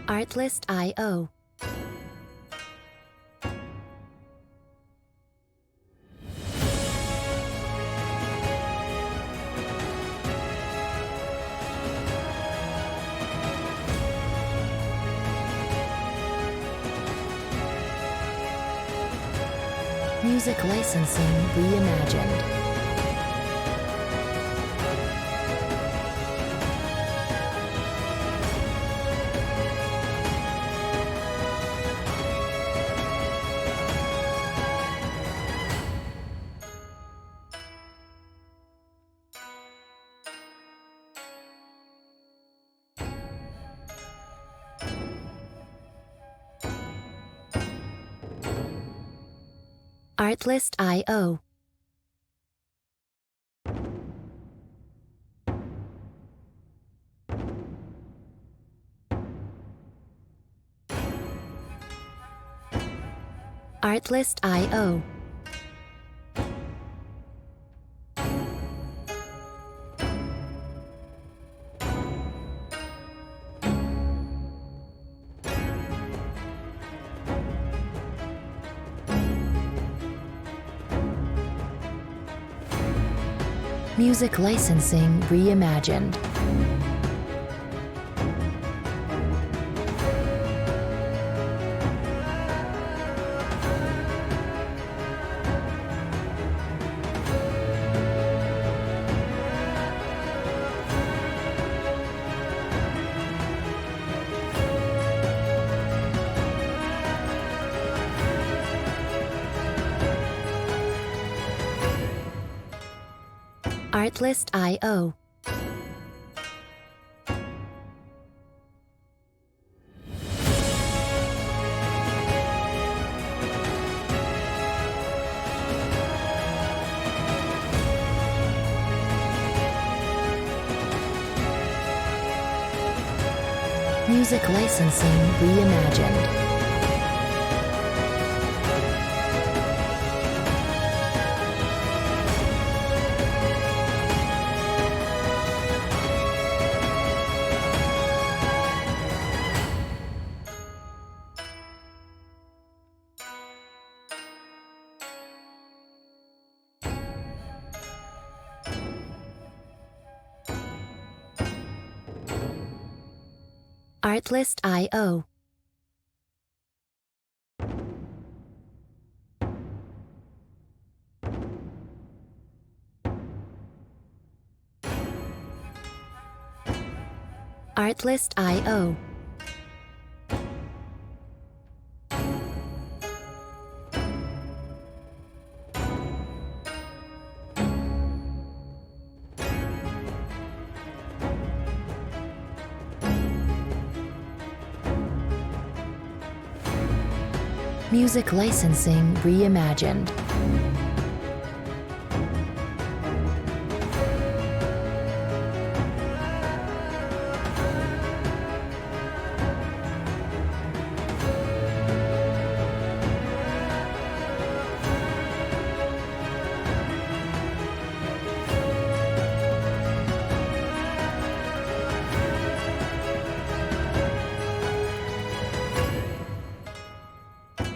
Artlist.io. Music licensing reimagined. Artlist.io. Artlist.io. Music licensing reimagined. Artlist.io. Music licensing reimagined. Artlist.io. Artlist.io. Music licensing reimagined.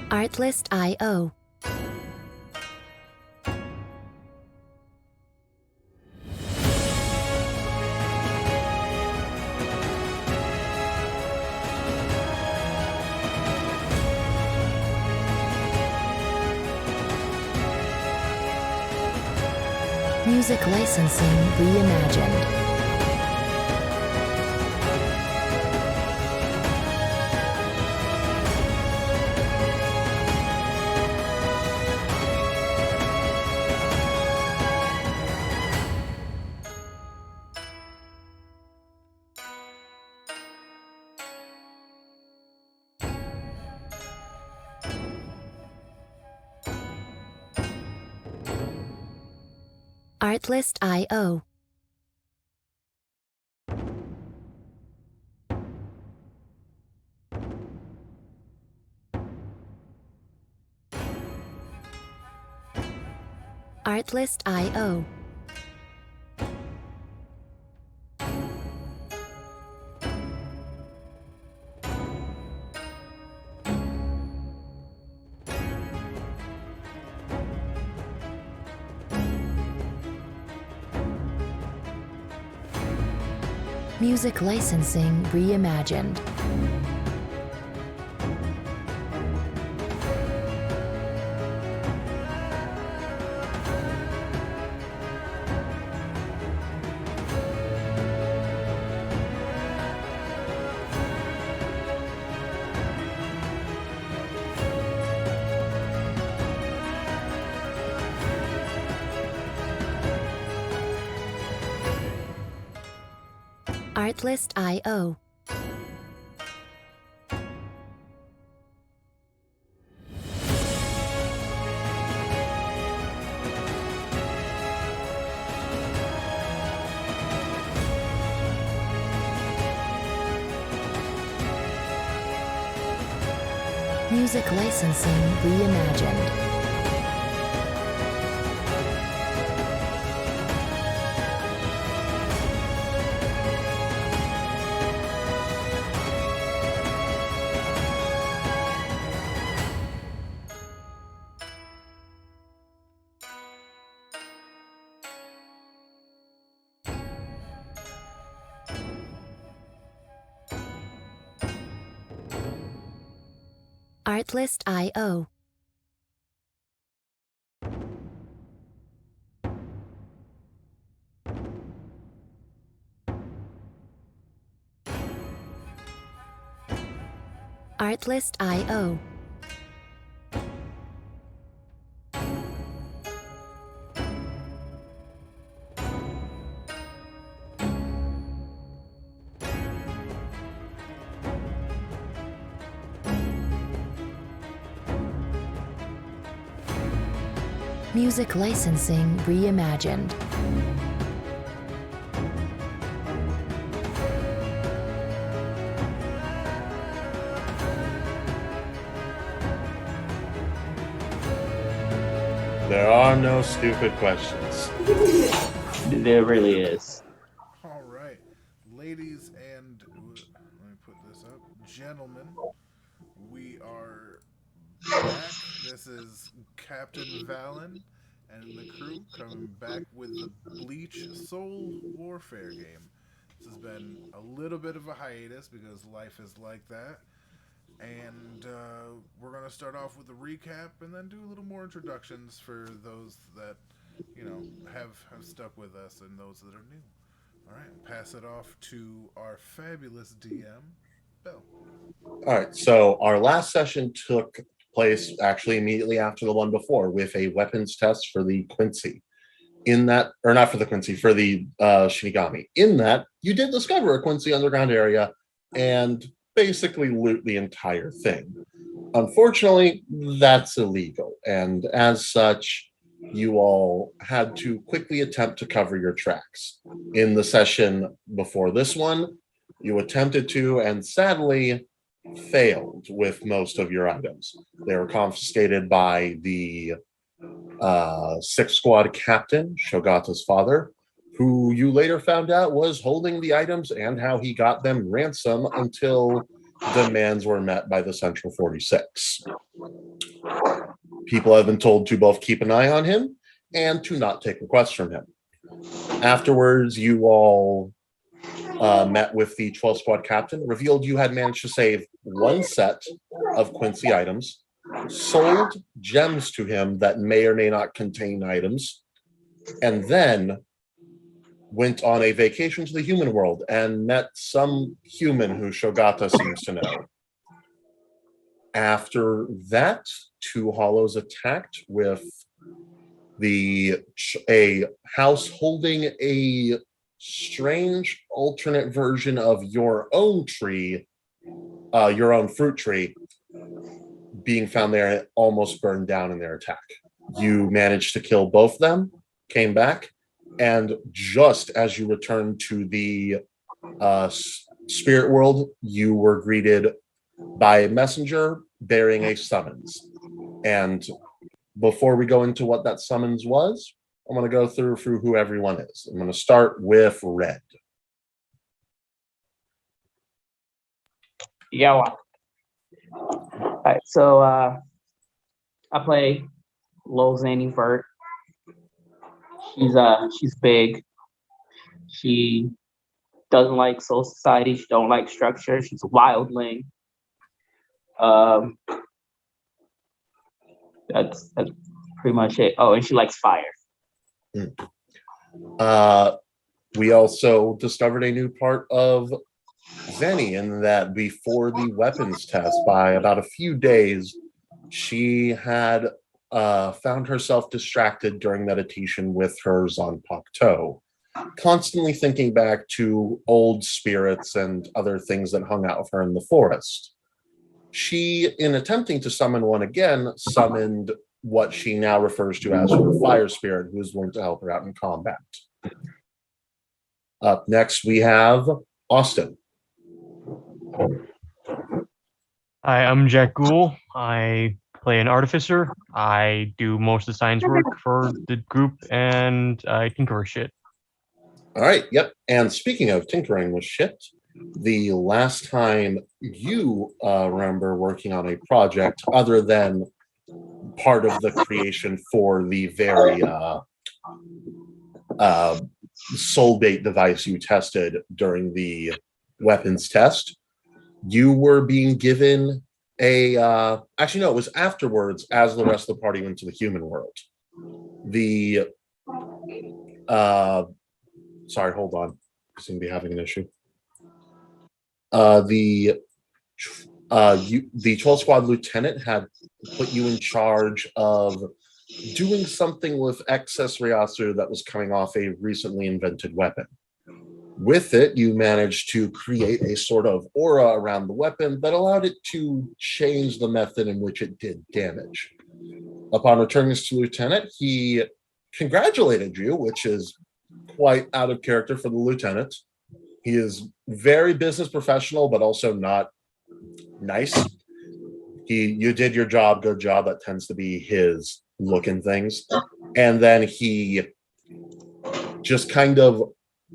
Artlist.io. Music licensing reimagined. Artlist.io. Artlist.io. Music licensing reimagined. Artlist.io. Music licensing reimagined. Artlist.io. Artlist.io. Music licensing reimagined. There are no stupid questions. There really is. All right, ladies and let me put this up, gentlemen, we are back. This is Captain Valen and the crew coming back with the Bleach Soul Warfare game. This has been a little bit of a hiatus because life is like that. And we're going to start off with a recap and then do a little more introductions for those that, have stuck with us and those that are new. All right, pass it off to our fabulous DM, Bill. All right, so our last session took place actually immediately after the one before with a weapons test for the Quincy. In that, or not for the Quincy, for the Shinigami. In that, you did discover a Quincy underground area and basically loot the entire thing. Unfortunately, that's illegal, and as such, you all had to quickly attempt to cover your tracks. In the session before this one, you attempted to, and sadly, failed with most of your items. They were confiscated by the Sixth Squad captain, Shogata's father, who you later found out was holding the items and how he got them ransom until demands were met by the Central 46. People have been told to both keep an eye on him and to not take requests from him. Afterwards, you all met with the 12 Squad captain, revealed you had managed to save one set of Quincy items, sold gems to him that may or may not contain items, and then went on a vacation to the human world and met some human who Shogata seems to know. After that, two hollows attacked with a house holding a strange alternate version of your own tree, your own fruit tree, being found there and almost burned down in their attack. You managed to kill both of them, came back, and just as you returned to the spirit world, you were greeted by a messenger bearing a summons. And before we go into what that summons was, I'm going to go through who everyone is. I'm going to start with Red. Yeah. All right. So I play Lil Zanny Vert. She's big. She doesn't like Soul Society. She don't like structure. She's a wildling. That's pretty much it. Oh, and she likes fire. We also discovered a new part of Zenny in that before the weapons test, by about a few days, she had found herself distracted during meditation with her Zanpakuto, constantly thinking back to old spirits and other things that hung out with her in the forest. She, in attempting to summon one again, summoned what she now refers to as her fire spirit, who is going to help her out in combat. Up next, we have Austin. Hi, I'm Jack Gould. I play an artificer. I do most of the science work for the group, and I tinker with shit. All right, yep. And speaking of tinkering with shit, the last time you remember working on a project other than part of the creation for the very soul bait device you tested during the weapons test, you were being given a actually no, it was afterwards as the rest of the party went to the human world. The sorry, hold on. I seem to be having an issue. The 12 Squad Lieutenant had put you in charge of doing something with excess Ryasu that was coming off a recently invented weapon. With it, you managed to create a sort of aura around the weapon that allowed it to change the method in which it did damage. Upon returning to Lieutenant, he congratulated you, which is quite out of character for the Lieutenant. He is very business professional, but also not nice. You did your job, good job. That tends to be his look in things. And then he just kind of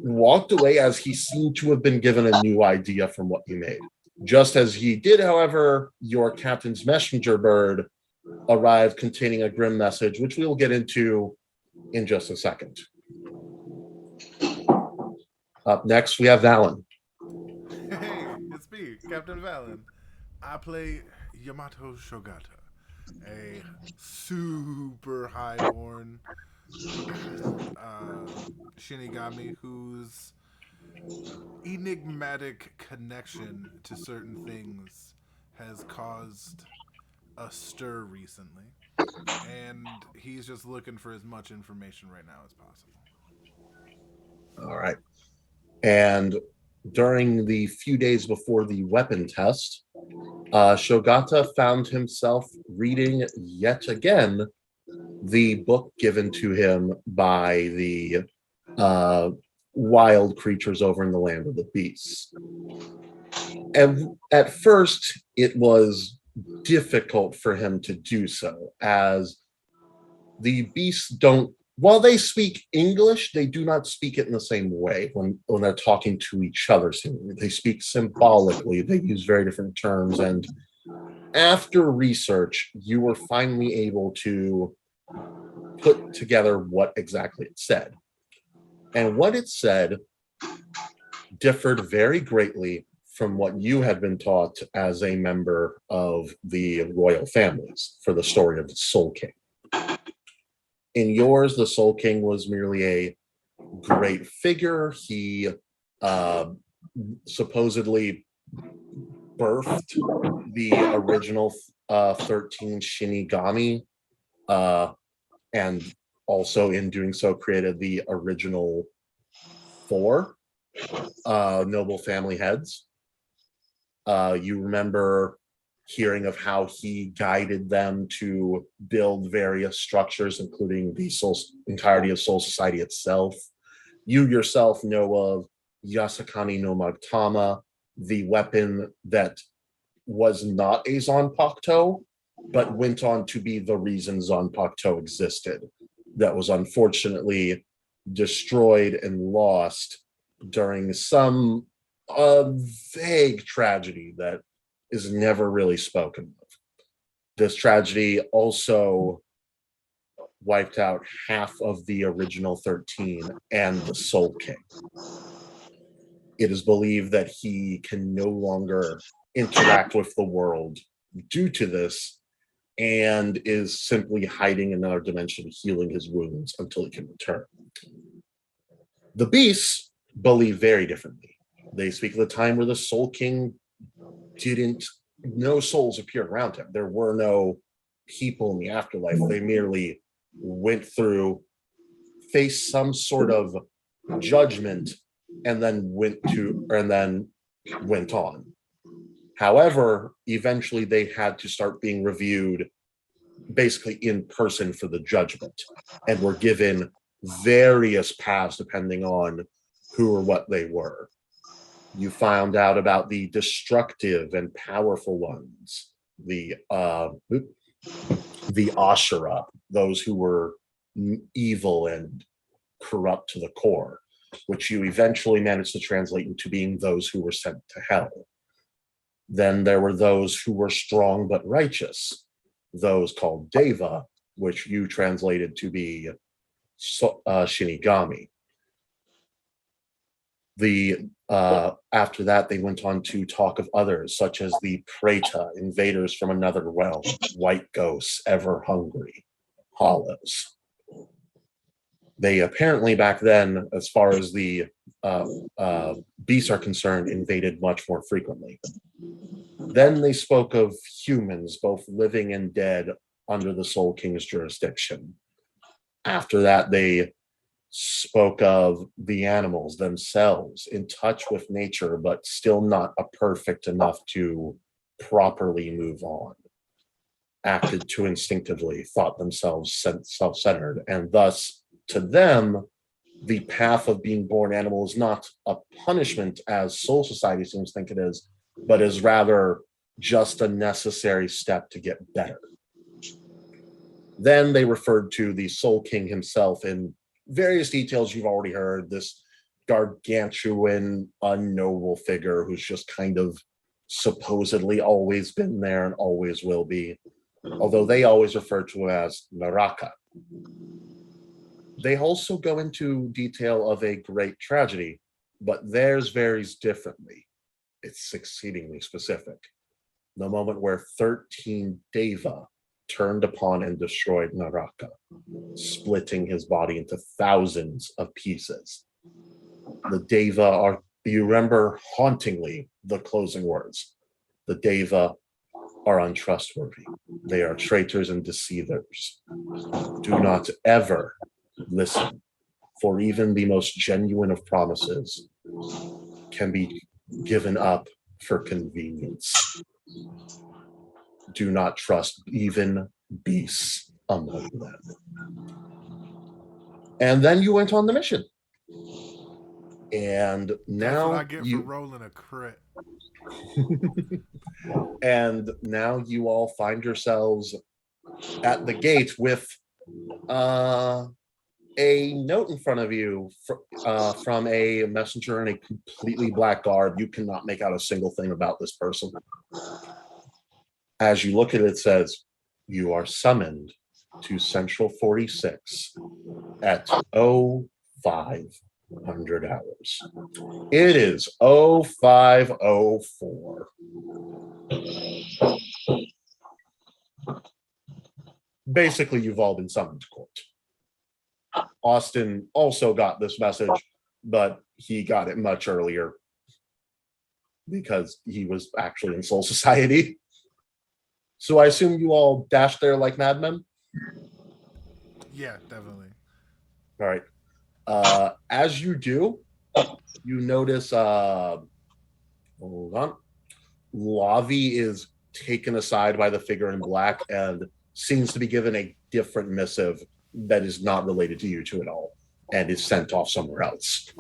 walked away as he seemed to have been given a new idea from what you made. Just as he did, however, your captain's messenger bird arrived containing a grim message, which we will get into in just a second. Up next, we have Valen. Hey, it's me, Captain Valen. I play Yamato Shogata, a super highborn Shinigami whose enigmatic connection to certain things has caused a stir recently. And he's just looking for as much information right now as possible. All right. And during the few days before the weapon test, Shogata found himself reading yet again the book given to him by the wild creatures over in the land of the beasts. And at first, it was difficult for him to do so, as the beasts don't, while they speak English, they do not speak it in the same way when they're talking to each other. They speak symbolically. They use very different terms. And after research, you were finally able to put together what exactly it said. And what it said differed very greatly from what you had been taught as a member of the royal families for the story of the Soul King. In yours, the Soul King was merely a great figure. He supposedly birthed the original 13 Shinigami, and also in doing so created the original 4 noble family heads. You remember hearing of how he guided them to build various structures, including the entirety of Soul Society itself. You yourself know of Yasakani no Magtama, the weapon that was not a Zanpakuto, but went on to be the reason Zanpakuto existed, that was unfortunately destroyed and lost during some vague tragedy that is never really spoken of. This tragedy also wiped out half of the original 13 and the Soul King. It is believed that he can no longer interact with the world due to this and is simply hiding in another dimension, healing his wounds until he can return. The beasts believe very differently. They speak of the time where the Soul King no souls appeared around him. There were no people in the afterlife. They merely went through, faced some sort of judgment, and then went on. However, eventually they had to start being reviewed basically in person for the judgment, and were given various paths depending on who or what they were. You found out about the destructive and powerful ones, the Ashura, those who were evil and corrupt to the core, which you eventually managed to translate into being those who were sent to hell. Then there were those who were strong but righteous, those called Deva, which you translated to be Shinigami. After that, they went on to talk of others, such as the Preta, invaders from another realm, white ghosts, ever hungry, hollows. They apparently back then, as far as the beasts are concerned, invaded much more frequently. Then they spoke of humans, both living and dead, under the Soul King's jurisdiction. After that, they spoke of the animals themselves, in touch with nature, but still not perfect enough to properly move on. Acted too instinctively, thought themselves self-centered, and thus, to them, the path of being born animal is not a punishment, as Soul Society seems to think it is, but is rather just a necessary step to get better. Then they referred to the Soul King himself in various details you've already heard, this gargantuan, unknowable figure who's just kind of supposedly always been there and always will be, although they always refer to him as Naraka. They also go into detail of a great tragedy, but theirs varies differently. It's exceedingly specific. The moment where 13 Deva turned upon and destroyed Naraka, splitting his body into thousands of pieces. The Deva are, you remember hauntingly the closing words, the Deva are untrustworthy. They are traitors and deceivers. Do not ever listen, for even the most genuine of promises can be given up for convenience. Do not trust even beasts among them. And then you went on the mission. And now that's what I get for rolling a crit. And now you all find yourselves at the gate with a note in front of you from a messenger in a completely black garb. You cannot make out a single thing about this person. As you look at it, it says, you are summoned to Central 46 at 0500 hours. It is 0504. Basically, you've all been summoned to court. Austin also got this message, but he got it much earlier because he was actually in Soul Society. So I assume you all dashed there like madmen? Yeah, definitely. All right. As you do, you notice, hold on, Lavi is taken aside by the figure in black and seems to be given a different missive that is not related to you two at all and is sent off somewhere else.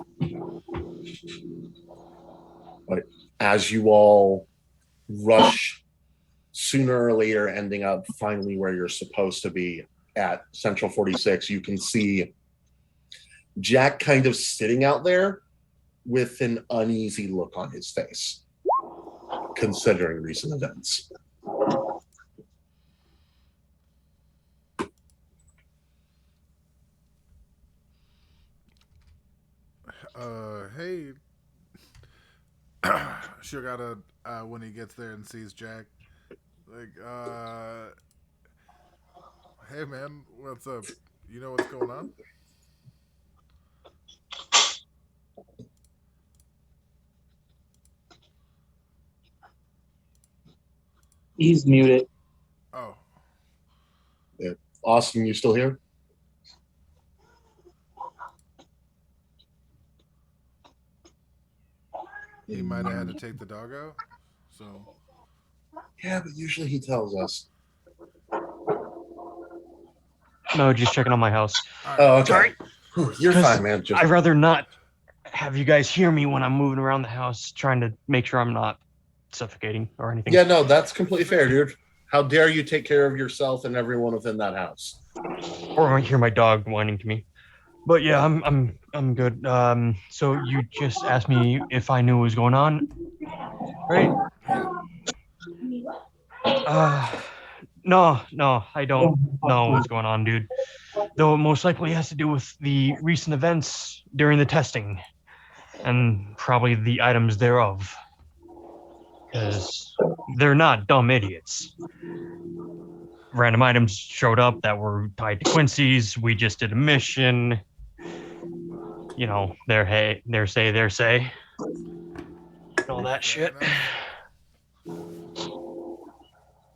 But as you all rush, sooner or later ending up finally where you're supposed to be at Central 46, you can see Jack kind of sitting out there with an uneasy look on his face, considering recent events. Hey, sure gotta when he gets there and sees Jack, like, hey man, what's up? You know what's going on? He's muted. Oh, Yeah. Austin, you still here? he might have had to take the dog out. So Yeah, but usually he tells us. No, just checking on my house. all right. Oh, okay. Sorry. Whew, you're 'Cause fine, man. Just I'd rather not have you guys hear me when I'm moving around the house, trying to make sure I'm not suffocating or anything. yeah, no, that's completely fair, dude. How dare you take care of yourself and everyone within that house? Or I hear my dog whining to me. But yeah, I'm good. So you just asked me if I knew what was going on, right? No, I don't know what's going on, dude. Though it most likely has to do with the recent events during the testing, and probably the items thereof. Because they're not dumb idiots. Random items showed up that were tied to Quincy's. We just did a mission. You know, their say, and all that shit.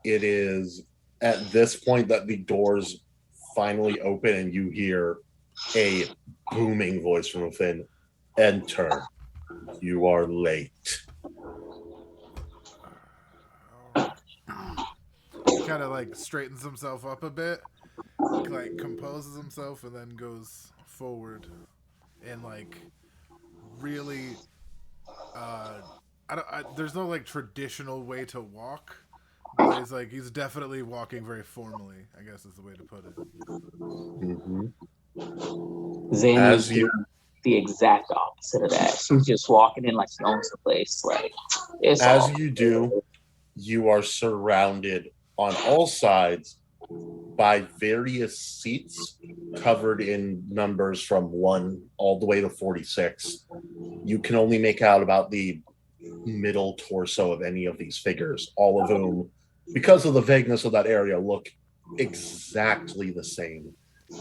It is at this point that the doors finally open and you hear a booming voice from within. Enter. You are late. He kind of like straightens himself up a bit, like composes himself, and then goes forward, and like really, there's no like traditional way to walk, but he's definitely walking very formally, I guess is the way to put it. Mm-hmm. Zanny's doing the exact opposite of that. She's just walking in like she owns the place. Like it's as all you do, you are surrounded on all sides by various seats covered in numbers from 1 all the way to 46. You can only make out about the middle torso of any of these figures, all of whom, because of the vagueness of that area, look exactly the same.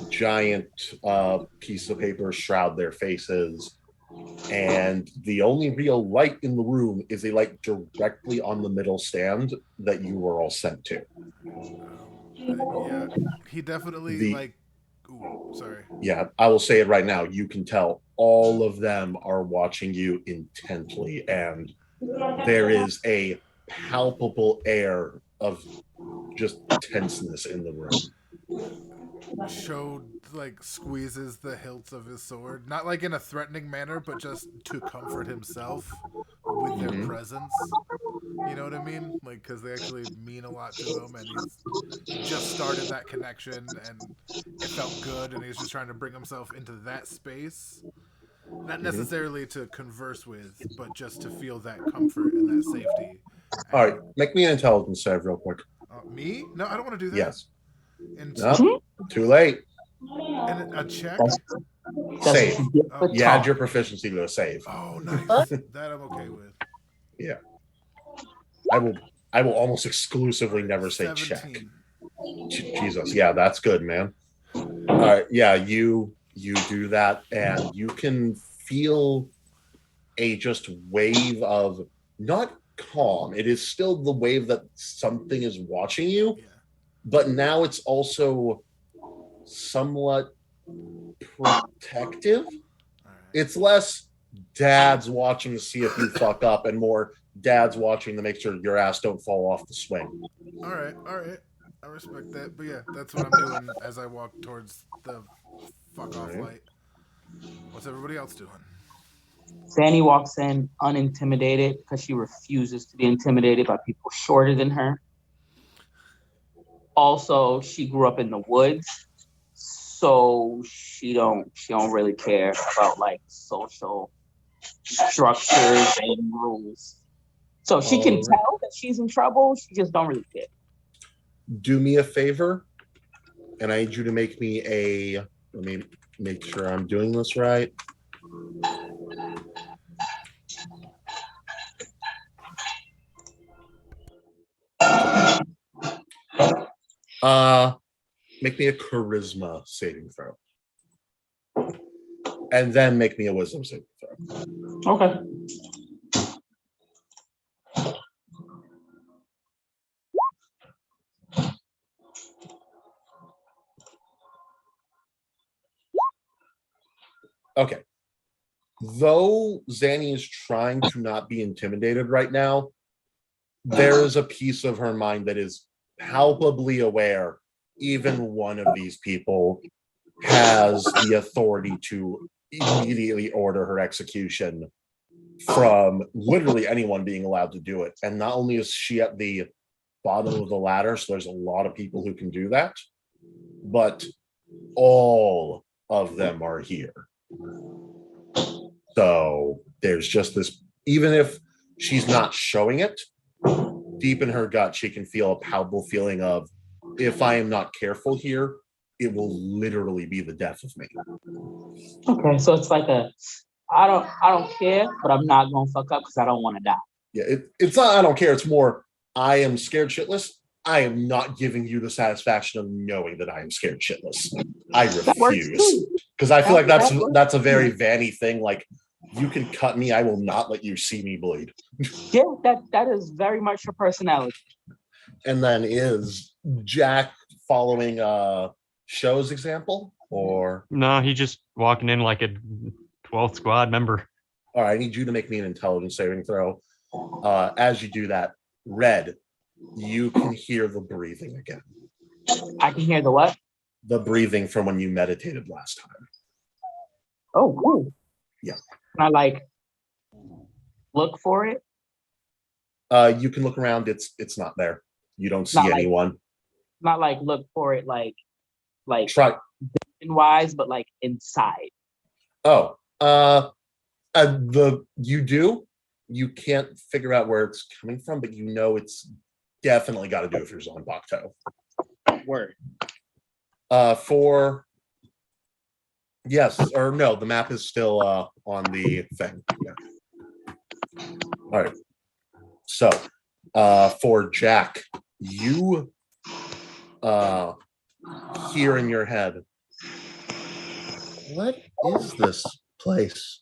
Giant piece of paper shroud their faces, and the only real light in the room is a light directly on the middle stand that you were all sent to. Yeah, he definitely Ooh, sorry. Yeah, I will say it right now. You can tell all of them are watching you intently, and there is a palpable air of just tenseness in the room. Sho squeezes the hilts of his sword, not like in a threatening manner, but just to comfort himself with their presence. You know what I mean? Like, because they actually mean a lot to him, and he just started that connection, and it felt good, and he's just trying to bring himself into that space. Not necessarily to converse with, but just to feel that comfort and that safety. All right, make me an intelligence save real quick. Me? No, I don't want to do that. Yes. And No, too late. And a check? Save. Oh. You add your proficiency to a save. Oh, nice. That I'm okay with. Yeah. I will almost exclusively never say 17. check. Jesus, yeah, that's good, man. All right, yeah, you do that, and you can feel a just wave of not calm. It is still the wave that something is watching you, but now it's also somewhat protective. It's less dad's watching to see if you fuck up and more dad's watching to make sure your ass don't fall off the swing. All right. I respect that. But yeah, that's what I'm doing as I walk towards the fuck off light. What's everybody else doing? Zanny walks in unintimidated because she refuses to be intimidated by people shorter than her. Also, she grew up in the woods, so she don't really care about like social structures and rules. So she can tell that she's in trouble. She just don't really care. Do me a favor, and I need you to make me a. Let me make sure I'm doing this right. Make me a charisma saving throw. And then make me a wisdom saving throw. Okay. Okay. Though Zanny is trying to not be intimidated right now, there is a piece of her mind that is palpably aware even one of these people has the authority to immediately order her execution from literally anyone being allowed to do it. And not only is she at the bottom of the ladder, so there's a lot of people who can do that, but all of them are here. So there's just this, even if she's not showing it, deep in her gut, she can feel a palpable feeling of, if I am not careful here, it will literally be the death of me. Okay, so it's like I don't care, but I'm not gonna fuck up because I don't want to die. Yeah, it's not I don't care, it's more I am scared shitless. I am not giving you the satisfaction of knowing that I am scared shitless. I refuse. Because I feel like that's a very Vanny thing. Like, you can cut me, I will not let you see me bleed. Yeah, that is very much your personality. And then is Jack following Show's example, or No, he just walking in like a 12th squad member. all right, I need you to make me an intelligence saving throw. As you do that, Red, you can hear the breathing again. I can hear the what? The breathing from when you meditated last time. Oh, cool. Yeah. Can I like look for it? You can look around. It's not there. You don't see Not like- anyone. Not like look for it like Try. wise, but like inside. Oh, you do. You can't figure out where it's coming from, but you know it's definitely got to do with your Zonbokto. Word. For yes or no, the map is still on the thing. Yeah. All right. So, for Jack, you hear in your head, what is this place?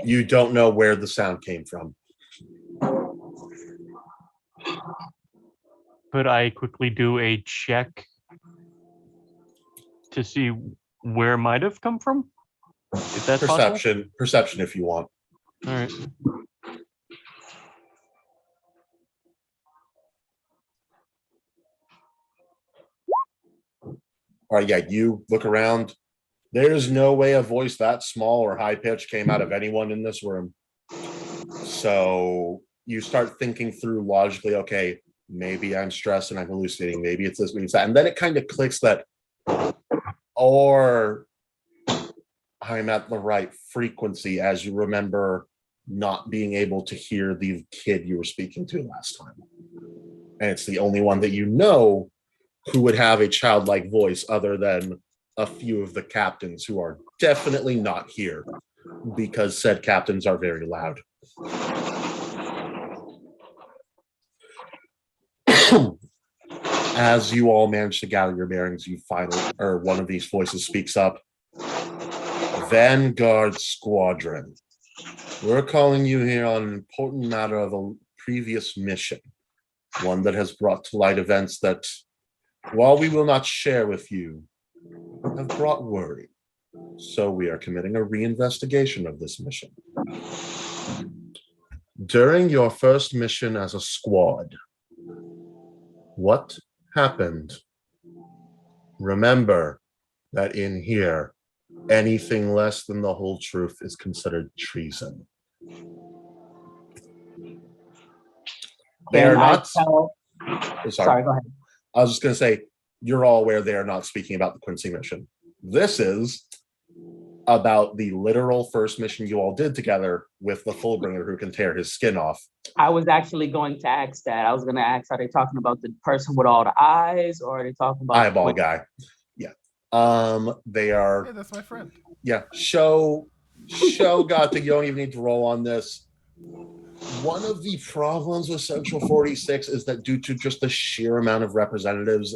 You don't know where the sound came from. Could I quickly do a check to see where it might have come from? If that's possible? Perception if you want. All right. All right, yeah, you look around. There's no way a voice that small or high pitched came out of anyone in this room. So you start thinking through logically, okay, maybe I'm stressed and I'm hallucinating. Maybe it's this, maybe it's that. And then it kind of clicks that, or I'm at the right frequency as you remember not being able to hear the kid you were speaking to last time. And it's the only one that you know who would have a childlike voice other than a few of the captains who are definitely not here because said captains are very loud. As you all manage to gather your bearings, you finally, or one of these voices speaks up. Vanguard Squadron, we're calling you here on an important matter of a previous mission, one that has brought to light events that, while we will not share with you, have brought worry. So we are committing a reinvestigation of this mission. During your first mission as a squad, what happened? Remember that in here, anything less than the whole truth is considered treason. They are not. Sorry, go ahead. I was just going to say, you're all aware they are not speaking about the Quincy mission. This is about the literal first mission you all did together with the Fullbringer who can tear his skin off. I was actually going to ask that. I was going to ask, are they talking about the person with all the eyes, or are they talking about eyeball guy? Yeah. They are. Hey, that's my friend. Yeah. Show got to. You don't even need to roll on this. One of the problems with Central 46 is that due to just the sheer amount of representatives,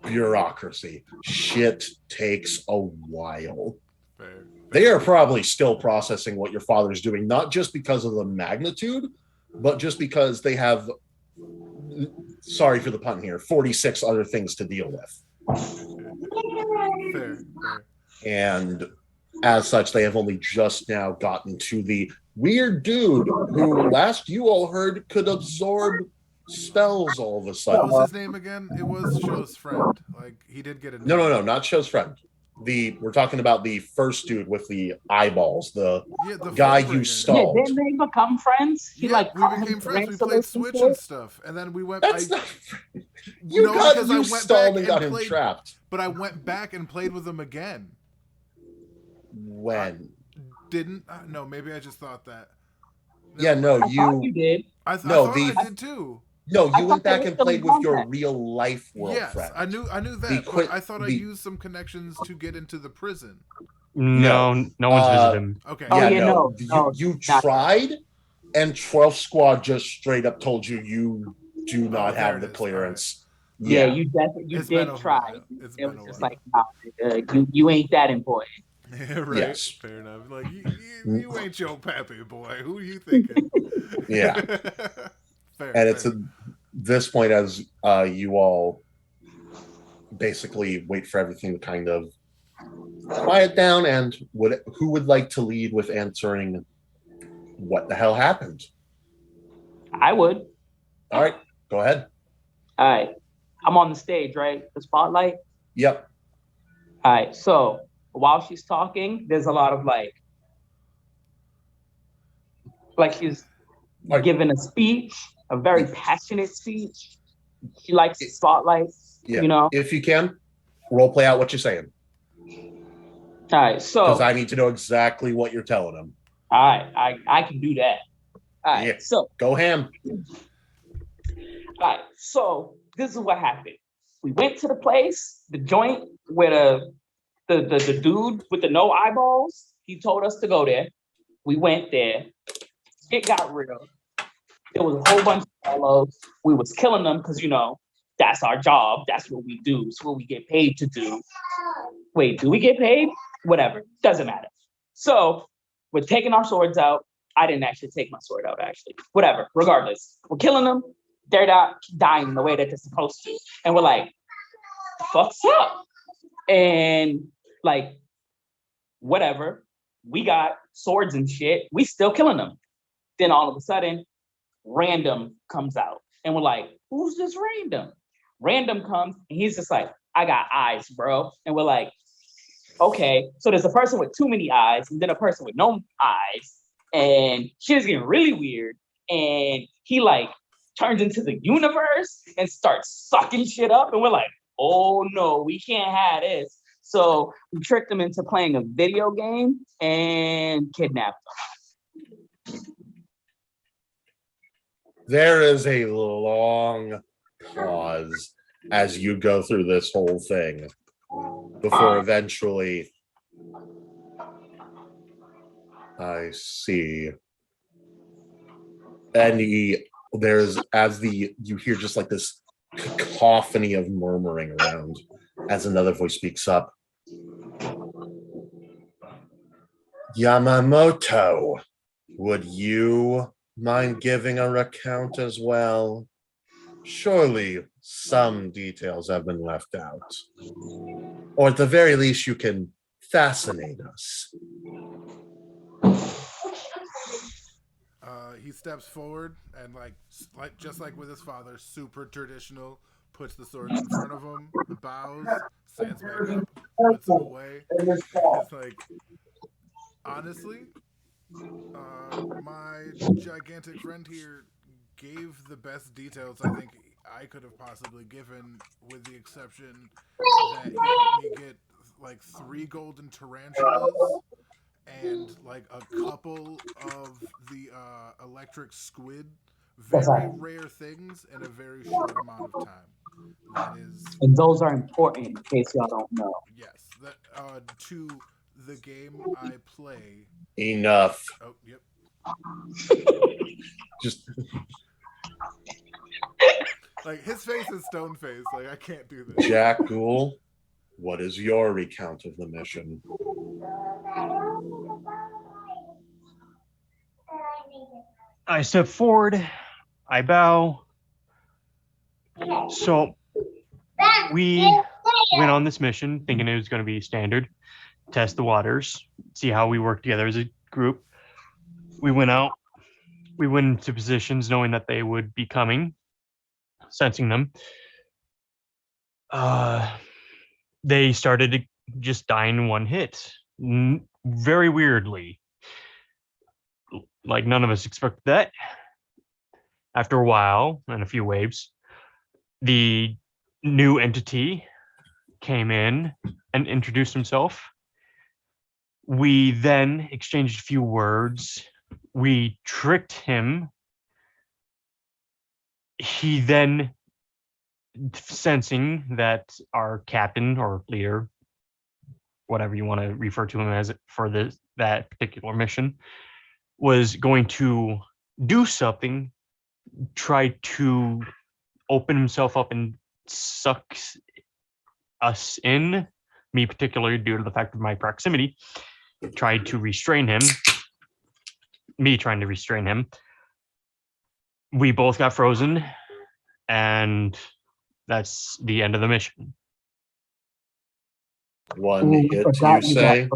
bureaucracy, shit takes a while. Fair. They are probably still processing what your father's doing, not just because of the magnitude, but just because they have, sorry for the pun here, 46 other things to deal with. Fair. And as such, they have only just now gotten to the weird dude who last you all heard could absorb spells all of a What sudden. was his name again? It was Sho's friend. Like, he did get a name. No, not Sho's friend. We're talking about the first dude with the eyeballs, the guy you Yeah, stalled. didn't they become friends? He Yeah, like we called him became friends. We Tarantula played or some Switch shit. and stuff, and then we went. That's I, not. no, because I went stalled back and got him played, trapped. But I went back and played with him again. When? Didn't? No, maybe I just thought that. Yeah, no, I thought you did. I No, thought I did too. No, I you thought went they back were and still played in with your contact. real life world Yes, friend. I knew that, but I thought I used some connections to get into the prison. No one's visited him. Okay. Oh, Yeah, yeah, no. no, You not- tried, and 12th Squad just straight up told you do not there have it the is. clearance. Yeah, you definitely It's been did a try. while. It's It been was a just while. like, nah, you ain't that important. Right. Yes. Fair enough. Like you ain't your pappy, boy. Who you thinking? Yeah. Fair. And it's at this point as you all basically wait for everything to kind of quiet down, and who would like to lead with answering what the hell happened? I would. All right, go ahead. All right. I'm on the stage, right? The spotlight. Yep. All right. So while she's talking, there's a lot of like she's Right. giving a speech, a very passionate speech. She likes the spotlight. Yeah. You know. If you can, role play out what you're saying, All right. So because I need to know exactly what you're telling them. all right, I can do that. All right. Yeah. So Go ham. all right. So this is what happened. We went to the place, the joint where the dude with the no eyeballs. He told us to go there. We went there. It got real. There was a whole bunch of fellows. We was killing them because that's our job. That's what we do. It's what we get paid to do. Wait, do we get paid? Whatever. Doesn't matter. So we're taking our swords out. I didn't actually take my sword out, actually. Whatever. Regardless. We're killing them. They're not dying the way that they're supposed to. And we're like, fuck's up. And like, whatever. We got swords and shit. We still killing them. Then all of a sudden, Random comes out. And we're like, who's this Random? Random comes and he's just like, I got eyes, bro. And we're like, okay. So there's a person with too many eyes and then a person with no eyes. And shit's getting really weird. And he like turns into the universe and starts sucking shit up. And we're like, oh no, we can't have this. So we tricked him into playing a video game and kidnapped him. There is a long pause as you go through this whole thing before eventually I see. And you hear just like this cacophony of murmuring around as another voice speaks up. Yamamoto, would you mind giving a recount as well? Surely some details have been left out. Or at the very least, you can fascinate us. He steps forward and just like with his father, super traditional, puts the sword in front of him, bows, stands back up, puts it away. It's like, honestly, my gigantic friend here gave the best details I think I could have possibly given, with the exception that he helped me get like 3 golden tarantulas and like a couple of the electric squid. Very rare things in a very short amount of time. That is, and those are important in case y'all don't know. yes, that to the game I play. Enough. Oh, yep. Just Like his face is stone face. Like I can't do this. Jack Ghoul, what is your recount of the mission? I step forward. I bow. So we went on this mission thinking it was going to be standard, test the waters, see how we work together as a group. We went out. We went into positions knowing that they would be coming, sensing them. They started to just die in one hit, very weirdly. Like none of us expected that. After a while and a few waves, the new entity came in and introduced himself. We then exchanged a few words. We tricked him. He then, sensing that our captain or leader, whatever you want to refer to him as for that particular mission, was going to do something, try to open himself up and suck us in, me particularly due to the fact of my proximity, tried to restrain him, me trying to restrain him. We both got frozen, and that's the end of the mission. One hit, you say?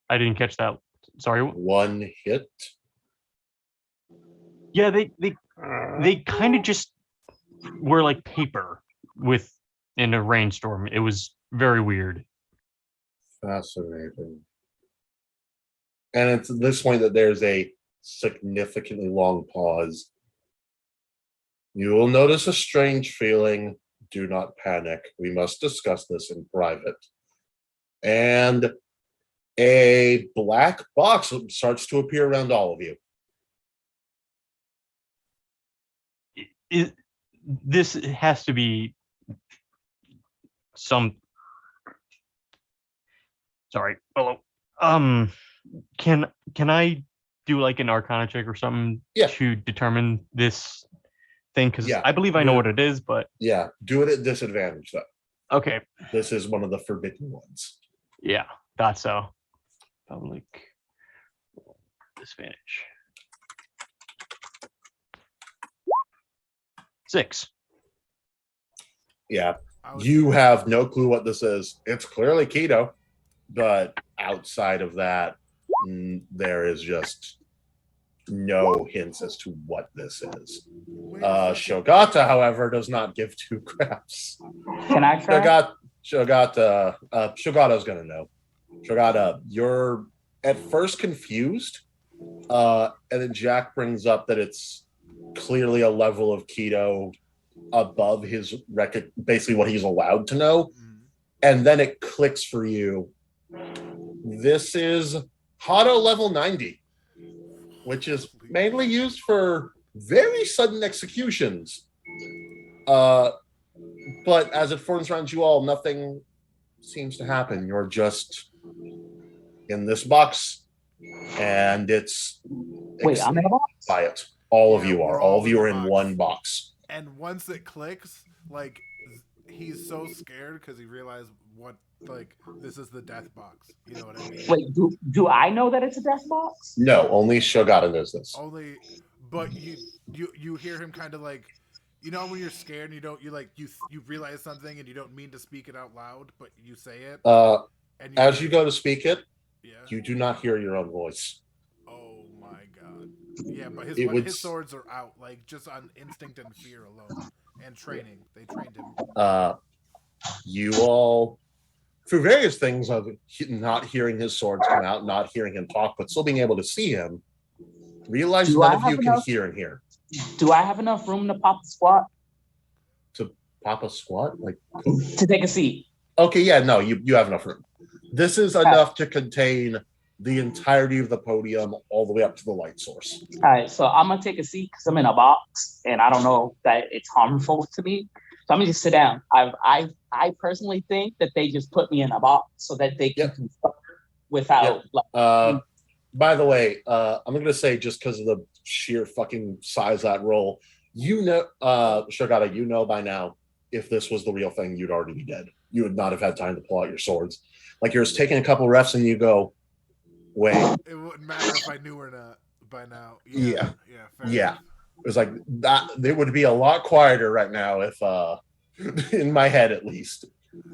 I didn't catch that. Sorry. One hit? Yeah, they kind of just were like paper in a rainstorm. It was very weird. Fascinating. And it's at this point that there's a significantly long pause. You will notice a strange feeling. Do not panic. We must discuss this in private. And a black box starts to appear around all of you. This has to be some. Sorry. Hello. Can I do like an Arcana check or something to determine this thing? Because I believe I know what it is, but yeah, do it at disadvantage though. Okay. This is one of the forbidden ones. Yeah, thought so. Public disadvantage. 6. Yeah, you have no clue what this is. It's clearly keto, but outside of that, there is just no hints as to what this is. Shogata, however, does not give two craps. Can I try? Shogata's gonna know. Shogata, you're at first confused, and then Jack brings up that it's clearly a level of keto above his record, basically what he's allowed to know, and then it clicks for you. This is Hado level 90, which is mainly used for very sudden executions. But as it forms around you all, nothing seems to happen. You're just in this box, and it's I'm in a box. By it. All of you are. All of you are in one box. And once it clicks, like he's so scared because he realized this is the death box. You know what I mean? Wait, do I know that it's a death box? No, only Shogata knows this. But you hear him kind of like, you know, when you're scared and you realize something and you don't mean to speak it out loud, but you say it. And as you go to speak it, you do not hear your own voice. Oh my god! Yeah, but his swords are out, like just on instinct and fear alone, and training. They trained him. You all, through various things of not hearing his swords come out, not hearing him talk, but still being able to see him, realize none of you can hear in here. Do I have enough room to pop a squat? To pop a squat? Like to take a seat. Okay, yeah, no, you have enough room. This is enough to contain the entirety of the podium all the way up to the light source. All right, so I'm gonna take a seat because I'm in a box and I don't know that it's harmful to me. So I'm gonna just sit down. I personally think that they just put me in a box so that they can construct without. By the way, I'm going to say just because of the sheer fucking size of that roll, Shogata, you know by now, if this was the real thing, you'd already be dead. You would not have had time to pull out your swords. Like you're just taking a couple refs and you go, wait. It wouldn't matter if I knew or not by now. Yeah. Fair Yeah. enough. It was like that. It would be a lot quieter right now if, in my head at least.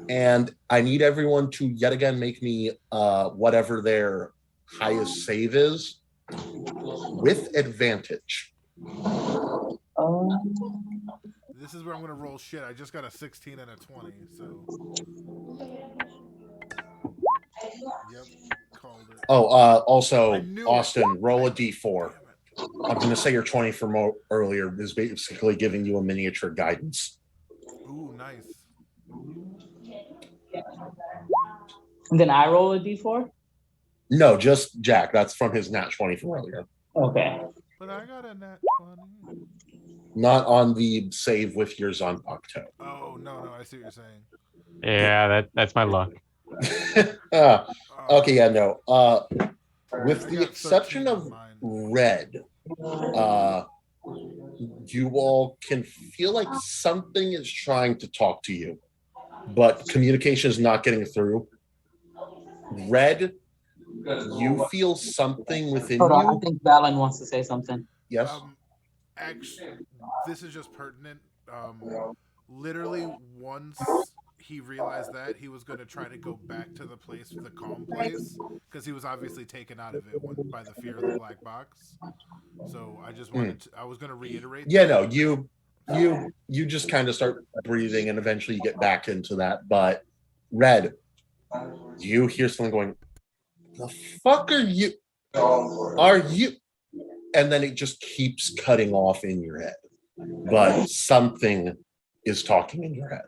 And I need everyone to yet again make me whatever their highest save is with advantage. This is where I'm gonna roll shit. I just got a 16 and a 20, so. Yep, called it. Oh, also, I knew Austin, it. roll a d4. I'm going to say your 20 from earlier is basically giving you a miniature guidance. Ooh, nice. And then I roll a d4? No, just Jack. That's from his nat 20 from earlier. Okay. But I got a nat 20. Not on the save with your Zanpakuto. Oh, no, I see what you're saying. Yeah, that's my luck. Okay, yeah, no. With I the got exception 13 on of mine. Red, you all can feel like something is trying to talk to you, but communication is not getting through. Red, you feel something within Hold on, I you. think Valen wants to say something. Yes. Actually, this is just pertinent. Literally, once he realized that, he was going to try to go back to the calm place, because he was obviously taken out of it by the fear of the black box. So I just wanted I was going to reiterate. Yeah, that. no, you just kind of start breathing, and eventually you get back into that. But Red, you hear someone going, "The fuck are you? Are you?" And then it just keeps cutting off in your head. But something is talking in your head.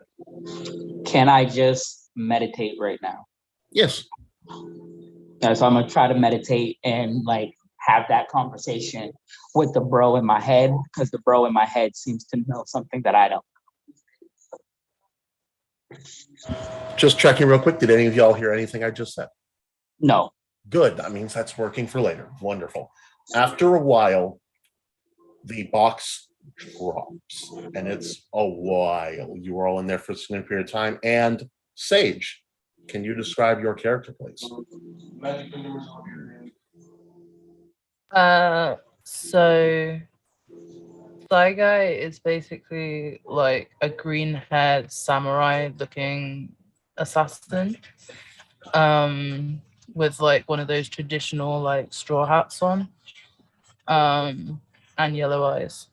Can I just meditate right now? Yes. Yeah, so I'm gonna try to meditate and like have that conversation with the bro in my head, because the bro in my head seems to know something that I don't. Just checking real quick. Did any of y'all hear anything I just said? No. Good. That means that's working for later. Wonderful. After a while, the box drops, and it's a while. You were all in there for a significant period of time. And Sage, can you describe your character, please? So Thigh Guy is basically like a green-haired samurai-looking assassin, with like one of those traditional like straw hats on, and yellow eyes.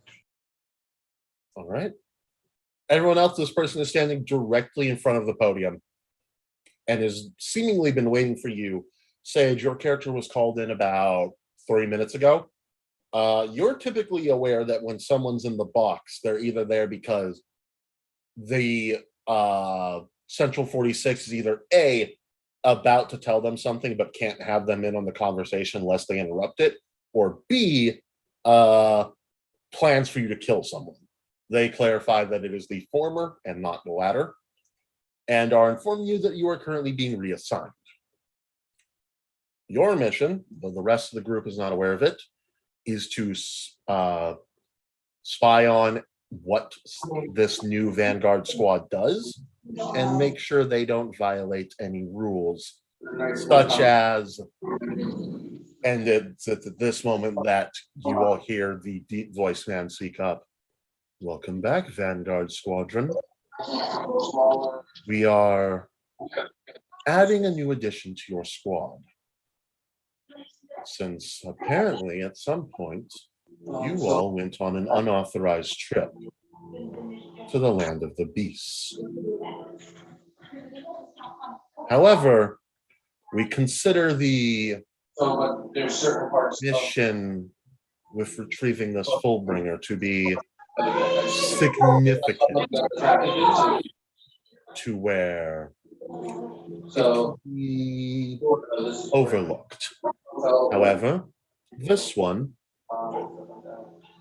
All right. Everyone else, this person is standing directly in front of the podium and has seemingly been waiting for you. Sage, your character was called in about 3 minutes ago. You're typically aware that when someone's in the box, they're either there because the Central 46 is either A, about to tell them something but can't have them in on the conversation lest they interrupt it, or B, plans for you to kill someone. They clarify that it is the former and not the latter, and are informing you that you are currently being reassigned. Your mission, though the rest of the group is not aware of it, is to spy on what this new Vanguard squad does and make sure they don't violate any rules, such as, and it's at this moment that you all hear the deep voice man speak up. Welcome back, Vanguard Squadron. We are adding a new addition to your squad, since apparently at some point you all went on an unauthorized trip to the land of the beasts. However, we consider the mission with retrieving this Fullbringer to be significant to where it can be overlooked. However, this one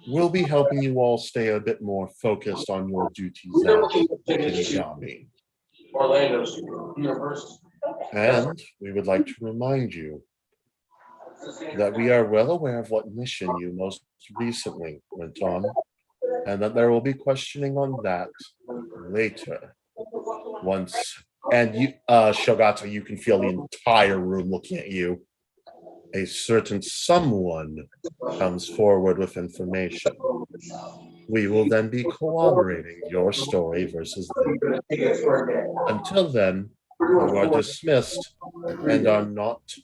will be helping you all stay a bit more focused on your duties as Shinigami. And we would like to remind you that we are well aware of what mission you most recently went on, and that there will be questioning on that later. Once, and you, Shogata, you can feel the entire room looking at you. A certain someone comes forward with information. We will then be corroborating your story versus theirs. Until then, you are dismissed and are not to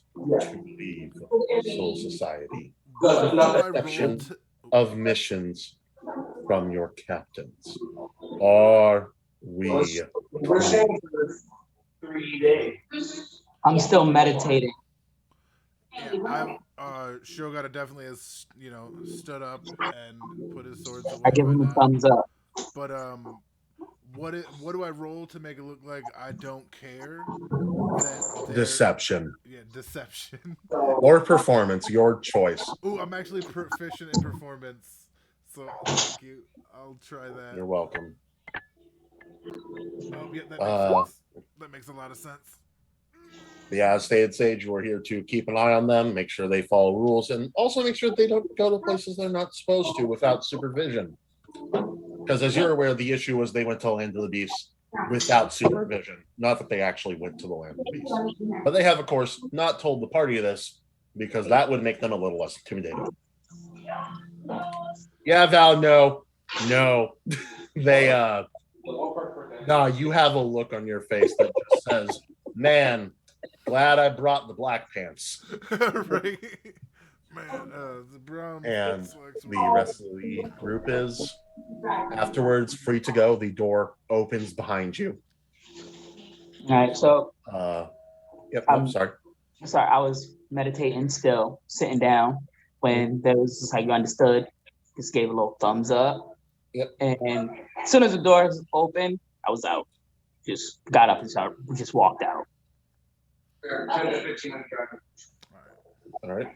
leave Soul Society. Before I Exception rolled, of missions from your captains. Are we? I'm still meditating. yeah, Shogata definitely has stood up and put his swords away I give by him a now. thumbs up. But what do I roll to make it look like I don't care? That Deception. Yeah, deception. Or performance, your choice. Ooh, I'm actually proficient in performance, so thank you. I'll try that. You're welcome. Oh, yeah, that makes sense. That makes a lot of sense. The as stated sage, we're here to keep an eye on them, make sure they follow rules, and also make sure they don't go to places they're not supposed to without supervision. Because as you're aware, the issue was they went to the land of the beasts without supervision. Not that they actually went to the land of the beasts. But they have, of course, not told the party this, because that would make them a little less intimidating. Yeah, Val, no. They, no, you have a look on your face that just says, man, glad I brought the black pants. Right? Man, the brown And flex the rest of the group is afterwards free to go. The door opens behind you. All right, so Yep, I'm sorry. I was meditating still, sitting down, when there was just like you understood, just gave a little thumbs up. Yep. And as soon as the doors opened, I was out. Just got up and just walked out. All right.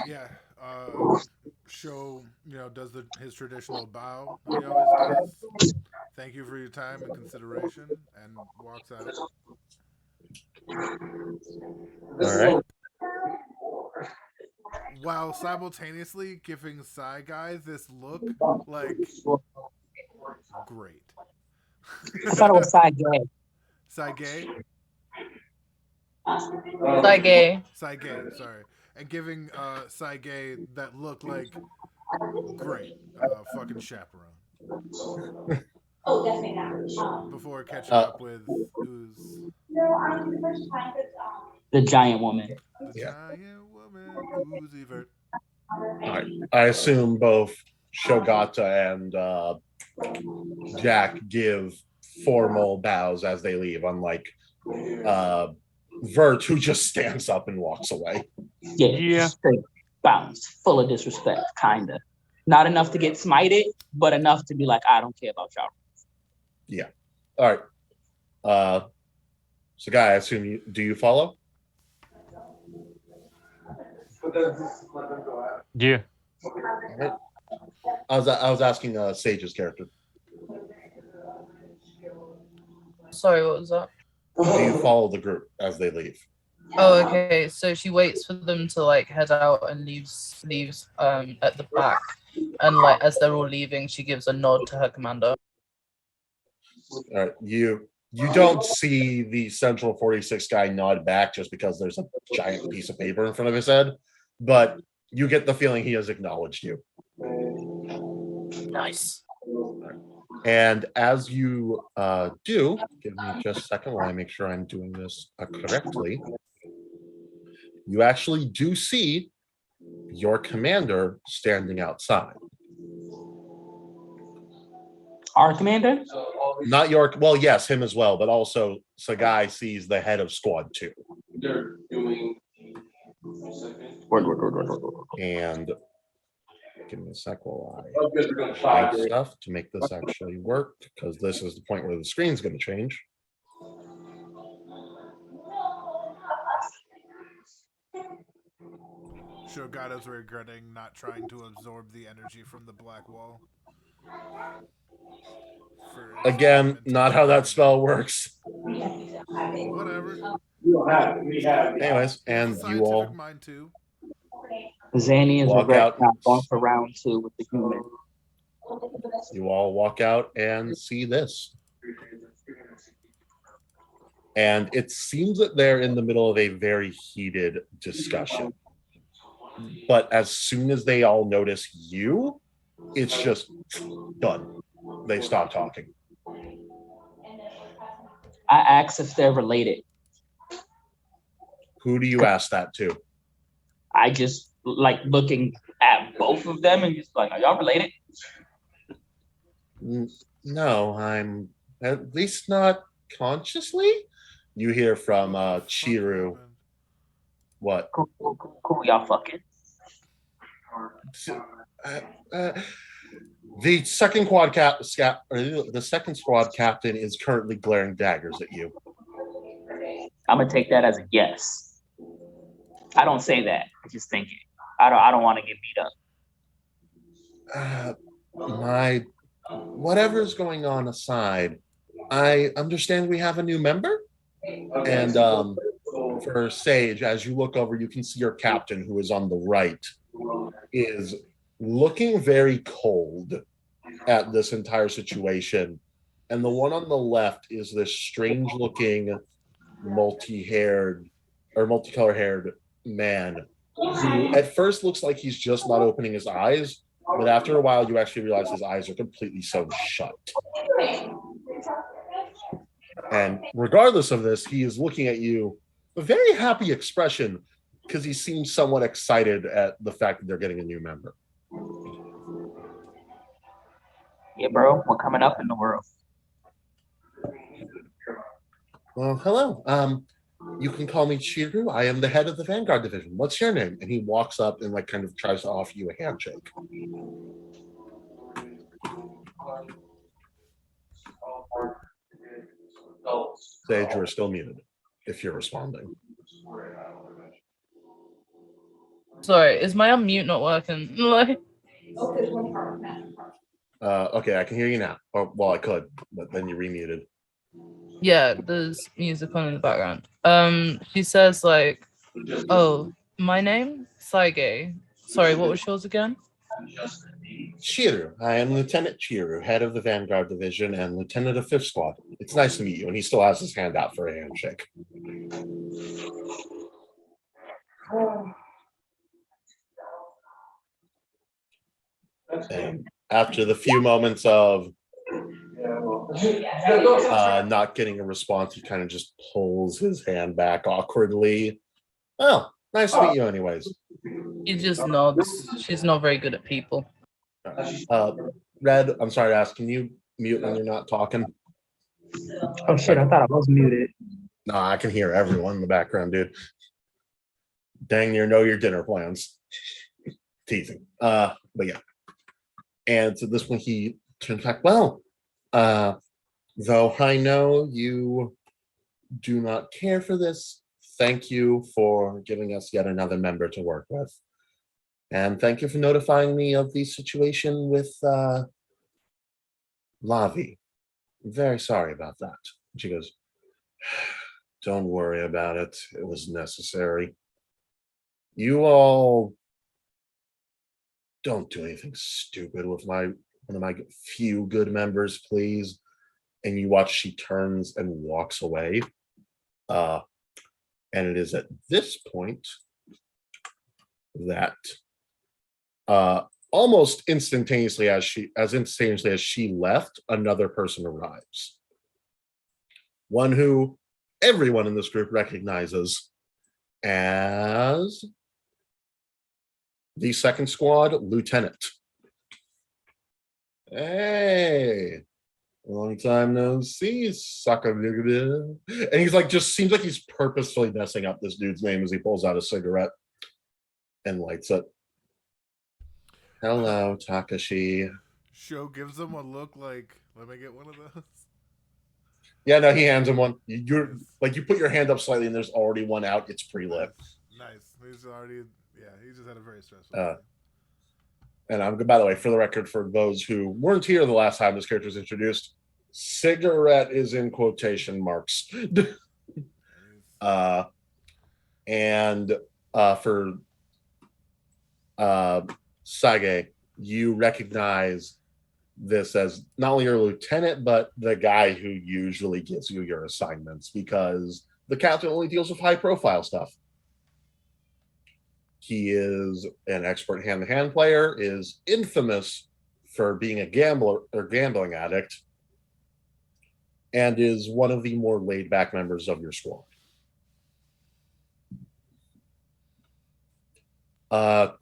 Yeah. Show does his traditional bow that he always does. Thank you for your time and consideration, and walks out. All right. While simultaneously giving Psy Guy this look like great. I thought it was side gay. Psy Gay? Like gay. Psy Gay, sorry. And giving Psy Gay that look like great. Fucking chaperone. Before catching up with who's The giant woman. the giant woman, Uzi Vert. All right. I assume both Shogata and Jack give formal bows as they leave, unlike Vert, who just stands up and walks away. Yeah. Straight bounce, full of disrespect, kinda. Not enough to get smited, but enough to be like, I don't care about y'all. Yeah. All right. So, Guy, I assume do you follow? Yeah. Right. I was asking Sage's character. Sorry, what was that? Do you follow the group as they leave? Oh, okay. So she waits for them to like head out and leaves at the back, and like as they're all leaving, she gives a nod to her commander. All right. You don't see the Central 46 guy nod back just because there's a giant piece of paper in front of his head, but you get the feeling he has acknowledged you. Nice. And as you do, give me just a second while I make sure I'm doing this correctly. You actually do see your commander standing outside. Our commander? Not your, well, yes, him as well, but also Sagai sees the head of squad 2. And give me a sec while I type stuff to make this actually work, because this is the point where the screen's going to change. Shogata's regretting not trying to absorb the energy from the black wall. Again, not how that spell works. Whatever. Anyways, He has and a you scientific all mind too. Xanians walk regret out. not going for round 2 with the human. You all walk out and see this. And it seems that they're in the middle of a very heated discussion. But as soon as they all notice you, it's just done. They stop talking. I ask if they're related. Who do you ask that to? I just like looking at both of them and just like, are y'all related? No, I'm at least not consciously. You hear from What the fuck Chiru. happened? What? Cool, y'all fucking. Uh, uh, the second squad captain is currently glaring daggers at you. I'm gonna take that as a yes. I don't say that. I just think it. I don't want to get beat up. My whatever's going on aside, I understand we have a new member. And for Sage, as you look over, you can see your captain, who is on the right, is looking very cold at this entire situation. And the one on the left is this strange looking multicolored haired man who at first looks like he's just not opening his eyes, but after a while you actually realize his eyes are completely sewn shut. And regardless of this, he is looking at you with a very happy expression because he seems somewhat excited at the fact that they're getting a new member. Yeah, bro, we're coming up in the world. Well, hello. You can call me Chiru. I am the head of the Vanguard division. What's your name? And he walks up and like kind of tries to offer you a handshake. Sage, you're still muted if you're responding. Sorry, is my unmute not working? Okay, I can hear you now. Or, well, I could, but then you remuted. Yeah, there's music on in the background. She says like, oh, my name? Saige. Sorry, what was yours again? Chiru. I am Lieutenant Chiru, head of the Vanguard division and lieutenant of 5th Squad. It's nice to meet you. And he still has his hand out for a handshake. And after the few moments of not getting a response, he kind of just pulls his hand back awkwardly. Oh, nice to meet you anyways. She just nods. She's not very good at people. Red, I'm sorry to ask, can you mute when you're not talking? Oh shit, I thought I was muted. No, I can hear everyone in the background, dude. Dang near know your dinner plans. Teasing. But yeah. And so this one he turns back, well, though I know you do not care for this, thank you for giving us yet another member to work with. And thank you for notifying me of the situation with Lavi. I'm very sorry about that. She goes, don't worry about it. It was necessary. You all don't do anything stupid with one of my few good members, please. And you watch she turns and walks away. And it is at this point that almost instantaneously as she left, another person arrives. One who everyone in this group recognizes as the 2nd Squad lieutenant. Hey, long time no see, sucker. And he's like, just seems like he's purposefully messing up this dude's name as he pulls out a cigarette and lights it. Hello, Takashi. Sho gives him a look like, let me get one of those. Yeah, no, he hands him one. You're like, you put your hand up slightly and there's already one out. It's pre-lit. Nice. He's already, yeah, he just had a very stressful day. And I'm, by the way, for the record, for those who weren't here the last time this character was introduced, cigarette is in quotation marks. And for Sage, you recognize this as not only your lieutenant, but the guy who usually gives you your assignments, because the captain only deals with high profile stuff. He is an expert hand-to-hand player, is infamous for being a gambler or gambling addict, and is one of the more laid-back members of your squad.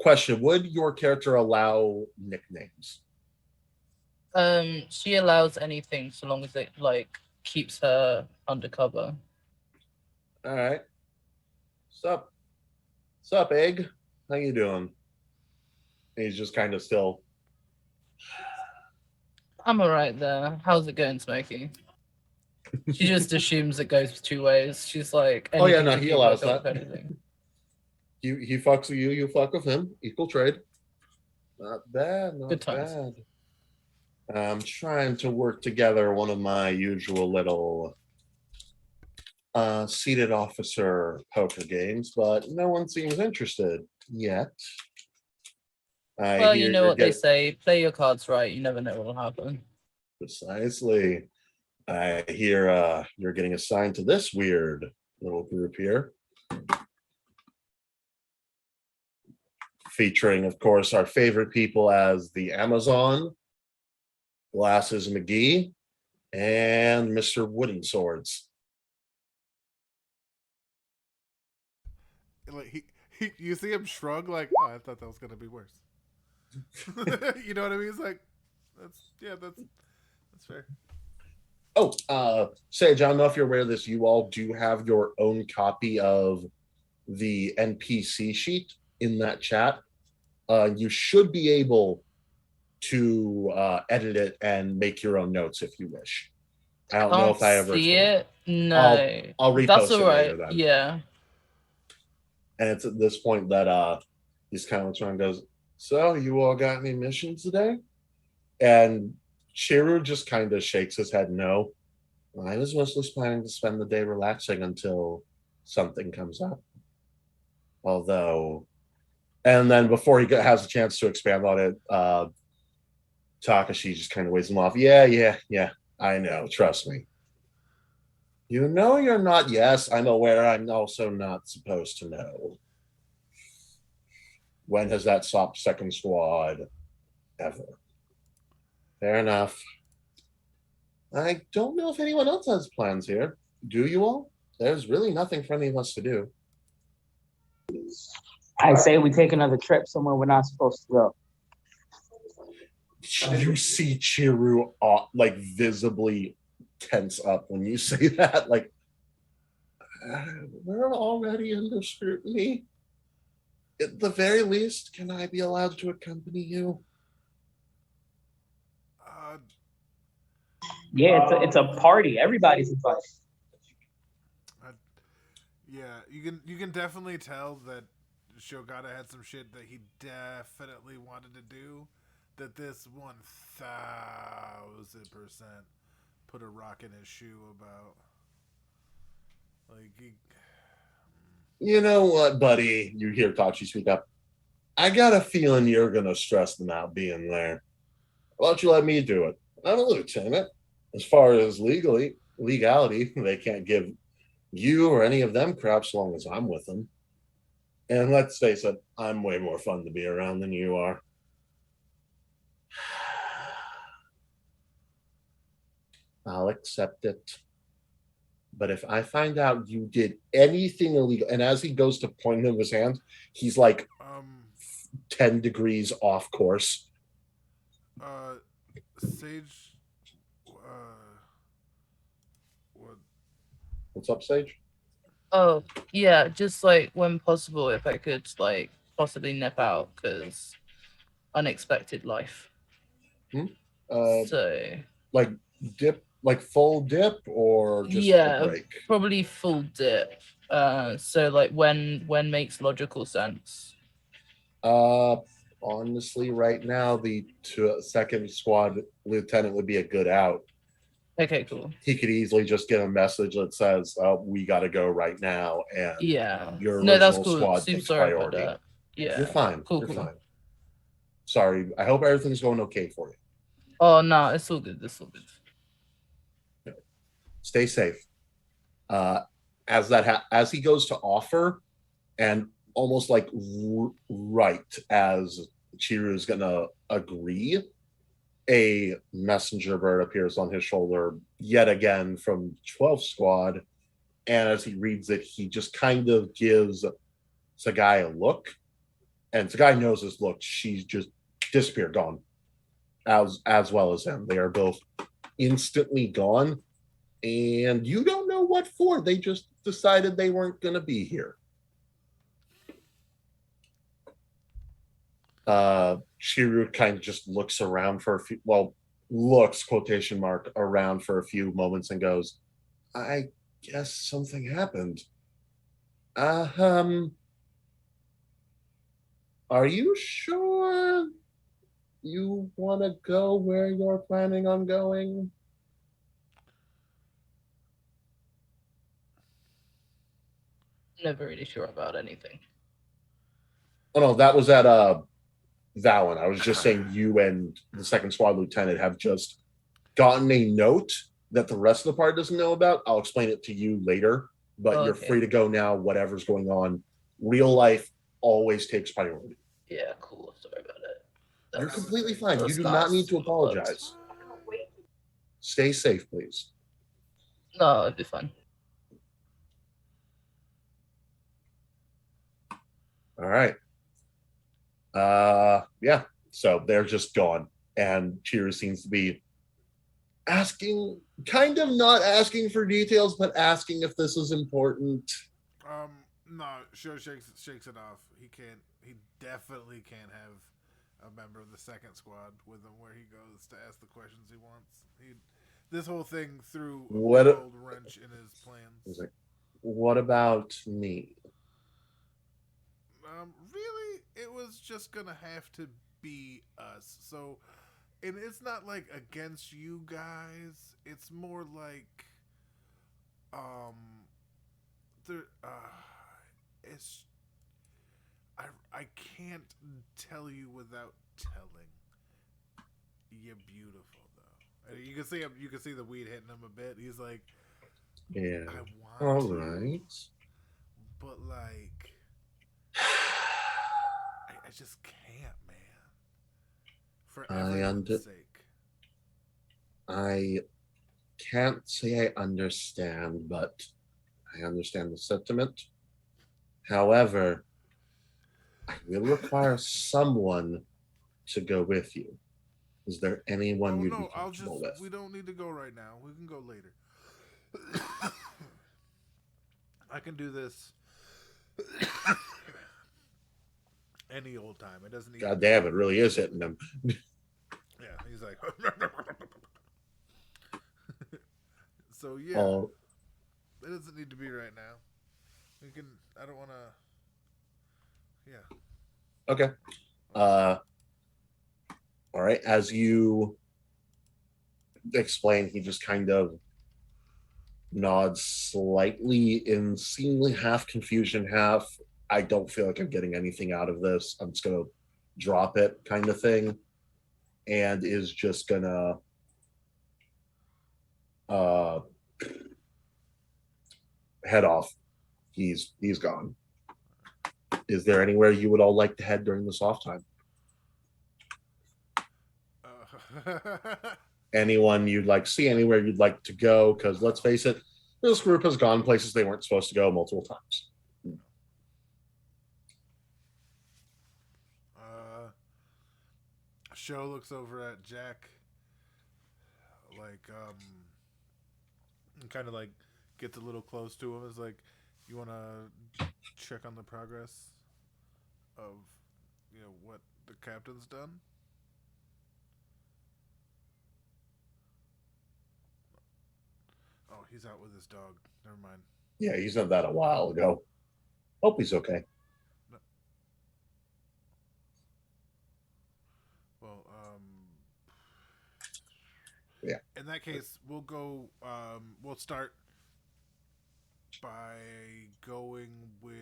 Question: would your character allow nicknames? She allows anything so long as it like keeps her undercover. All right. Sup, Egg? How you doing? And he's just kind of still. I'm alright there. How's it going, Smokey? She just assumes it goes two ways. She's like, Oh yeah, anything no, to he keep allows her that. anything. He fucks with you, you fuck with him. Equal trade. Not bad, not Good times. bad. I'm trying to work together one of my usual little seated officer poker games, but no one seems interested yet. Well, you know what they say, play your cards right, you never know what will happen. Precisely. I hear you're getting assigned to this weird little group here. Featuring, of course, our favorite people as the Amazon, Glasses McGee, and Mr. Wooden Swords. Like you see him shrug, like, oh, I thought that was gonna be worse. You know what I mean? It's like, that's fair. Oh, Sage, I don't know if you're aware of this. You all do have your own copy of the NPC sheet in that chat. You should be able to edit it and make your own notes if you wish. I don't know if I ever see it. No, I'll repost that's all it right. later then. Yeah. And it's at this point that he's kind of looks around and goes, so you all got any missions today? And Chiru just kind of shakes his head no. I was mostly planning to spend the day relaxing until something comes up. Although, and then before he has a chance to expand on it, Takashi just kind of waves him off. Yeah, I know. Trust me. You know you're not. Yes, I'm aware. I'm also not supposed to know. When has that stopped second squad ever? Fair enough. I don't know if anyone else has plans here. Do you all? There's really nothing for any of us to do. I say we take another trip somewhere we're not supposed to go. You see Chiru like visibly tense up when you say that. Like, we're already under scrutiny. At the very least, can I be allowed to accompany you? Yeah, it's a party. Everybody's invited. Yeah, you can definitely tell that Shogata had some shit that he definitely wanted to do. That this 1000% put a rock in his shoe about. Like, you know what, buddy? You hear Tachi speak up. I got a feeling you're gonna stress them out being there. Why don't you let me do it? I'm a lieutenant. As far as legality, they can't give you or any of them crap so long as I'm with them. And let's face it, I'm way more fun to be around than you are. I'll accept it. But if I find out you did anything illegal, and as he goes to point him with his hand, he's like 10 degrees off course. Sage, What's up, Sage? Oh, yeah, just like when possible, if I could like possibly nip out, because unexpected life. So like dip, like full dip, or just a break? Probably full dip. So like when makes logical sense. Honestly, right now the second squad lieutenant would be a good out. Okay, cool. he could easily just get a message that says, we got to go right now, and Yeah. your No, that's original cool. squad Super takes sorry about priority. that. Yeah. You're fine. Cool, You're cool. fine. Sorry. I hope everything's going okay for you. Oh no, it's all good. It's all good. Stay safe. As he goes to offer, and almost like right as Chiru is gonna agree, a messenger bird appears on his shoulder yet again from 12 Squad, and as he reads it, he just kind of gives Sagai a look, and Sagai knows this look. She's just disappeared, gone, as well as him. They are both instantly gone, and you don't know what for. They just decided they weren't going to be here. Chiru kind of just looks around for a few, looks quotation mark around for a few moments and goes, I guess something happened. Are you sure you want to go where you're planning on going? Never really sure about anything. Oh no, that was at Valen. I was just saying you and the second squad lieutenant have just gotten a note that the rest of the party doesn't know about. I'll explain it to you later, but you're free to go now, whatever's going on. Real life always takes priority. Yeah, cool. Sorry about it. You're completely fine. You do not need to apologize. Stay safe, please. No, it'll be fine. All right. Yeah. So they're just gone. And Chiru seems to be asking, kind of not asking for details, but asking if this is important. No, sure shakes it off. He definitely can't have a member of the second squad with him where he goes to ask the questions he wants. This whole thing threw a old wrench in his plans. He's like, what about me? Really, it was just gonna have to be us. So, and it's not like against you guys. It's more like, it's. I can't tell you without telling. You're beautiful though. You can see him. You can see the weed hitting him a bit. He's like, yeah. I want All to, right. but like, I just can't, man. For everyone's sake. I can't say I understand, but I understand the sentiment. However, I will require someone to go with you. Is there anyone you'd be comfortable with? We don't need to go right now. We can go later. I can do this any old time. It doesn't need. God damn, it really is hitting him. Yeah, he's like. So yeah, it doesn't need to be right now. We can. I don't want to. Yeah. Okay. All right. As you explain, he just kind of nods slightly in seemingly half confusion, half I don't feel like I'm getting anything out of this. I'm just gonna drop it kind of thing, and is just gonna head off. He's gone. Is there anywhere you would all like to head during this off time? Anyone you'd like to see, anywhere you'd like to go? Because let's face it, this group has gone places they weren't supposed to go multiple times. Show looks over at Jack, like, and kind of like gets a little close to him. Is like, you want to check on the progress of, what the captain's done? Oh, he's out with his dog. Never mind. Yeah, he's done that a while ago. Hope he's okay. Well, In that case, we'll go. We'll start by going with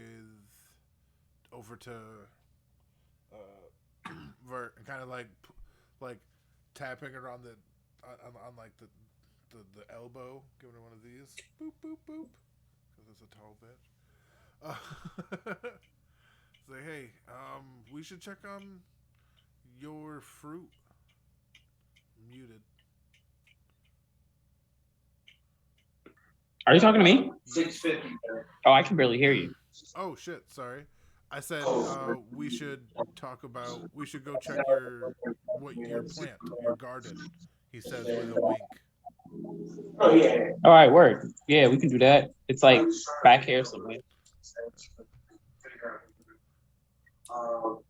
over to Vert and kind of like tapping her on the on like the elbow, giving her one of these. Boop boop boop. Because it's a tall bitch. Say, hey, we should check on your fruit. Muted. Are you talking to me? 650. Oh, I can barely hear you. Oh shit, sorry. I said we should go check your plant, your garden. He says with a wink. Oh yeah. All right, word. Yeah, we can do that. It's like back here somewhere. All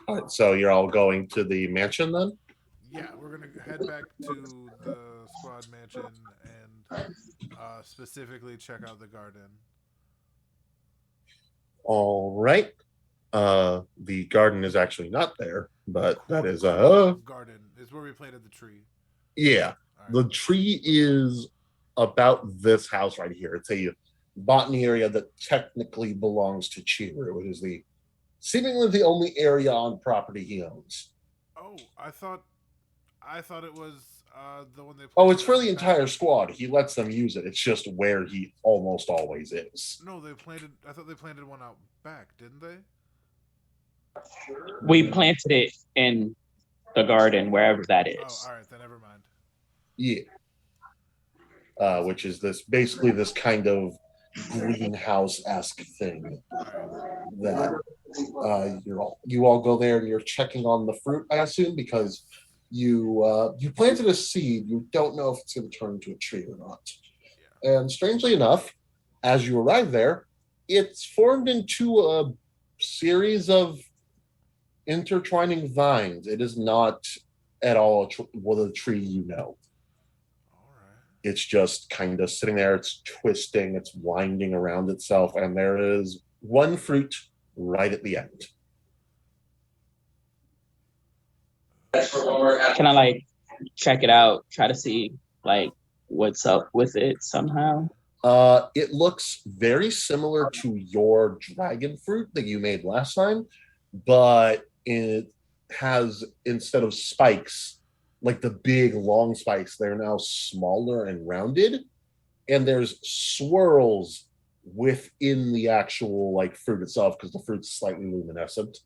right, so you're all going to the mansion then? Yeah, we're gonna head back to the squad mansion and specifically check out the garden. All right. The garden is actually not there, but that is a garden is where we planted the tree. Yeah. Right. The tree is about this house right here. It's a botany area that technically belongs to Chiru. It is the seemingly the only area on property he owns. Oh, I thought it was the one they. Oh, it's for the entire squad. He lets them use it. It's just where he almost always is. No, I thought they planted one out back, didn't they? We planted it in the garden, wherever that is. Oh, all right, then never mind. Yeah. Which is basically this kind of greenhouse-esque thing that you all go there and you're checking on the fruit, I assume, because you planted a seed. You don't know if it's going to turn into a tree or not. Yeah. And strangely enough, as you arrive there, it's formed into a series of intertwining vines. It is not at all a tree you know. It's just kind of sitting there. It's twisting. It's winding around itself. And there is one fruit right at the end. Can I check it out? Try to see what's up with it somehow? It looks very similar to your dragon fruit that you made last time, but it has, instead of spikes, like the big long spikes, they're now smaller and rounded, and there's swirls within the actual fruit itself because the fruit's slightly luminescent.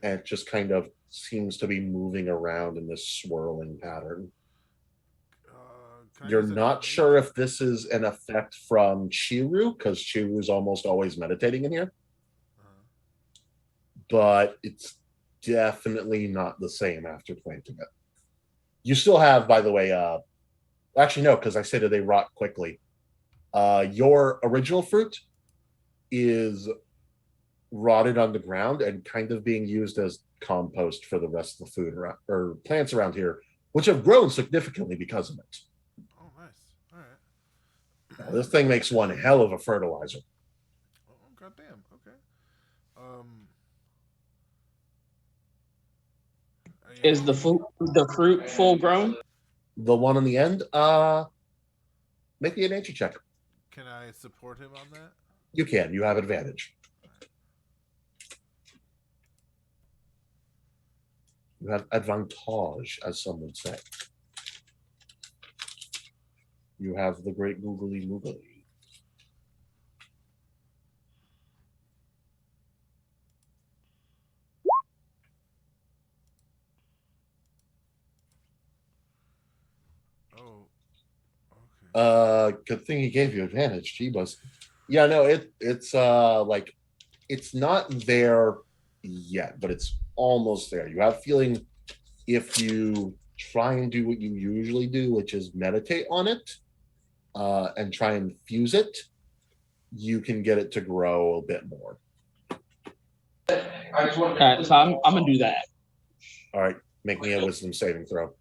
And it just kind of seems to be moving around in this swirling pattern. You're not sure if this is an effect from Chiru, because Chiru's almost always meditating in here. But it's definitely not the same after planting it. You still have, by the way, actually no, because I said that they rot quickly. Your original fruit is rotted on the ground and kind of being used as compost for the rest of the food or plants around here, which have grown significantly because of it. Oh, nice. All right. Now, this thing makes one hell of a fertilizer. Oh, goddamn. Okay. Is the fruit full grown? The one on the end, make me a nature check. Can I support him on that? You can. You have advantage. You have advantage, as some would say. You have the great googly moogly. Good thing he gave you advantage, Jeebus. Yeah, no, it's it's not there yet, but it's almost there. You have a feeling if you try and do what you usually do, which is meditate on it, and try and fuse it, you can get it to grow a bit more. All right, so I'm gonna do that. All right, make me a wisdom saving throw.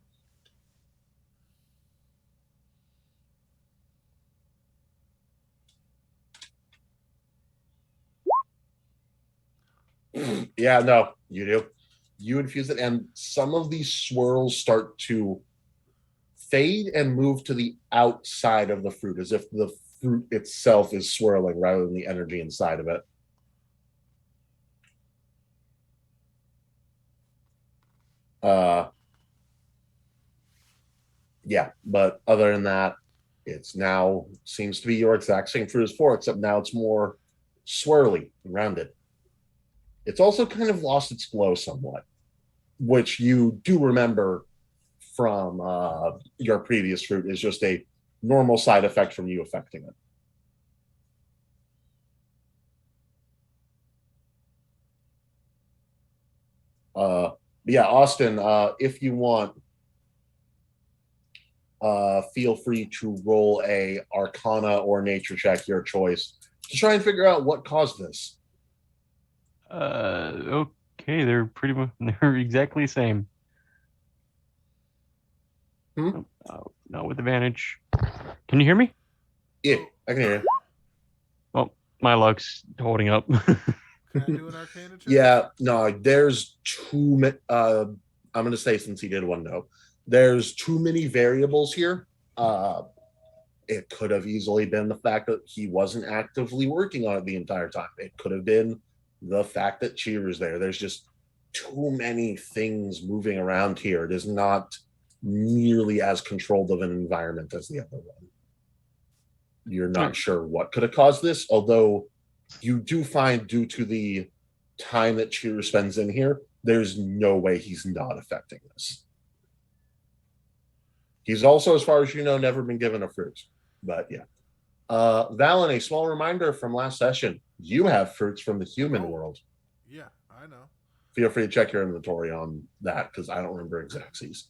Yeah, no, you do. You infuse it, and some of these swirls start to fade and move to the outside of the fruit, as if the fruit itself is swirling rather than the energy inside of it. Yeah, but other than that, it's now seems to be your exact same fruit as before, except now it's more swirly and rounded. It's also kind of lost its glow somewhat, which you do remember from your previous fruit is just a normal side effect from you affecting it. Yeah, Austin, if you want, feel free to roll a Arcana or Nature check, your choice, to try and figure out what caused this. Okay, they're pretty much they're exactly the same. Not with advantage. Can you hear me? Yeah, I can hear you. Well, my luck's holding up. Can I do an Arcana check? Yeah, no, there's too many. I'm going to say, since he did one, no, there's too many variables here. It could have easily been the fact that he wasn't actively working on it the entire time. It could have been the fact that Cheer's there. There's just too many things moving around here. It is not nearly as controlled of an environment as the other one. You're not sure what could have caused this, although you do find, due to the time that Cheer spends in here, there's no way he's not affecting this. He's also, as far as you know, never been given a fruit. But yeah. Valen, a small reminder from last session. You have fruits from the human world. Yeah, I know. Feel free to check your inventory on that, because I don't remember exactsies.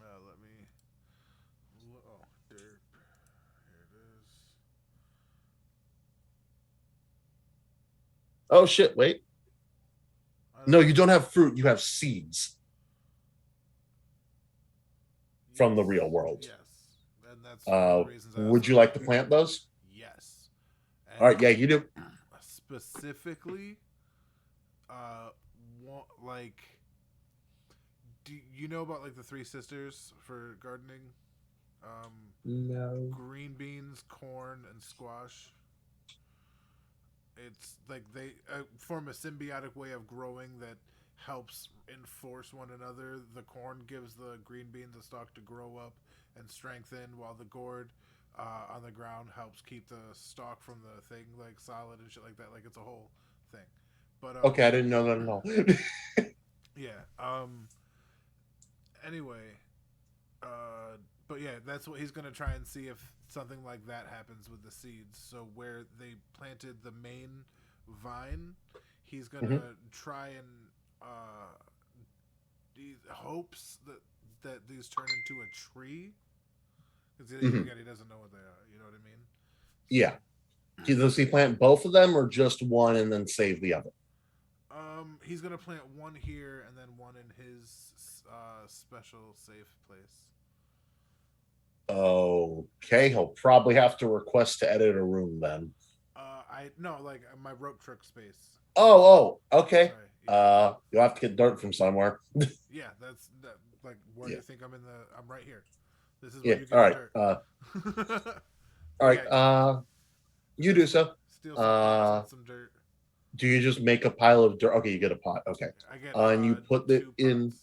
Let me... Oh, dirt. Here it is. Oh, shit, wait. No, you don't have fruit. You have seeds from the real world. Yes. And that's one of the reasons would you like to plant those? Yes. And all right, yeah, you do. Specifically, like, do you know about like the three sisters for gardening? No. Green beans, corn, and squash. It's like they form a symbiotic way of growing that helps enforce one another. The corn gives the green beans a stalk to grow up and strengthen, while the gourd on the ground helps keep the stalk from the thing like solid and shit like that. Like it's a whole thing. But okay, I didn't know that at all. Yeah. Anyway, but yeah, that's what he's gonna try and see if something like that happens with the seeds. So where they planted the main vine, he's gonna try and he hopes that these turn into a tree. Because again, he doesn't know what they are. You know what I mean? Yeah. Does he plant both of them or just one and then save the other? He's gonna plant one here and then one in his special safe place. Okay, he'll probably have to request to edit a room then. Like my rope trick space. Oh, okay. Sorry, yeah. You'll have to get dirt from somewhere. Yeah, that's that. Like, where do you think I'm in the? I'm right here. This is yeah. where you get All right. dirt. All right. Yeah, you do so. steal some dirt. Do you just make a pile of dirt? Okay, you get a pot. Okay. I get. And you put it in pots.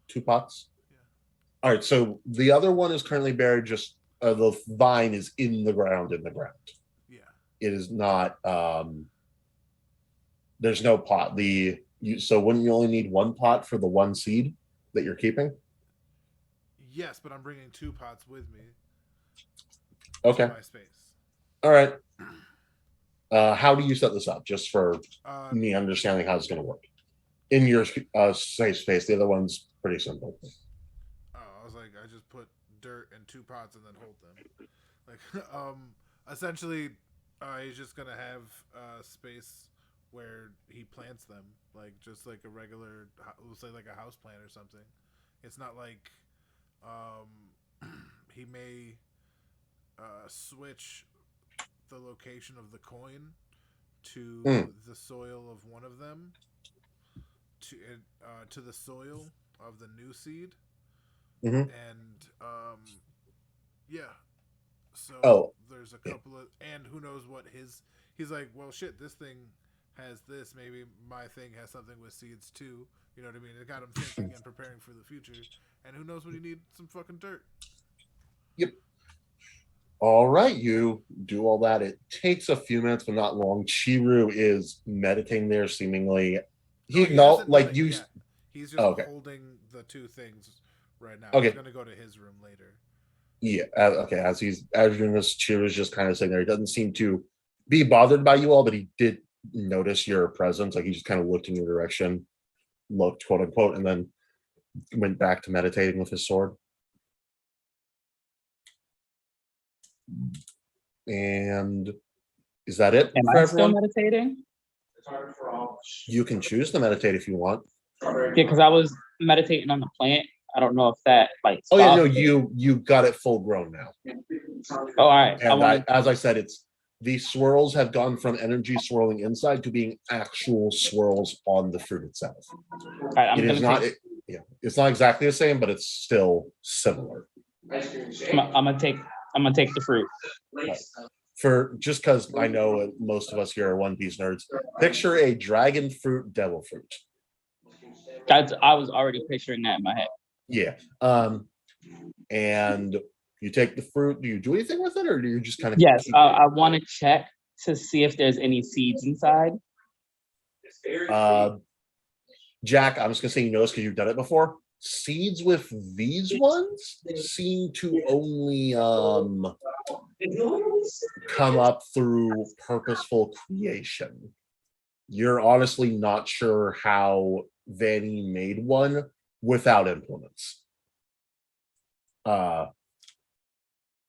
2 pots. Yeah. All right. So the other one is currently buried. Just the vine is in the ground. Yeah. It is not. There's no pot. So wouldn't you only need 1 pot for the 1 seed that you're keeping? Yes, but I'm bringing 2 pots with me. Okay. To my space. All right. How do you set this up? Just for me understanding how it's going to work. In your safe space, the other one's pretty simple. Oh, I was like, I just put dirt in 2 pots and then hold them. Like, essentially, he's just gonna have space where he plants them, like just like a regular, we'll say like a house plant or something. It's not like he may switch the location of the coin to the soil of one of them, to the soil of the new seed, Mhm. And yeah. So Oh, there's a yeah. couple of, and who knows what he's like, well, shit, this thing has this. Maybe my thing has something with seeds too. You know what I mean? It got him thinking and preparing for the future. And who knows when you need some fucking dirt. Yep. All right, you do all that. It takes a few minutes, but not long. Chiru is meditating there, seemingly. He He acknowledged, hasn't done like it you. yet. He's just Oh, okay, holding the two things right now. He's okay, gonna go to his room later. yeah, okay. As you're doing this, Chiru is just kind of sitting there. He doesn't seem to be bothered by you all, but he did notice your presence. Like he just kind of looked in your direction, looked quote unquote, and then went back to meditating with his sword. And is that it Am for I still everyone? meditating? You can choose to meditate if you want. Yeah, because I was meditating on the plant. I don't know if that like. Oh yeah, no, stopped it. you got it full grown now. Oh, all right. And as I said, it's the swirls have gone from energy swirling inside to being actual swirls on the fruit itself. All right, I'm It is gonna not, take. it's not exactly the same, but it's still similar. I'm gonna take. I'm gonna take the fruit. Right. For just because I know most of us here are One Piece nerds, picture a dragon fruit, devil fruit. I was already picturing that in my head. Yeah. And you take the fruit. Do you do anything with it, or do you just kind of Yes, keep I want to check to see if there's any seeds inside. Jack, I'm just gonna say you notice because you've done it before. Seeds with these ones seem to only come up through purposeful creation. You're honestly not sure how Vanny made one without implements.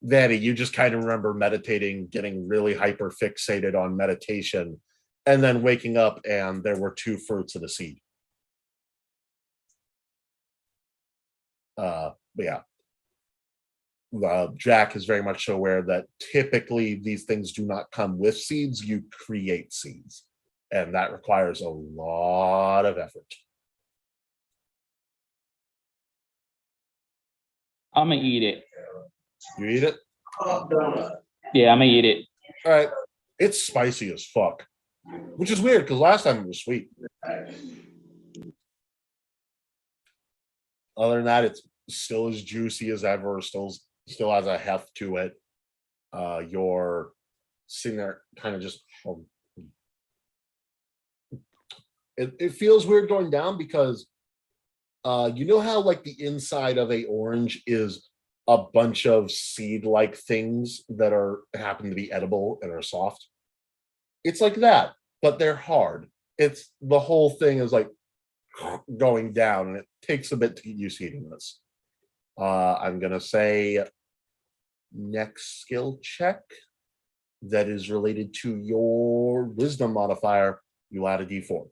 Vanny, you just kind of remember meditating, getting really hyper fixated on meditation, and then waking up and there were two fruits and a seed. But yeah, Jack is very much aware that typically these things do not come with seeds. You create seeds, and that requires a lot of effort. I'm gonna eat it. You eat it? Yeah, I'm gonna eat it. All right. It's spicy as fuck, which is weird because last time it was sweet. Other than that, it's still as juicy as ever. Still has a heft to it. You're sitting there, kind of just. It feels weird going down because, you know how like the inside of a orange is a bunch of seed-like things that happen to be edible and are soft. It's like that, but they're hard. It's the whole thing is like going down, and it takes a bit to get used to eating this. I'm gonna say next skill check that is related to your wisdom modifier. You add a d4.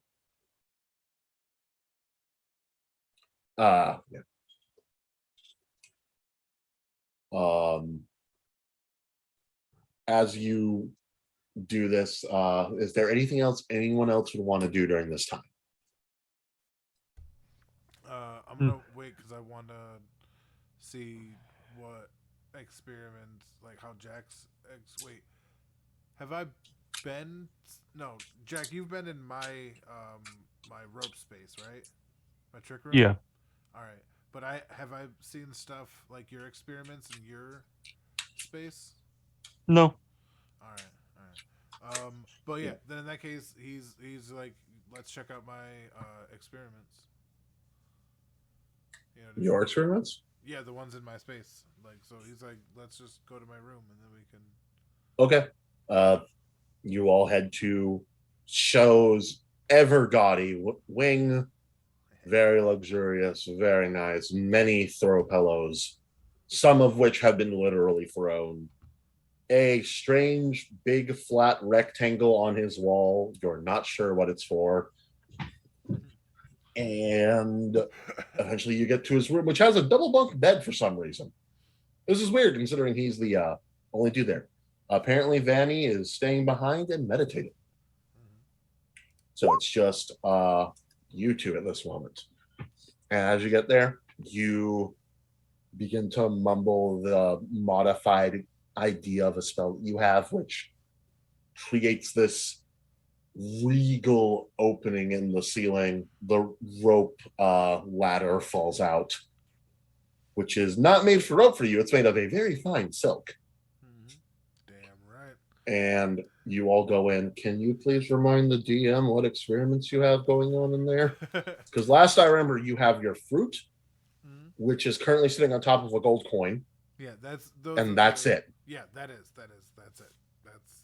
Yeah. As you do this, is there anything else anyone else would want to do during this time? I'm gonna wait because I want to see what experiments, like how Jack's. Wait, have I been? No, Jack, you've been in my my rope space, right? My trick room. Yeah. All right, but I seen stuff like your experiments in your space. No. All right. But yeah, then in that case, he's like, let's check out my experiments. You know what I mean? Your experiments? Yeah, the ones in my space. Like, so he's like, let's just go to my room and then we can. Okay. You all head to Show's ever gaudy wing. Very luxurious, very nice. Many throw pillows, some of which have been literally thrown. A strange, big, flat rectangle on his wall. You're not sure what it's for. And eventually you get to his room, which has a double bunk bed for some reason. This is weird considering he's the only dude there. Apparently, Vanny is staying behind and meditating. So it's just you two at this moment. And as you get there, you begin to mumble the modified idea of a spell that you have, which creates this regal opening in the ceiling. The rope ladder falls out, which is not made for rope for you. It's made of a very fine silk. Damn right. And you all go in. Can you please remind the DM what experiments you have going on in there? Because last I remember, you have your fruit, which is currently sitting on top of a gold coin. Yeah, that's it. Yeah, that's it. That's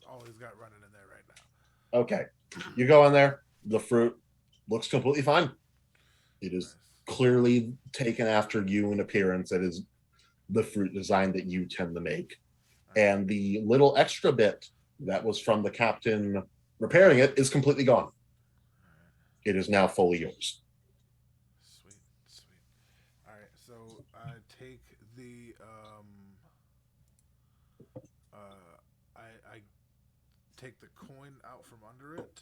all he's got running in there right now. Okay. You go in there. The fruit looks completely fine. It is clearly taken after you in appearance. It is the fruit design that you tend to make. And the little extra bit that was from the captain repairing it is completely gone. It is now fully yours. Sweet. All right, so I take the I take the coin out from under it.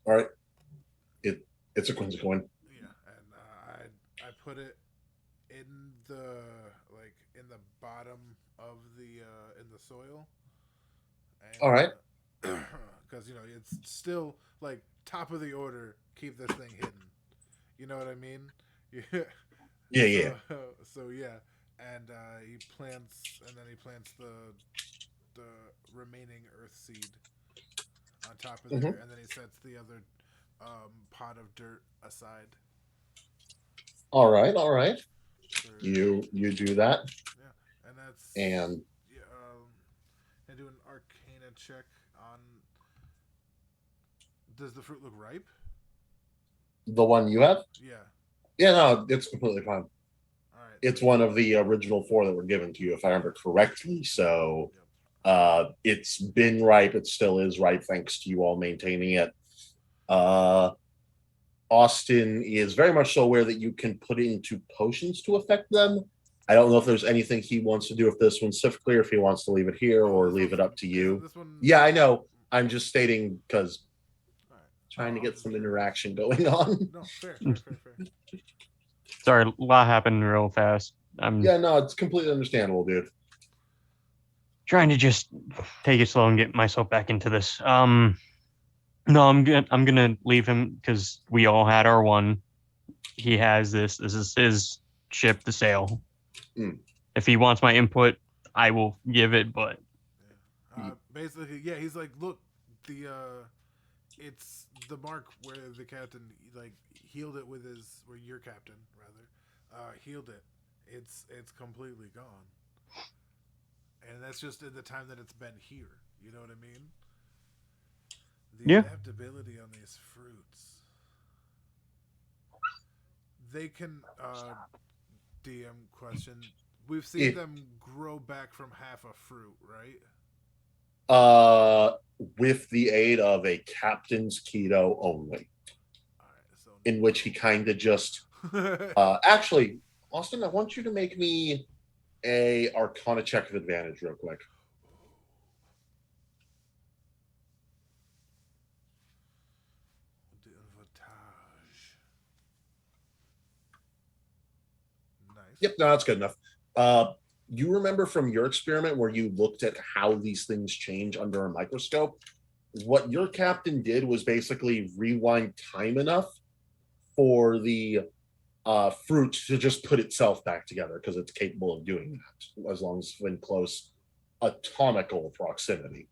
All right. It's a Quincy coin. Yeah, and I put it in the bottom of the in the soil. And, all right. Because it's still like top of the order. Keep this thing hidden. You know what I mean? Yeah. So yeah, and he plants the remaining earth seed on top of there, and then he sets the other pot of dirt aside. All right. You do that. Yeah, and that's and I do an Arcana check on. Does the fruit look ripe? The one you have? Yeah. Yeah, no, it's completely fine. All right. It's one of the original 4 that were given to you, if I remember correctly. So it's been ripe. It still is ripe, thanks to you all maintaining it. Austin is very much so aware that you can put it into potions to affect them. I don't know if there's anything he wants to do with this one specifically, or if he wants to leave it here or leave it up to you. Yeah, I know. I'm just stating because trying to get some interaction going on. No, fair. Sorry, a lot happened real fast. Yeah, no, it's completely understandable, dude. Trying to just take it slow and get myself back into this. No, I'm gonna leave him because we all had our one. He has this. This is his ship to sail. If he wants my input, I will give it. But basically, yeah, he's like, look, it's the mark where the captain healed it with where your captain rather healed it. It's completely gone, and that's just in the time that it's been here. You know what I mean? The adaptability on these fruits. They can DM question. We've seen them grow back from half a fruit, right? With the aid of a captain's keto only. In which he kind of just actually, Austin, I want you to make me a Arcana check of advantage real quick. Yep, no, that's good enough. You remember from your experiment where you looked at how these things change under a microscope? What your captain did was basically rewind time enough for the fruit to just put itself back together, because it's capable of doing that as long as it's in close atomical proximity.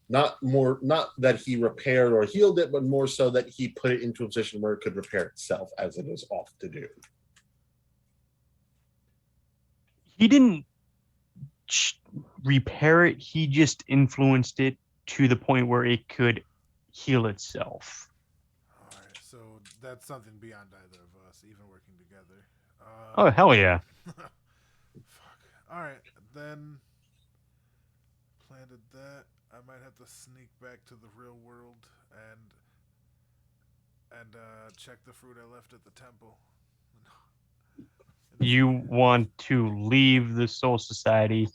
Not that he repaired or healed it, but more so that he put it into a position where it could repair itself, as it is off to do. he didn't repair it. He just influenced it to the point where it could heal itself. All right, so that's something beyond either of us, even working together. Oh, hell yeah. Fuck. All right, then planted that. I might have to sneak back to the real world and check the fruit I left at the temple. You want to leave the Soul Society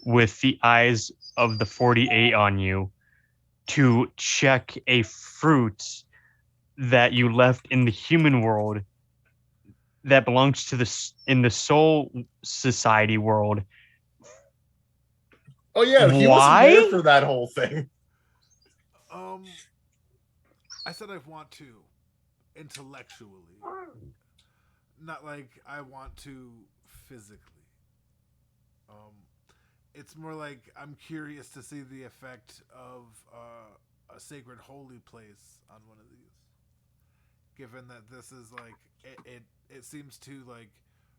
with the eyes of the 48 on you to check a fruit that you left in the human world that belongs to in the Soul Society world. Oh yeah, he wasn't there for that whole thing. I said I want to intellectually, not like I want to physically. It's more like I'm curious to see the effect of a sacred holy place on one of these. Given that this is like it seems to like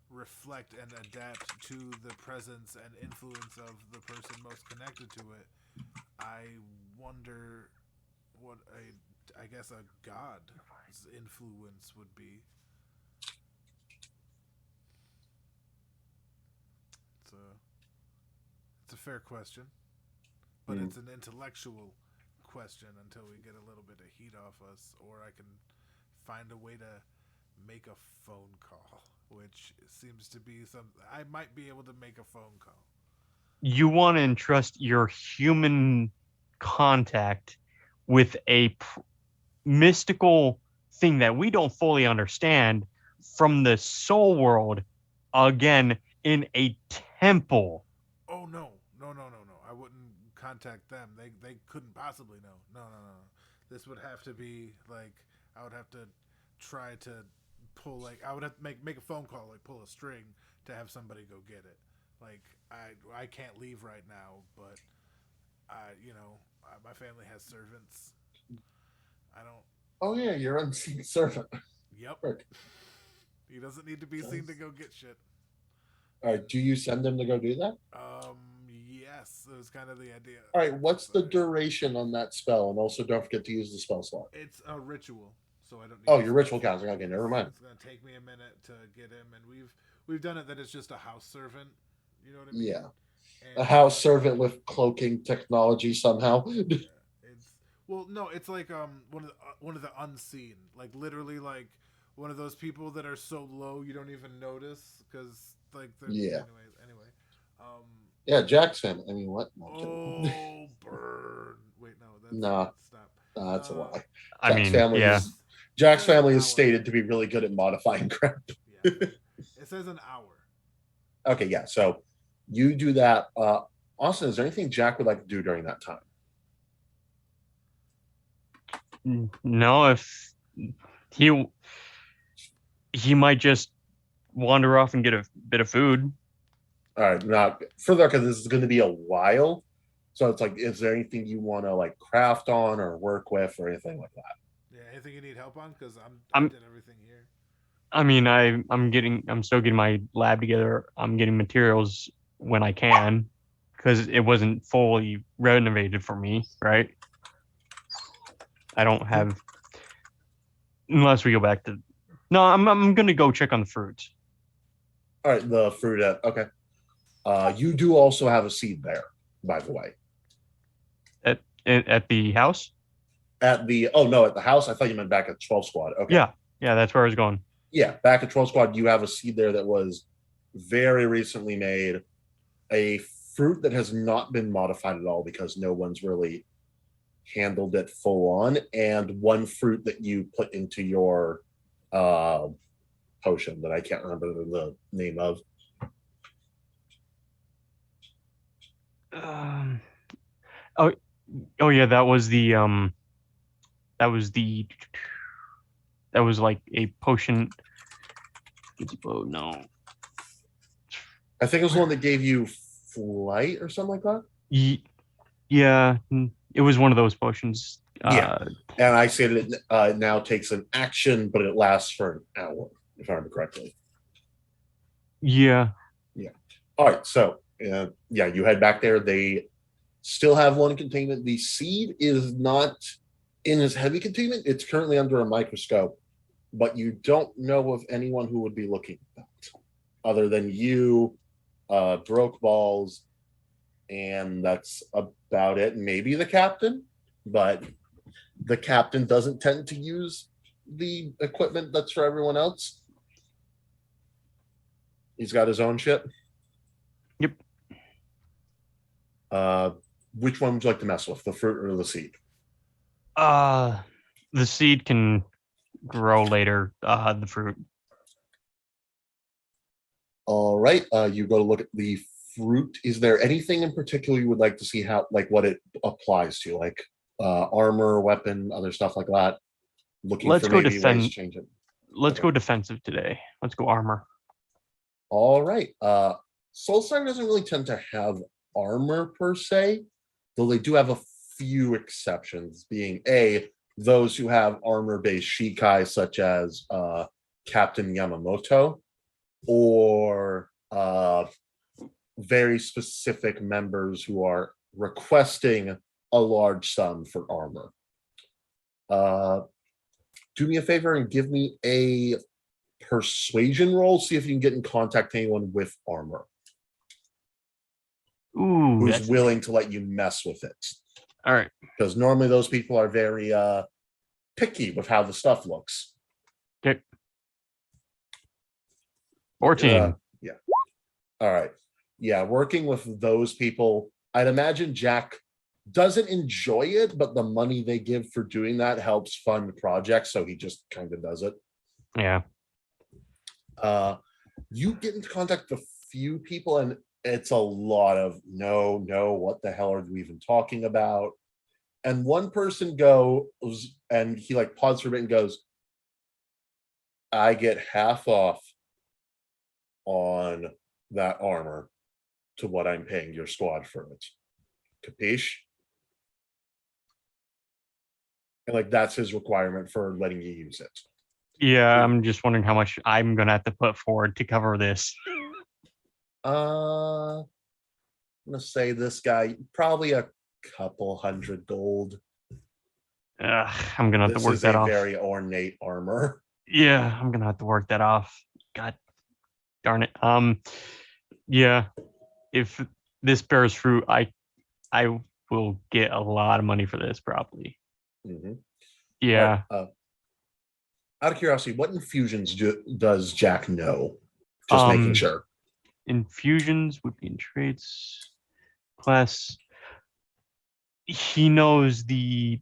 reflect and adapt to the presence and influence of the person most connected to it. I wonder what I guess a god's influence would be. It's a fair question, but it's an intellectual question until we get a little bit of heat off us, or I can find a way to make a phone call, which seems to be something I might be able to make a phone call. You want to entrust your human contact with a mystical thing that we don't fully understand from the soul world, again, in a temple. Oh no. I wouldn't contact them. They couldn't possibly know. No. This would have to be like I would have to try to pull like I would have to make a phone call, like pull a string to have somebody go get it. Like I can't leave right now, but my family has servants. I don't. Oh yeah, you're unseen servant. Yep. Right. He doesn't need to be seen to go get shit. All right, do you send him to go do that? Yes, it was kind of the idea. All right, what's the duration on that spell? And also, don't forget to use the spell slot. It's a ritual, so I don't. Need Oh, your ritual counting. Okay, never mind. It's gonna take me a minute to get him, and we've done it that it's just a house servant. You know what I mean? Yeah, and, a house servant with cloaking technology somehow. Yeah, it's like one of the unseen, like literally like one of those people that are so low you don't even notice because like yeah. Anyway. Yeah, Jack's family. I mean, what? Oh, burn! Wait, no, that's nah. Stop. That's a lie. I mean, yeah. Jack's family is stated to be really good at modifying crap. Yeah. It says an hour. Okay, yeah. So you do that. Austin, is there anything Jack would like to do during that time? No, if he might just wander off and get a bit of food. All right, not further because this is going to be a while. So it's like, is there anything you want to like craft on or work with or anything like that? Yeah, anything you need help on? Because I did everything here. I mean, I'm still getting my lab together. I'm getting materials when I can because it wasn't fully renovated for me, right? I don't have, unless we go back to. No, I'm gonna go check on the fruits. All right, the fruit. Okay. You do also have a seed there, by the way. At the house. At the house. I thought you meant back at 12 Squad. Okay. Yeah, that's where I was going. Yeah, back at 12 Squad, you have a seed there that was very recently made. A fruit that has not been modified at all because no one's really handled it full on, and one fruit that you put into your potion that I can't remember the name of. Oh yeah, that was like a potion. Oh no, I think it was one that gave you flight or something like that. Yeah, it was one of those potions. Yeah, and I said it now takes an action, but it lasts for an hour, if I remember correctly. Yeah. All right, so you head back there. They still have one containment. The seed is not in his heavy containment. It's currently under a microscope, but you don't know of anyone who would be looking at that other than you, Broke Balls, and that's about it. Maybe the captain, but the captain doesn't tend to use the equipment that's for everyone else. He's got his own shit. Yep. Which one would you like to mess with, the fruit or the seed? The seed can grow later. The fruit. All right. You go to look at the fruit. Is there anything in particular you would like to see how, like, what it applies to, like armor, weapon, other stuff like that? Looking Let's for go maybe ways to defend. change it. Let's Okay. go defensive today. Let's go armor. All right. Soulstar doesn't really tend to have armor per se, though they do have a few exceptions, being those who have armor-based shikai, such as Captain Yamamoto, or very specific members who are requesting a large sum for armor. Do me a favor and give me a persuasion roll. See if you can get in contact with anyone with armor Ooh, who's that's willing to let you mess with it. all right. Because normally those people are very picky with how the stuff looks. Okay. 14. Yeah. All right. Yeah, working with those people, I'd imagine Jack doesn't enjoy it, but the money they give for doing that helps fund projects, so he just kind of does it. Yeah. You get into contact with a few people, and it's a lot of no, what the hell are we even talking about? And one person goes, and he like pauses for a bit and goes, I get half off on that armor to what I'm paying your squad for it. Capiche? And like that's his requirement for letting you use it. Yeah, I'm just wondering how much I'm gonna have to put forward to cover this. I'm gonna say this guy probably a couple hundred gold. I'm gonna have This to work is that a off. very ornate armor. Yeah, I'm gonna have to work that off. God darn it. Yeah, if this bears fruit, I will get a lot of money for this probably. Mm-hmm. Yeah. Out of curiosity, what infusions does Jack know? Just making sure. Infusions would be in traits class. He knows the.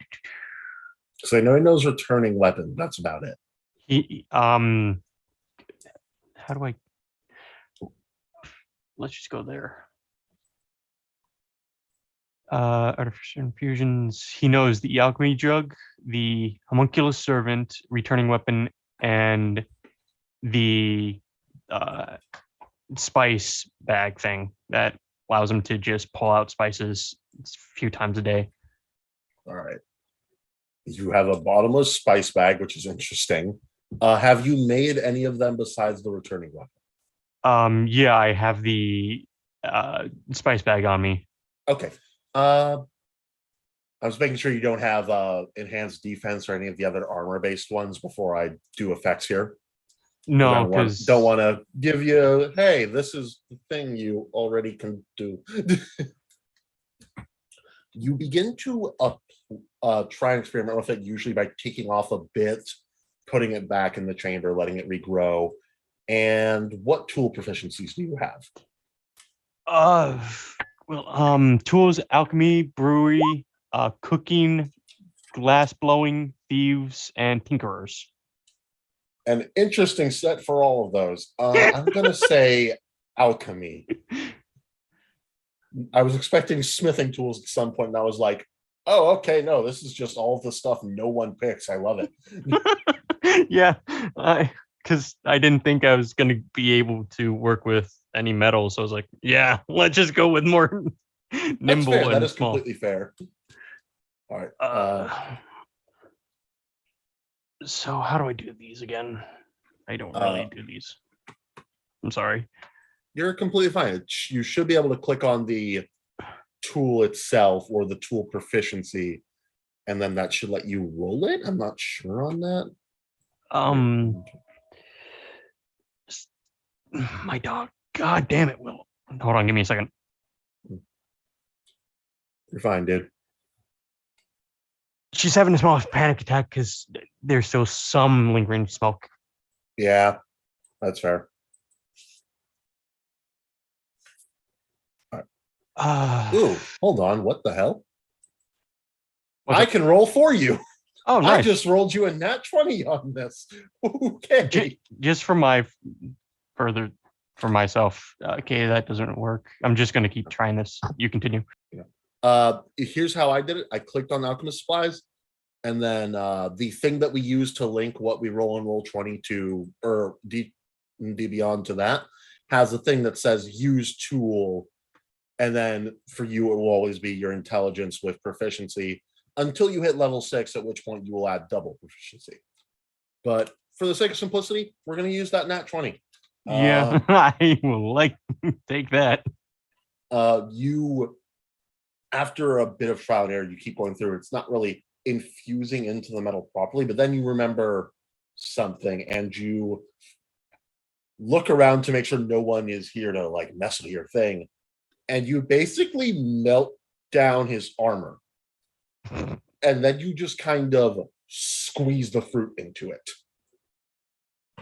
So I know he knows returning weapon. That's about it. He how do I? Let's just go there. Artificial infusions. He knows the alchemy drug, the homunculus servant, returning weapon, and the spice bag thing that allows him to just pull out spices a few times a day. All right. You have a bottomless spice bag, which is interesting. Have you made any of them besides the returning weapon? Yeah, I have the spice bag on me. Okay. I was making sure you don't have enhanced defense or any of the other armor-based ones before I do effects here. No, because don't want to give you, hey, this is the thing you already can do. You begin to try and experiment with it, usually by taking off a bit, putting it back in the chamber, letting it regrow. And what tool proficiencies do you have? Tools, alchemy, brewery, cooking, glass blowing, thieves, and tinkerers. An interesting set for all of those. I'm gonna say alchemy. I was expecting smithing tools at some point, and I was like, oh, okay, no, this is just all the stuff no one picks. I love it. Yeah, because I didn't think I was going to be able to work with any metal, so I was like, yeah, let's just go with more nimble fair. and That is small. completely fair. All right. So how do I do these again? I don't really do these. I'm sorry. You're completely fine. You should be able to click on the tool itself or the tool proficiency, and then that should let you roll it. I'm not sure on that. My dog. God damn it, Will. Hold on, give me a second. You're fine, dude. She's having a small panic attack because there's still some lingering smoke. Yeah, that's fair. Ooh, hold on. What the hell? I can roll for you. Oh, nice. I just rolled you a nat 20 on this. Okay. Just for my further for myself. Okay, that doesn't work. I'm just gonna keep trying this. You continue. Here's how I did it. I clicked on alchemist supplies, and then the thing that we use to link what we roll in Roll20 to or D Beyond to that has a thing that says use tool, and then for you it will always be your intelligence with proficiency until you hit level 6, at which point you will add double proficiency. But for the sake of simplicity, we're going to use that nat 20. Yeah, I will take that. You, after a bit of trial and error, you keep going through. It's not really infusing into the metal properly, but then you remember something and you look around to make sure no one is here to mess with your thing, and you basically melt down his armor, and then you just kind of squeeze the fruit into it,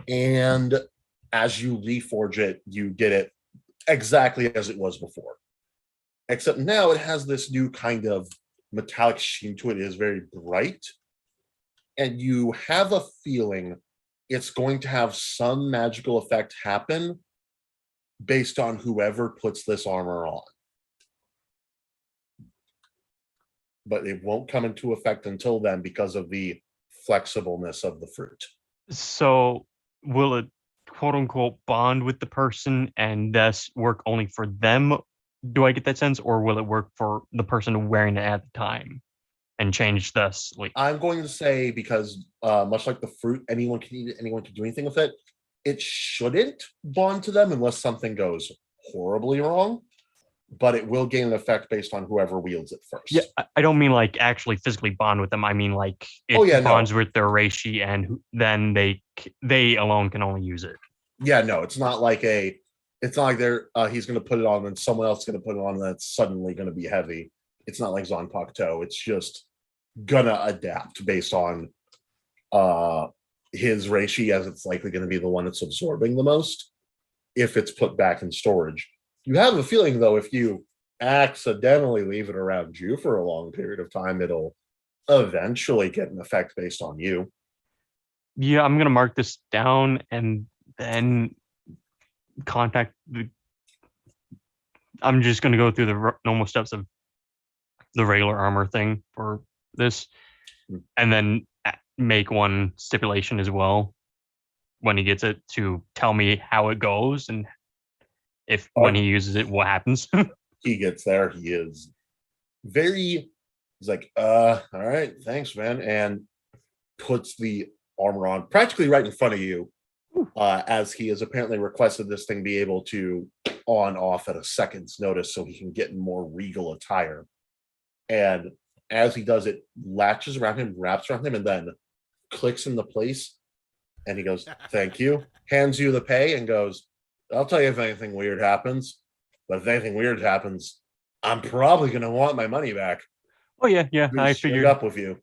and as you reforge it, you get it exactly as it was before, except now it has this new kind of metallic sheen to it. It is very bright, and you have a feeling it's going to have some magical effect happen based on whoever puts this armor on. But it won't come into effect until then because of the flexibleness of the fruit. So will it quote unquote bond with the person and thus work only for them? Do I get that sense? Or will it work for the person wearing it at the time and change thus? I'm going to say, because much like the fruit, anyone can eat it, anyone can do anything with it. It shouldn't bond to them unless something goes horribly wrong, but it will gain an effect based on whoever wields it first. Yeah, I don't mean actually physically bond with them. I mean it bonds with their reishi, and then they alone can only use it. Yeah, no, it's not like they're he's going to put it on and someone else is going to put it on and that's suddenly going to be heavy. It's not like Zanpakuto. It's just gonna adapt based on his reishi, as it's likely going to be the one that's absorbing the most if it's put back in storage. You have a feeling, though, if you accidentally leave it around you for a long period of time, it'll eventually get an effect based on you. Yeah, I'm gonna mark this down and then contact I'm just gonna go through the normal steps of the regular armor thing for this, and then make one stipulation as well when he gets it to tell me how it goes and if when he uses it, what happens. He gets there, he's like, all right, thanks, man, and puts the armor on practically right in front of you, as he has apparently requested this thing be able to on off at a second's notice so he can get in more regal attire. And as he does it, latches around him, wraps around him, and then clicks into place. And he goes, thank you, hands you the pay, and goes, I'll tell you if anything weird happens. But if anything weird happens, I'm probably going to want my money back. Oh, yeah. I figured. Up with you.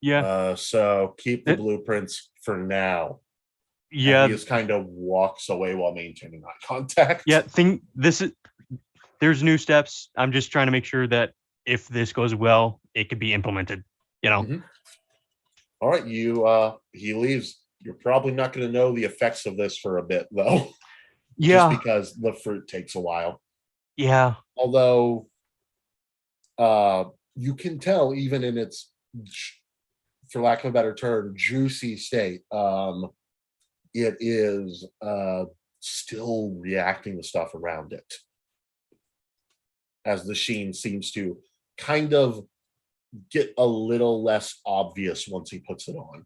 Yeah. So keep the blueprints for now. Yeah. And he just kind of walks away while maintaining eye contact. Yeah. There's new steps. I'm just trying to make sure that if this goes well, it could be implemented, Mm-hmm. All right. He leaves. You're probably not going to know the effects of this for a bit, though. Yeah. Just because the fruit takes a while. Yeah. Although, you can tell even in its, for lack of a better term, juicy state, it is still reacting to stuff around it, as the sheen seems to kind of get a little less obvious once he puts it on.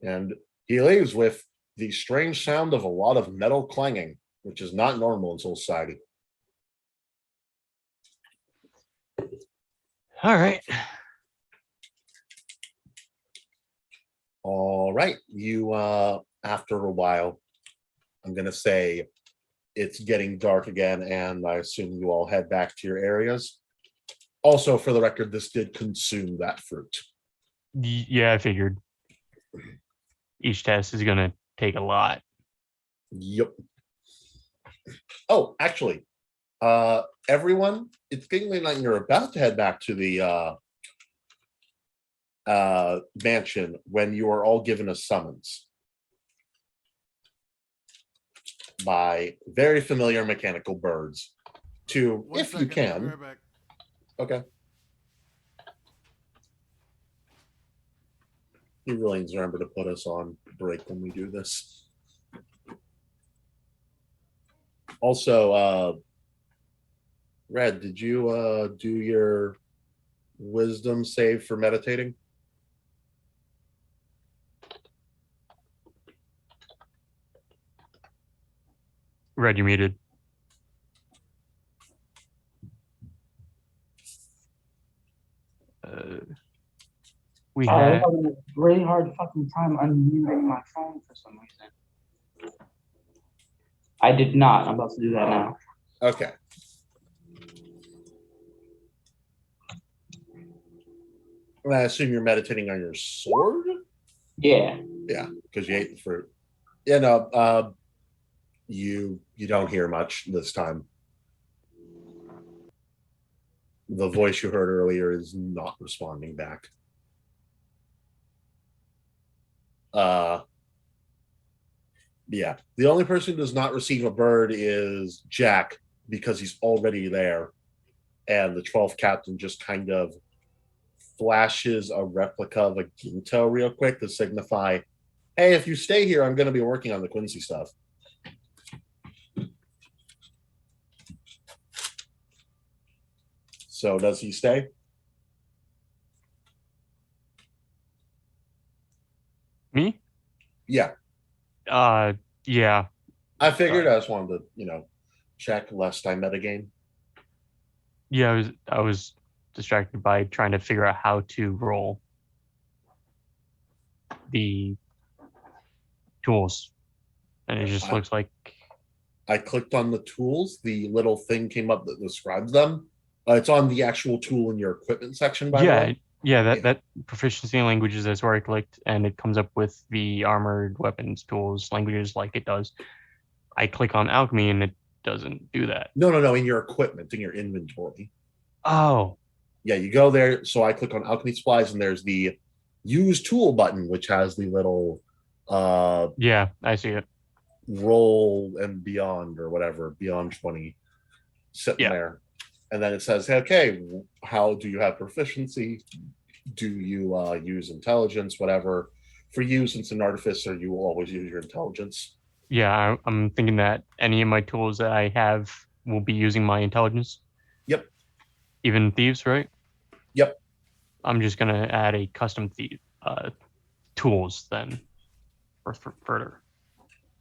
And he leaves with the strange sound of a lot of metal clanging, which is not normal in Soul Society. All right. All right. You, after a while, I'm going to say it's getting dark again, and I assume you all head back to your areas. Also, for the record, this did consume that fruit. Yeah, I figured. Each test is going to take a lot. Yep. Oh, actually, everyone, it's getting late night and you're about to head back to the mansion when you are all given a summons. by very familiar mechanical birds to, One if you second, I'll be can. right back. Okay. He really needs to remember to put us on break when we do this. Also, Red, did you do your wisdom save for meditating? Red, you muted. We I'm had having a really hard fucking time unmuting my phone for some reason. I did not. I'm about to do that now. Okay. And I assume you're meditating on your sword? Yeah. Yeah, because you ate the fruit. You don't hear much this time. The voice you heard earlier is not responding back. Yeah. The only person who does not receive a bird is Jack, because he's already there. And the 12th captain just kind of flashes a replica of a Ginto real quick to signify, hey, if you stay here, I'm going to be working on the Quincy stuff. So does he stay? me. Yeah. Yeah. I figured. I just wanted to, check lest I metagame. Yeah, I was distracted by trying to figure out how to roll the tools, and it just looks like I clicked on the tools. The little thing came up that describes them. It's on the actual tool in your equipment section, by the way. that proficiency in languages, that's where I clicked, and it comes up with the armored weapons tools languages like it does. I click on alchemy and it doesn't do that. No, in your equipment, in your inventory. Oh. Yeah, you go there. So I click on alchemy supplies, and there's the use tool button, which has the little yeah, I see it. Roll and beyond or whatever, beyond 20 sitting there. And then it says, hey, okay, how do you have proficiency? Do you use intelligence, whatever? For you, since an artificer, you will always use your intelligence. Yeah, I'm thinking that any of my tools that I have will be using my intelligence. Yep. Even thieves, right? Yep. I'm just going to add a custom tools then for further.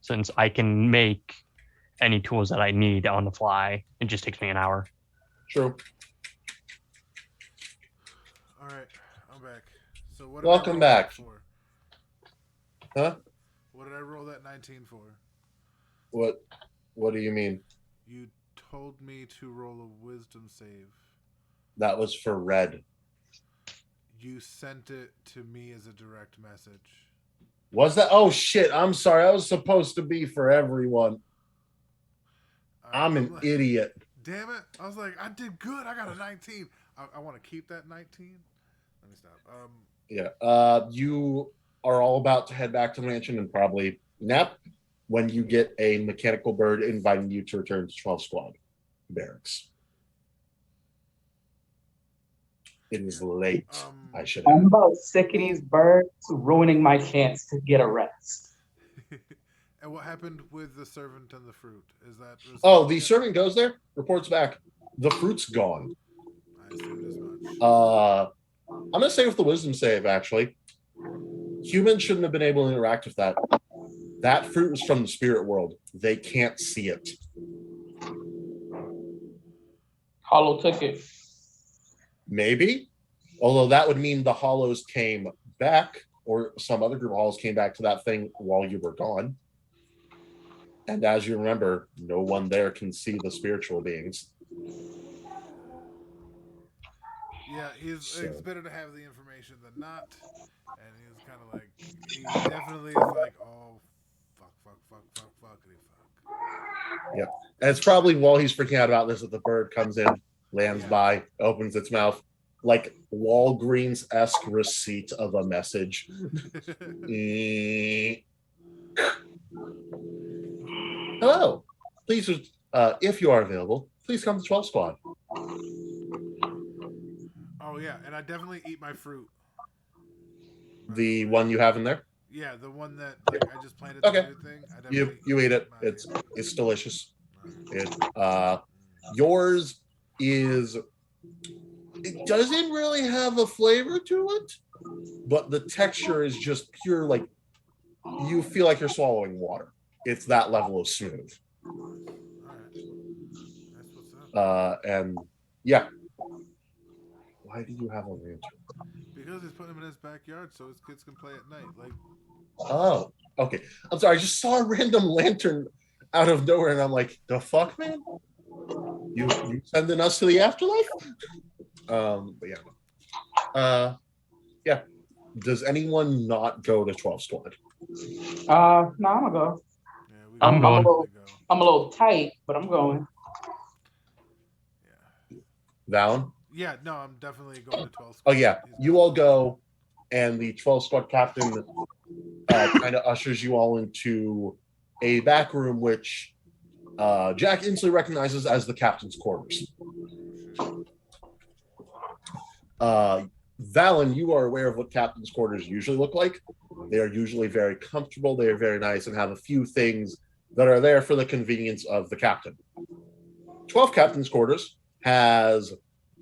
Since I can make any tools that I need on the fly. It just takes me an hour. True. All right, I'm back. So what? Welcome back. For? Huh? What did I roll that 19 for? What do you mean? You told me to roll a wisdom save. That was for Red. You sent it to me as a direct message. Was that? Oh shit! I'm sorry. I was supposed to be for everyone. I'm an idiot. Damn it! I was like, I did good. I got a 19. I want to keep that 19. Let me stop. Yeah. You are all about to head back to the mansion and probably nap when you get a mechanical bird inviting you to return to 12 Squad barracks. It is late. I should have. I'm about sick of these birds ruining my chance to get a rest. And what happened with the servant and the fruit? The servant goes there, reports back. The fruit's gone. I assumed as much. I'm gonna say with the wisdom save, actually. Humans shouldn't have been able to interact with that. That fruit was from the spirit world. They can't see it. Hollow took it. Maybe. Although that would mean the hollows came back, or some other group of hollows came back to that thing while you were gone. And as you remember, no one there can see the spiritual beings. Yeah, it's better to have the information than not. And he's kind of like, he definitely is like, oh, fuck. Yep. And it's probably while he's freaking out about this that the bird comes in, lands by, opens its mouth, like Walgreens-esque receipt of a message. Hello. Please, if you are available, please come to 12 Squad. Oh yeah, and I definitely eat my fruit. The one you have in there? Yeah, the one that like I just planted Okay. the new thing. I definitely You eat it. my- It's delicious. Yours is, it doesn't really have a flavor to it, but the texture is just pure, like you feel like you're swallowing water. It's that level of smooth. Alright. That's what's up. And yeah. Why do you have a lantern? Because he's putting him in his backyard so his kids can play at night. Like, Oh, okay. I'm sorry. I just saw a random lantern out of nowhere, and I'm like, the fuck, man? You sending us to the afterlife? But yeah. Yeah. Does anyone not go to 12 Squad? No, I'm gonna go. yeah, we I'm gotta going. go. I'm a little tight, but I'm going. Yeah. Valen? Yeah, no, I'm definitely going to 12 Oh yeah. He's You got all it. go, and the 12 Squad captain kind of ushers you all into a back room, which Jack instantly recognizes as the captain's quarters. Valen, you are aware of what captain's quarters usually look like. They are usually very comfortable, they are very nice, and have a few things that are there for the convenience of the captain. 12 captain's quarters has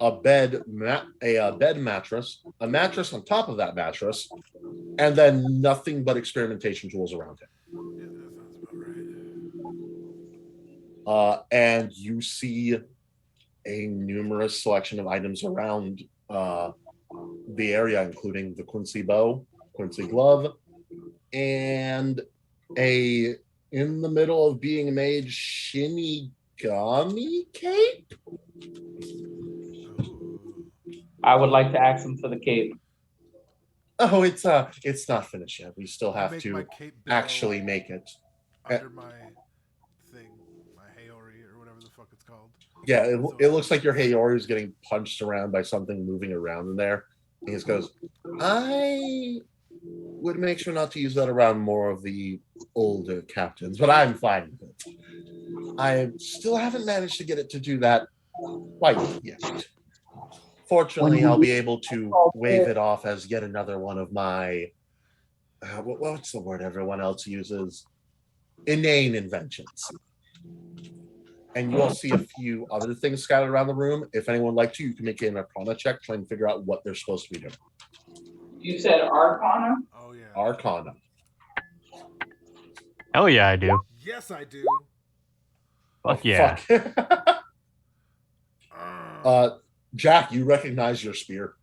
a bed mattress, a mattress on top of that mattress, and then nothing but experimentation tools around it. Yeah, that sounds about right. And you see a numerous selection of items around the area, including the Quincy bow, Quincy glove, and a in the middle of being made Shinigami cape. Ooh. I would like to ask him for the cape. Oh, it's not finished yet. We still I have make to my cape billow actually make it. under my thing, my Haori or whatever the fuck it's called. Yeah, So it looks like your Haori is getting punched around by something moving around in there. He just goes, I would make sure not to use that around more of the older captains, but I'm fine with it. I still haven't managed to get it to do that quite yet. Fortunately, I'll be able to wave it off as yet another one of my, what's the word everyone else uses? Inane inventions. And you all see a few other things scattered around the room. If anyone would like to, you can make an Arcana check, trying to figure out what they're supposed to be doing. You said Arcana? Oh yeah. Arcana. Hell yeah, I do. Yes, I do. Fuck yeah. Fuck. Jack, you recognize your spear.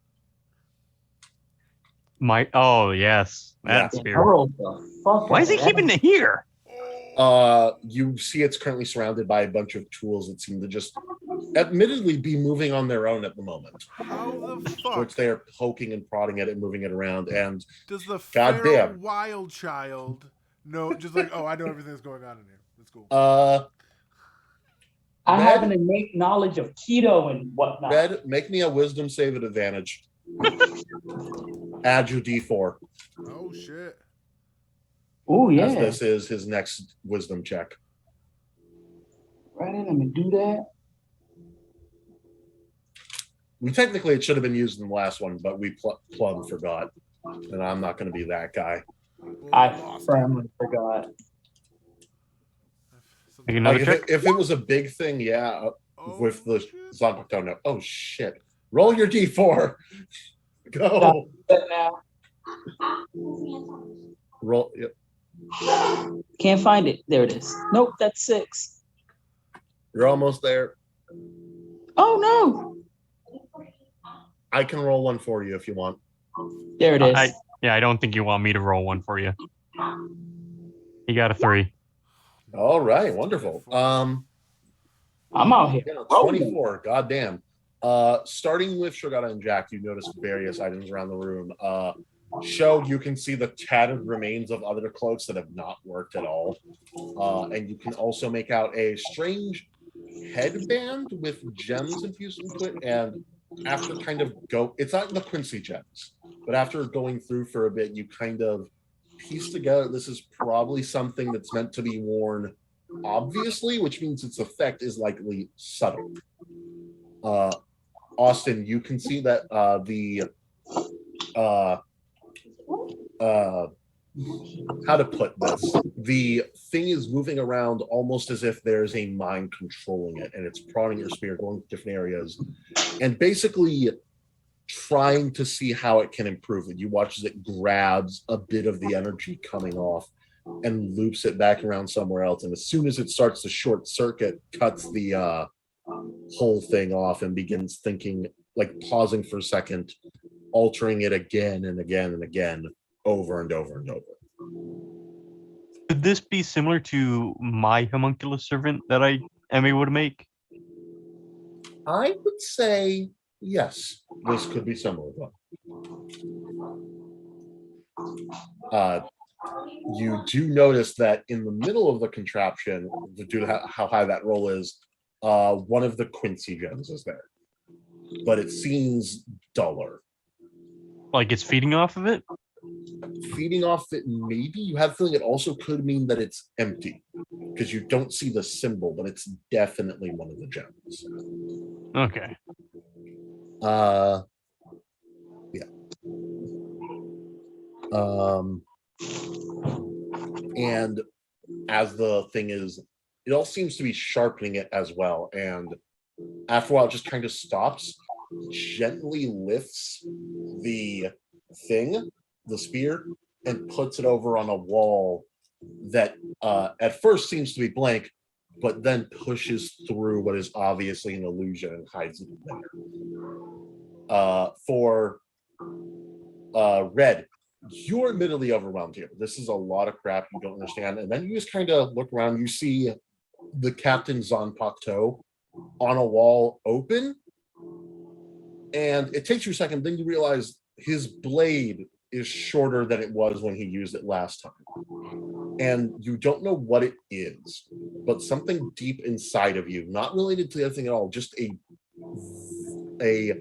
Oh yes, that Yeah. spear. Girl, the fuck Why is he out of keeping that. it here? You see it's currently surrounded by a bunch of tools that seem to just admittedly be moving on their own at the moment. How the fuck Which they are poking and prodding at it, moving it around, and does the God feral damn. wild child know? Just like, oh, I know everything that's going on in here. That's cool. I Red? have an innate knowledge of keto and whatnot. Red, make me a wisdom save at advantage. Add your D4. Oh shit. Oh yeah. As this is his next wisdom check. Right in, let me do that. Technically, it should have been used in the last one, but we plumb forgot. And I'm not going to be that guy. Well, I lost it. firmly forgot. Sometimes- Make another Like, check. if it was a big thing, yeah, Oh, with the shit. Zanpakuto. No. Oh, shit. Roll your D4. Go. Now, Roll. Yep. can't find it. There it is. Nope, that's 6. You're almost there. Oh no. I can roll one for you if you want. There it is. I don't think you want me to roll one for you. You got a 3. All right. Wonderful. I'm out here. 24. Goddamn. Starting with Shogata and Jack, you notice various items around the room. Show, you can see the tattered remains of other cloaks that have not worked at all. And you can also make out a strange headband with gems infused into it. And after it's not the Quincy gems, but after going through for a bit, you kind of piece together this is probably something that's meant to be worn obviously, which means its effect is likely subtle. Austin, you can see that how to put this, the thing is moving around almost as if there's a mind controlling it, and it's prodding your spear, going to different areas, and basically trying to see how it can improve it. You watch as it grabs a bit of the energy coming off and loops it back around somewhere else, and as soon as it starts to short circuit, cuts the whole thing off and begins thinking, like pausing for a second, altering it again and again and again, over and over and over. Could this be similar to my homunculus servant that I am able to make? I would say yes, this could be similar. You do notice that in the middle of the contraption, due to how high that roll is, one of the Quincy gems is there, but it seems duller. Like it's feeding off of it? Feeding off it, maybe. You have a feeling it also could mean that it's empty, because you don't see the symbol, but it's definitely one of the gems. Okay. Yeah. And as the thing is, it all seems to be sharpening it as well, and after a while it just kind of stops, gently lifts the thing, the spear, and puts it over on a wall that at first seems to be blank, but then pushes through what is obviously an illusion and hides it there. For Red, you're admittedly overwhelmed here. This is a lot of crap you don't understand. And then you just kind of look around, you see the Captain Zanpakuto on a wall open, and it takes you a second, then you realize his blade is shorter than it was when he used it last time. And you don't know what it is, but something deep inside of you, not related to the other thing at all, just a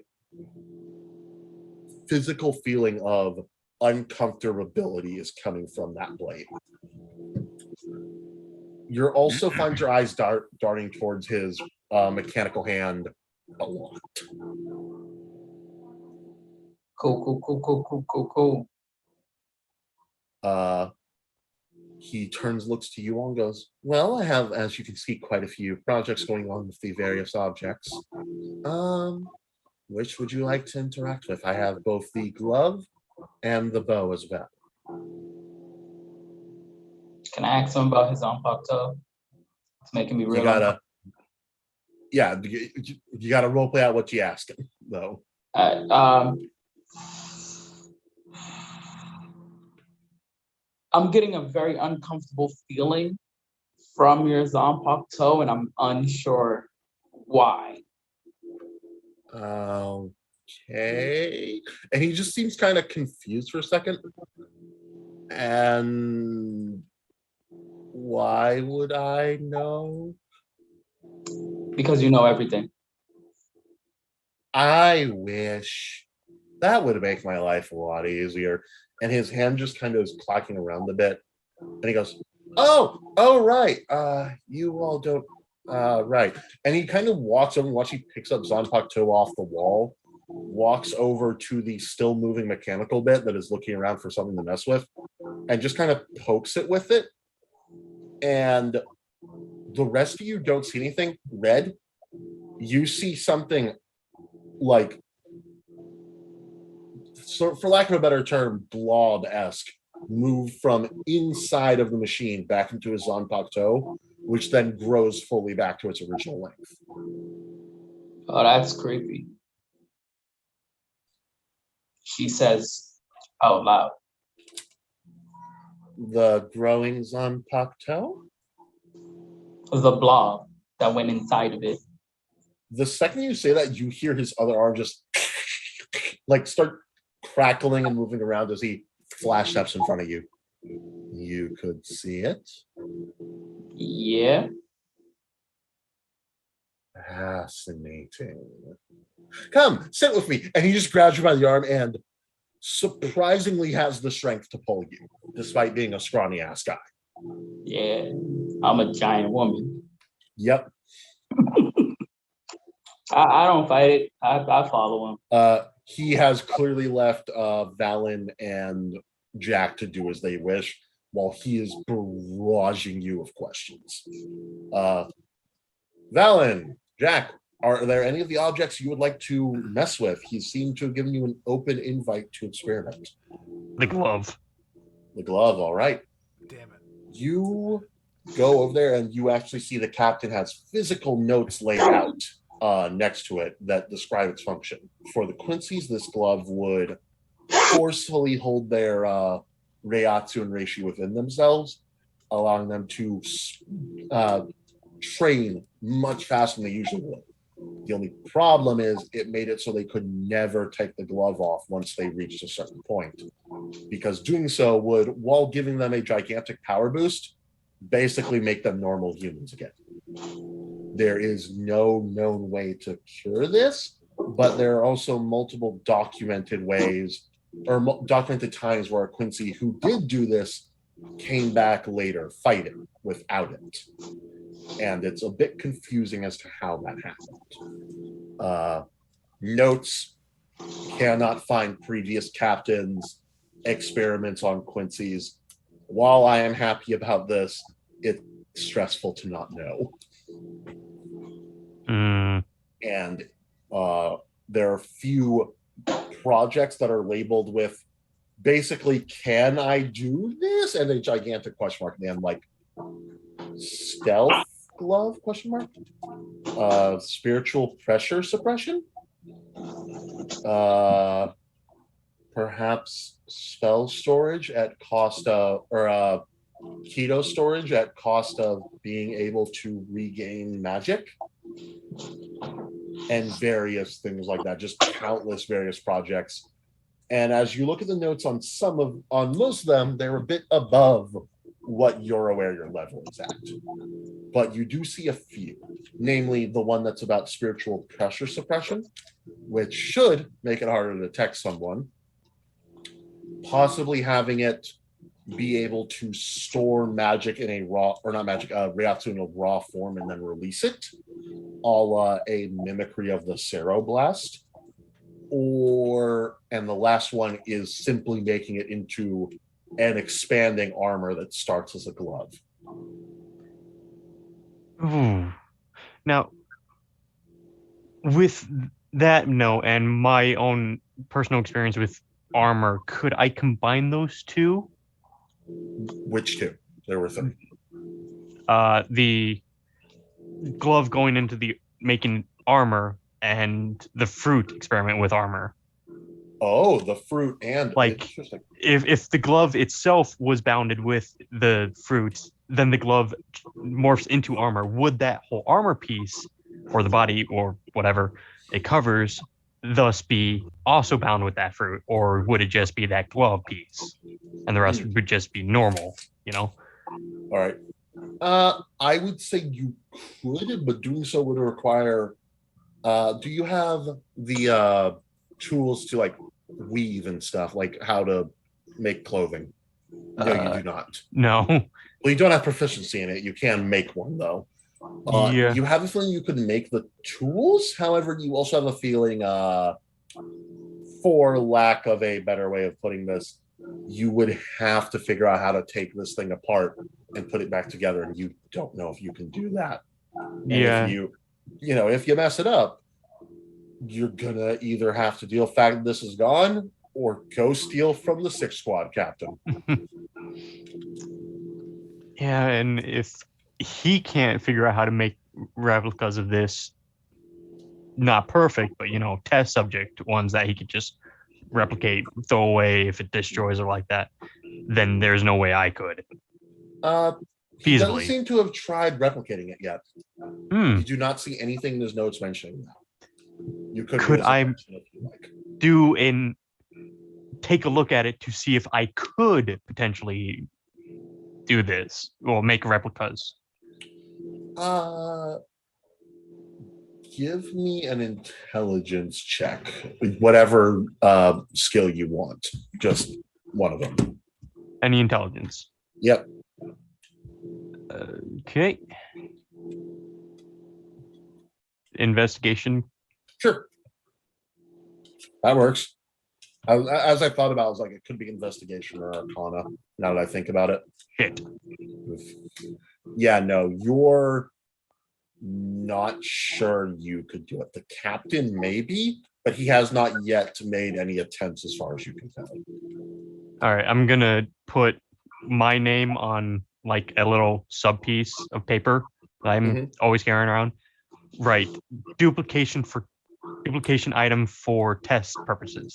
physical feeling of uncomfortability is coming from that blade. You also find your eyes darting towards his mechanical hand a lot. Cool. He turns, looks to you all, and goes, well, I have, as you can see, quite a few projects going on with the various objects. Which would you like to interact with? I have both the glove and the bow as well. Can I ask him about his Zanpakuto? It's making me real. You gotta role play out what you ask him, though. I'm getting a very uncomfortable feeling from your Zanpakuto, and I'm unsure why. Okay. And he just seems kind of confused for a second. And why would I know? Because you know everything. I wish. That would make my life a lot easier. And his hand just kind of is clacking around a bit. And he goes, oh, right. You all don't, right. And he kind of walks over, and once he picks up Zanpakuto off the wall, walks over to the still moving mechanical bit that is looking around for something to mess with, and just kind of pokes it with it. And the rest of you don't see anything. Red, you see something like, so for lack of a better term, blob-esque, move from inside of the machine back into his Zanpakuto, which then grows fully back to its original length. Oh, that's creepy. She says out loud. The growing Zanpakuto? The blob that went inside of it. The second you say that, you hear his other arm just like start crackling and moving around as he flash steps in front of you. You could see it. Yeah. Fascinating. Come, sit with me. And he just grabs you by the arm and surprisingly has the strength to pull you, despite being a scrawny ass guy. Yeah. I'm a giant woman. Yep. I don't fight it. I follow him. He has clearly left Valen and Jack to do as they wish, while he is barraging you of questions. Valen, Jack, are there any of the objects you would like to mess with? He seemed to have given you an open invite to experiment. The glove. The glove, all right. Damn it. You go over there and you actually see the captain has physical notes laid out next to it that describe its function. For the Quincy's, this glove would forcefully hold their Reiatsu and Reishi within themselves, allowing them to train much faster than they usually would. The only problem is it made it so they could never take the glove off once they reached a certain point, because doing so would, while giving them a gigantic power boost, basically make them normal humans again. There is no known way to cure this, but there are also multiple documented ways or documented times where Quincy, who did do this, came back later fighting without it. And it's a bit confusing as to how that happened. Notes cannot find previous captains' experiments on Quincy's. While I am happy about this, it's stressful to not know. And there are few projects that are labeled with basically, can I do this? And a gigantic question mark. And like stealth glove question mark, spiritual pressure suppression, perhaps spell storage at cost of, or keto storage at cost of being able to regain magic, and various things like that, just countless various projects. And as you look at the notes on most of them, they're a bit above what you're aware your level is at. But you do see a few, namely the one that's about spiritual pressure suppression, which should make it harder to detect someone. Possibly having it be able to store magic in a raw, or not magic, Reiatsu in a raw form and then release it, a mimicry of the Ceroblast. And the last one is simply making it into an expanding armor that starts as a glove. Ooh. Now, with that note and my own personal experience with armor, could I combine those two? Which two? There were three. The glove going into the making armor and the fruit experiment with armor. Oh, the fruit and interesting. If the glove itself was bounded with the fruit, then the glove morphs into armor. Would that whole armor piece, or the body, or whatever it covers, thus be also bound with that fruit, or would it just be that glove piece, and the rest would just be normal? You know. All right. I would say you could, but doing so would require. Do you have the tools to like weave and stuff, like how to make clothing? No, you do not. No. Well, you don't have proficiency in it. You can make one though. Yeah. You have a feeling you could make the tools. However, you also have a feeling, for lack of a better way of putting this, you would have to figure out how to take this thing apart and put it back together, and you don't know if you can do that. And Yeah. if you mess it up, you're gonna either have to deal with the fact that this is gone or go steal from the 6th squad captain. Yeah, and if he can't figure out how to make replicas of this, not perfect, but test subject ones that he could just replicate, throw away if it destroys or like that, then there's no way I could. He doesn't Feasibly. seem to have tried replicating it yet. You do not see anything in his notes mentioning that. You Could I if you like. take a look at it to see if I could potentially do this or make replicas? Give me an intelligence check, whatever skill you want, just one of them. Any intelligence? Yep. Okay. Investigation. Sure. That works. As I thought about it, I was like, it could be investigation or arcana, now that I think about it. Shit. Yeah, no, you're not sure you could do it. The captain maybe, but he has not yet made any attempts as far as you can tell. All right, I'm gonna put my name on like a little sub piece of paper that I'm always carrying around. Right, duplication item for test purposes.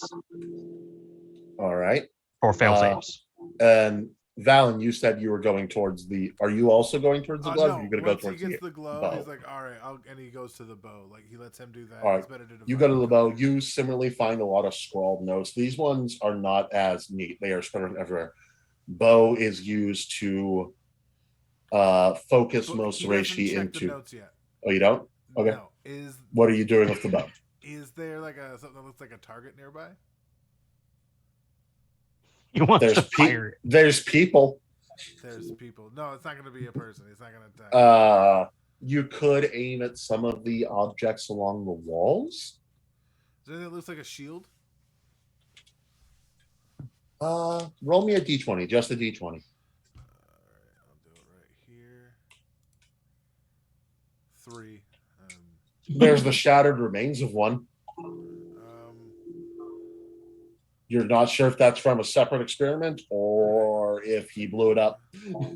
All right. For fail safes. And Valen, you said you were going towards the. Are you also going towards the glove? No, or are you going to go once towards he gets the glove, bow? he's like, all right, and he goes to the bow. Like, he lets him do that. All right. It's better to You go to the bow. You similarly find a lot of scrawled notes. These ones are not as neat. They are spread everywhere. Bow is used to focus most reishi into. The notes yet. Oh, you don't? Okay. No. What are you doing with the bow? Is there like something that looks like a target nearby? You want to fire it. There's people. There's people. No, it's not going to be a person. It's not going to attack. You could aim at some of the objects along the walls. Is there anything that looks like a shield? Roll me a d20, just a d20. All right, I'll do it right here. 3. There's the shattered remains of one. You're not sure if that's from a separate experiment or if he blew it up. All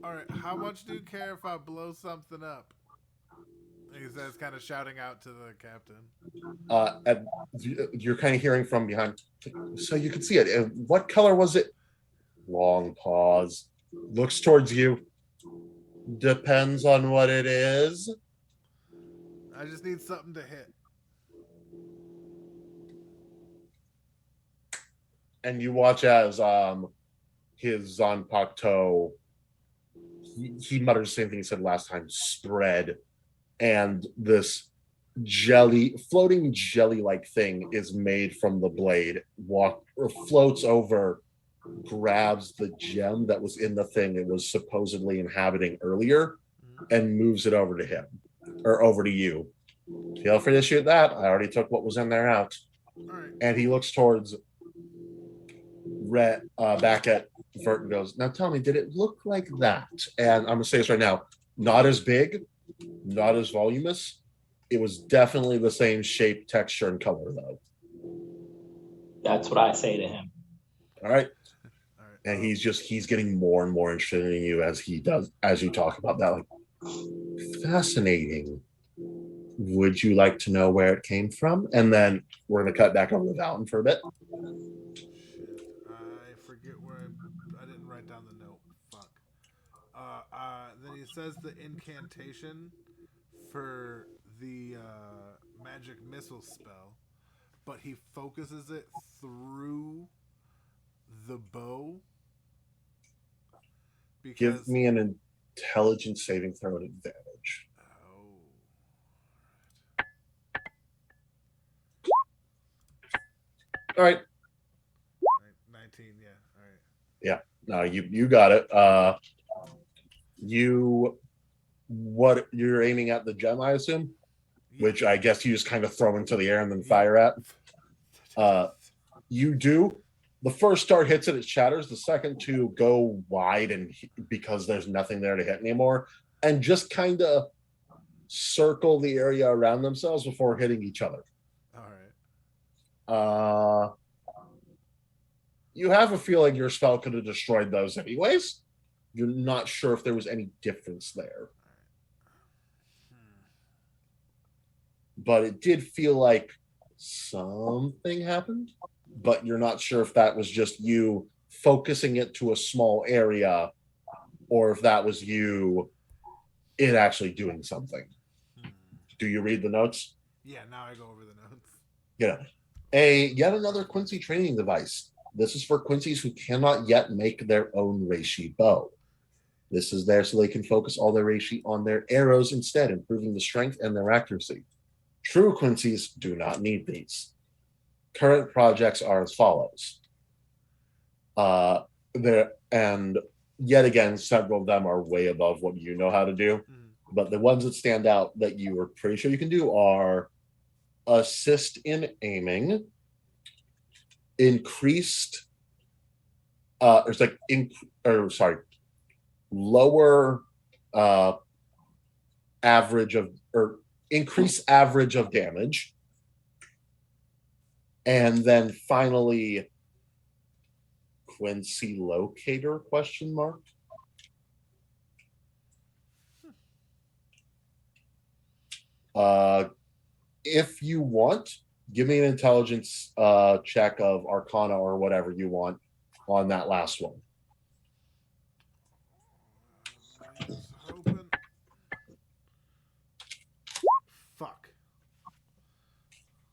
right, how much do you care if I blow something up? He says, kind of shouting out to the captain. And you're kind of hearing from behind. So you can see it. What color was it? Long pause. Looks towards you. Depends on what it is. I just need something to hit. And you watch as his Zanpakuto, he mutters the same thing he said last time, spread. And this floating jelly-like thing is made from the blade, floats over, grabs the gem that was in the thing it was supposedly inhabiting earlier, and moves it over to him, or over to you. Feel free to shoot that. I already took what was in there out. All right. And he looks towards back at Vert and goes, now tell me, did it look like that? And I'm gonna say this right now, not as big, not as voluminous. It was definitely the same shape, texture, and color though. That's what I say to him. All right. And he's getting more and more interested in you as you talk about that. Like, fascinating. Would you like to know where it came from? And then we're gonna cut back over to Valen for a bit. I forget where I didn't write down the note. Fuck. Then he says the incantation for the magic missile spell, but he focuses it through the bow. Give me an intelligence saving throw at advantage. All right. 19, yeah. All right. Yeah. No, you got it. What you're aiming at the gem, I assume? Yeah. Which I guess you just kind of throw into the air and then fire at. You do. The first dart hits it shatters. The second two go wide and because there's nothing there to hit anymore, and just kind of circle the area around themselves before hitting each other. All right. You have a feeling your spell could have destroyed those anyways. You're not sure if there was any difference there. But it did feel like something happened. But you're not sure if that was just you focusing it to a small area or if that was it actually doing something. Do you read the notes? Yeah, now I go over the notes. Yeah. Yet another Quincy training device. This is for Quincy's who cannot yet make their own reishi bow. This is there so they can focus all their reishi on their arrows instead, improving the strength and their accuracy. True Quincy's do not need these. Current projects are as follows. yet again, several of them are way above what you know how to do. Mhm. But the ones that stand out that you are pretty sure you can do are assist in aiming, increased, it's like lower average of, or increase average of damage, and then finally Quincy locator question mark. If you want, give me an intelligence check of Arcana or whatever you want on that last one. I was hoping. Fuck.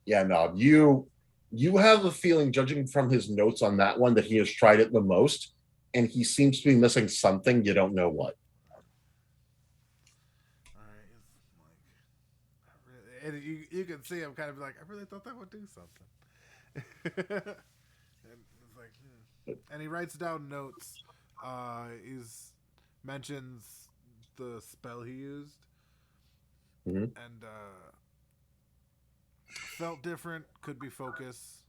Yeah, no, you have a feeling, judging from his notes on that one, that he has tried it the most, and he seems to be missing something. You don't know what. All right. It's like, and you can see him kind of like, I really thought that would do something. And it's like, and he writes down notes. He's mentions the spell he used, Mhm. and felt different. Could be focus.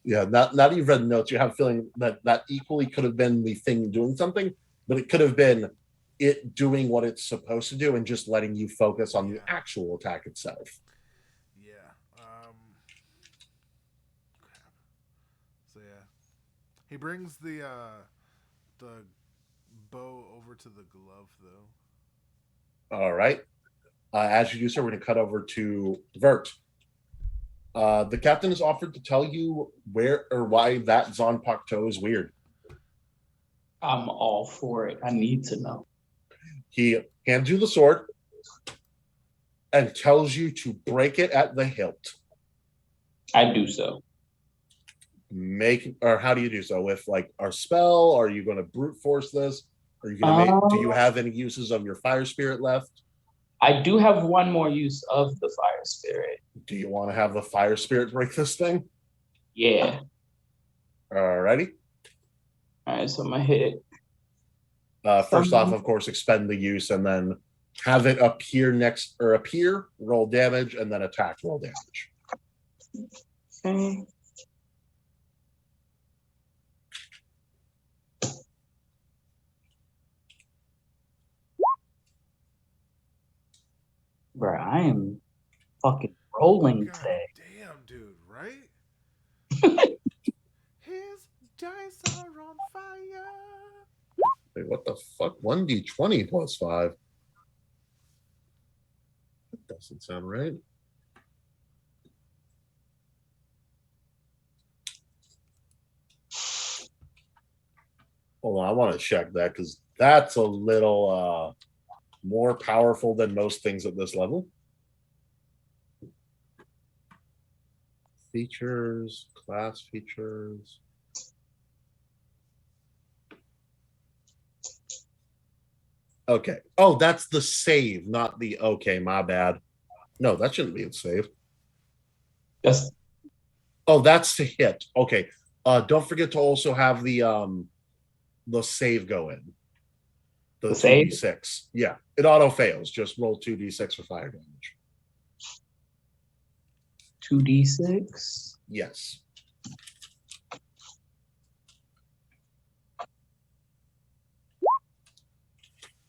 Yeah, now that you've read the notes, you have a feeling that that equally could have been the thing doing something, but it could have been it doing what it's supposed to do and just letting you focus on the actual attack itself. Yeah. Crap. So yeah, he brings the bow over to the glove though. All right. As you do so, we're going to cut over to Vert. The captain has offered to tell you where or why that Zanpakuto is weird. I'm all for it. I need to know. He hands you the sword and tells you to break it at the hilt. I do so. How do you do so? With like our spell? Are you going to brute force this? Are you going to do you have any uses of your fire spirit left? I do have one more use of the fire spirit. Do you want to have the fire spirit break this thing? Yeah. Alrighty. All right, so I'm gonna hit it. First off, of course, expend the use and then have it appear roll damage, and then attack, roll damage. Okay. Bro, I am fucking rolling God today. damn, dude, right? His dice are on fire. Wait, what the fuck? 1d20 plus 5. That doesn't sound right. Hold on, I want to check that because that's a little more powerful than most things at this level. Features, class features. Okay. Oh, that's the save, not the okay, my bad. No, that shouldn't be a save. Just Oh, that's to hit. Okay. Don't forget to also have the save go in. The save? 2d6. Yeah. It auto fails. Just roll 2d6 for fire damage. 2d6. Yes.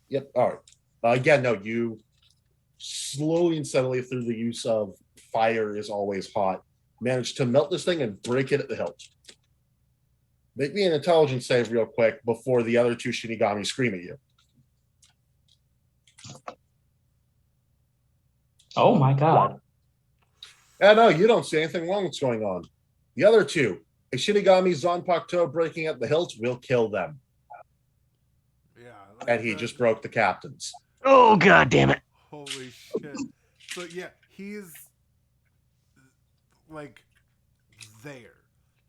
Yep. All right. Again, no, you slowly and steadily through the use of fire is always hot, manage to melt this thing and break it at the hilt. Make me an intelligence save real quick before the other two Shinigami scream at you. Oh my god. Yeah, no, you don't see anything wrong that's going on. The other two, a Shinigami Zanpakuto breaking at the hilt will kill them. Yeah. And he just broke the captain's. Oh, god damn it. Holy shit. So yeah, he's like there.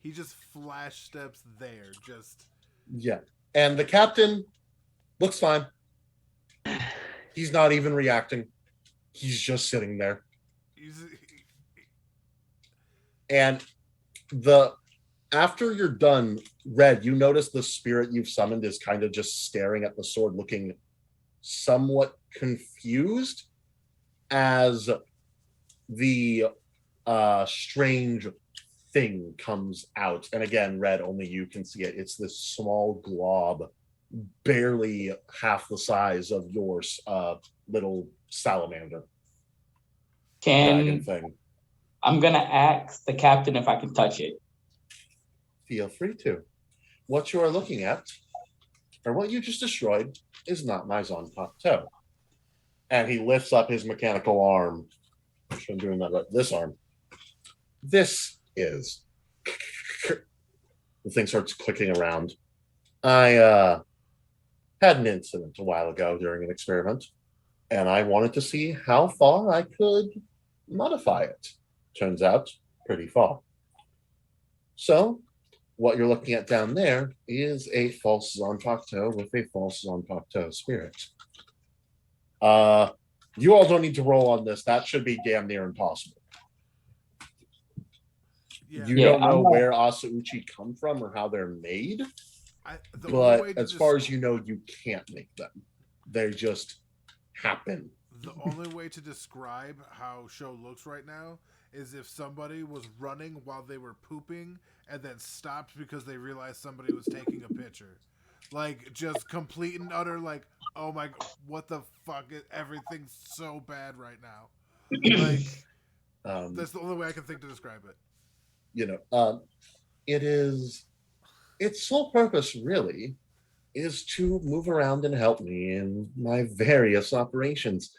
He just flash steps there. Just Yeah. And the captain looks fine. He's not even reacting. He's just sitting there. he's And the After you're done, Red, you notice the spirit you've summoned is kind of just staring at the sword, looking somewhat confused as the strange thing comes out. And again, Red, only you can see it. It's this small glob, barely half the size of your little salamander dragon thing. I'm gonna ask the captain if I can touch it. Feel free to. What you are looking at, or what you just destroyed, is not my Zanpakuto. And he lifts up his mechanical arm. I'm doing that right. This arm. This is. The thing starts clicking around. I had an incident a while ago during an experiment, and I wanted to see how far I could modify it. Turns out, pretty far. So, what you're looking at down there is a false Zanpakuto with a false Zanpakuto spirit. You all don't need to roll on this. That should be damn near impossible. Yeah. You don't know where Asauchi come from or how they're made, but as far as you know, you can't make them. They just happen. The only way to describe how Sho looks right now is if somebody was running while they were pooping and then stopped because they realized somebody was taking a picture. Like, just complete and utter, like, oh my, what the fuck? Everything's so bad right now. Like, that's the only way I can think to describe it. It is, its sole purpose really is to move around and help me in my various operations.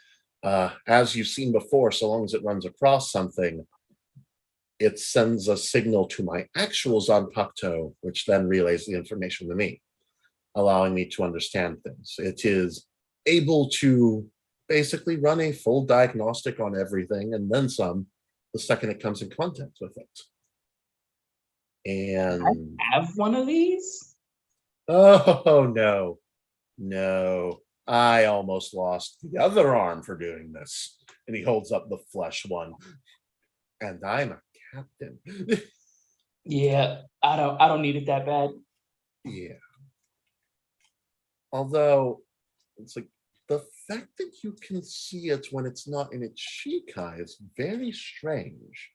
As you've seen before, so long as it runs across something, it sends a signal to my actual Zanpakuto, which then relays the information to me, allowing me to understand things. It is able to basically run a full diagnostic on everything and then some the second it comes in contact with it. And I have one of these? Oh, no. I almost lost the other arm for doing this. And he holds up the flesh one. And I'm a captain. Yeah, I don't need it that bad. Yeah. Although, it's like, the fact that you can see it when it's not in its Shikai is very strange.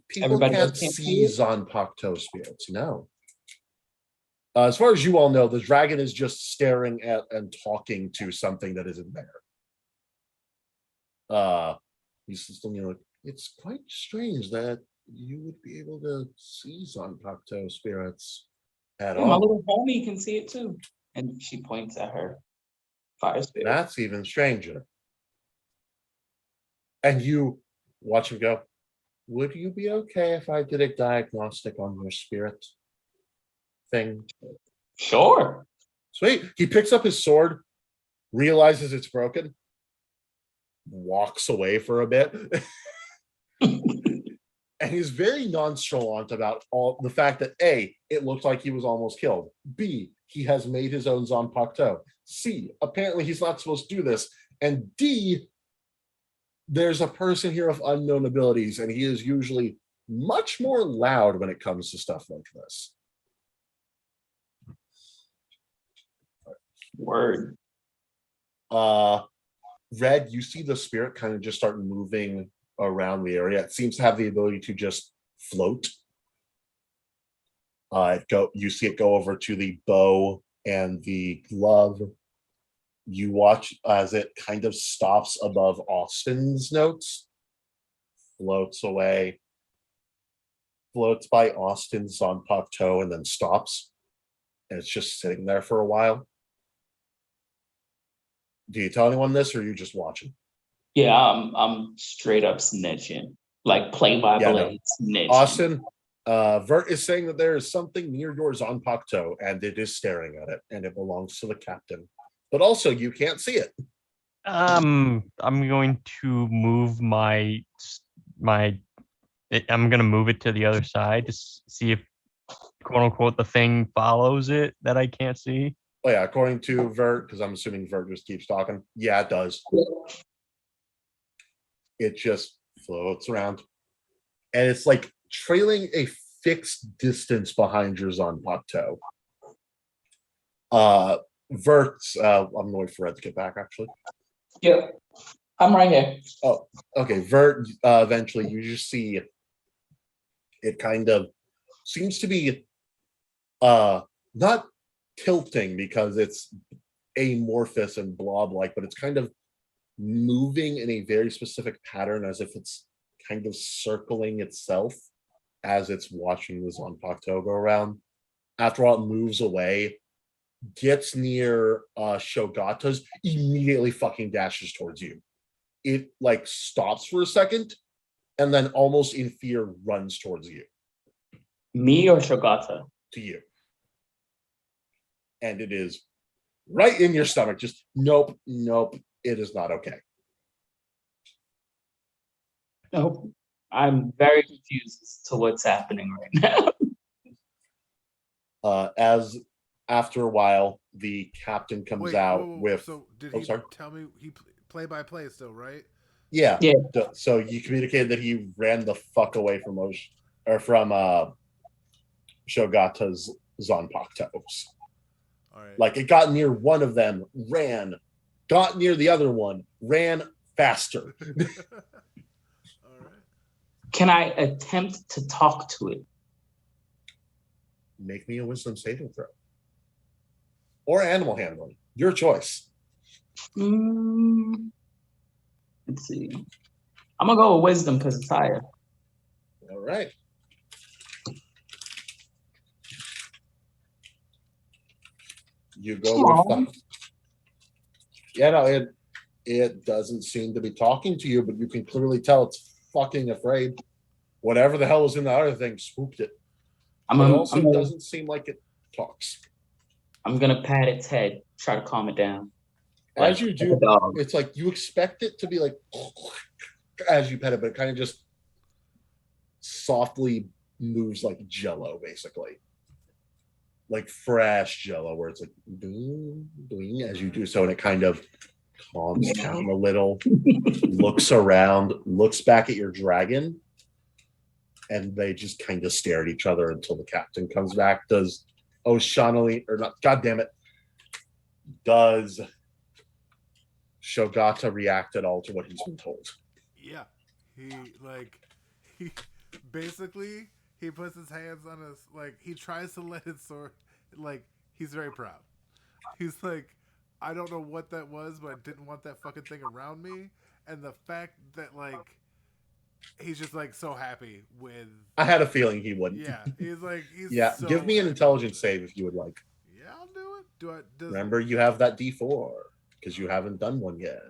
People Everybody can't else can't see see it? Zanpakuto spirits, no. As far as you all know, the dragon is just staring at and talking to something that isn't there. He's just like, it's quite strange that you would be able to see Zanpakuto spirits at Yeah, all. my little homie can see it too. And she points at her fire spirit. That's even stranger. And you watch him go, would you be okay if I did a diagnostic on your spirit thing? Sure. Sweet. He picks up his sword, realizes it's broken, walks away for a bit. And he's very nonchalant about all the fact that A, it looked like he was almost killed. B, he has made his own Zanpakuto. C, apparently he's not supposed to do this. And D, there's a person here of unknown abilities, and he is usually much more loud when it comes to stuff like this. Word. Red, you see the spirit kind of just start moving around the area. It seems to have the ability to just float. You see it go over to the bow and the glove. You watch as it kind of stops above Austin's notes, floats away, floats by Austin's Zanpakuto, and then stops. And it's just sitting there for a while. Do you tell anyone this, or are you just watching? Yeah, I'm straight up snitching. Like play by play snitching. Austin, Vert is saying that there is something near your Zanpakuto, and it is staring at it, and it belongs to the captain. But also, you can't see it. I'm going to move I'm going to move it to the other side to see if, quote unquote, the thing follows it that I can't see. Oh yeah, according to Vert, because I'm assuming Vert just keeps talking. Yeah, it does. It just floats around. And it's like trailing a fixed distance behind your Zanpakuto. Vert's, I'm going to wait for Red to get back, actually. Yep. I'm right here. Oh, okay. Vert, eventually you just see it kind of seems to be not tilting because it's amorphous and blob-like, but it's kind of moving in a very specific pattern as if it's kind of circling itself as it's watching the Zanpakuto go around. After all, it moves away, gets near Shogata's, immediately fucking dashes towards you. It like stops for a second and then almost in fear runs towards you. Me or Shogata? To you. And it is right in your stomach. Just nope, it is not okay. Nope. I'm very confused as to what's happening right now. As after a while, the captain comes out with. So did he tell me he play by play still, right? Yeah. So you communicated that he ran the fuck away from Shogata's Zanpakutos. All right. Like it got near one of them, ran, got near the other one, ran faster. All right. Can I attempt to talk to it? Make me a wisdom saving throw. Or animal handling. Your choice. Let's see. I'm going to go with wisdom because it's higher. All right. You go with it doesn't seem to be talking to you, but you can clearly tell it's fucking afraid. Whatever the hell was in the other thing spooked it. It also doesn't seem like it talks. I'm going to pat its head, try to calm it down. As you do, it's like you expect it to be like as you pet it, but it kind of just softly moves like Jello, basically. Like fresh Jello, where it's like doing as you do so, and it kind of calms down a little, looks around, looks back at your dragon, and they just kind of stare at each other until the captain comes back. Does O'Shaughnessy or not? God damn it! Does Shogata react at all to what he's been told? Yeah, he basically he puts his hands on his he tries to let it sort he's very proud. He's like, I don't know what that was, but I didn't want that fucking thing around me, and the fact that he's just so happy with. I had a feeling he wouldn't. Yeah, he's yeah. So give me an intelligence save if you would like. Yeah, I'll do it. Remember, you have that D4 because you haven't done one yet.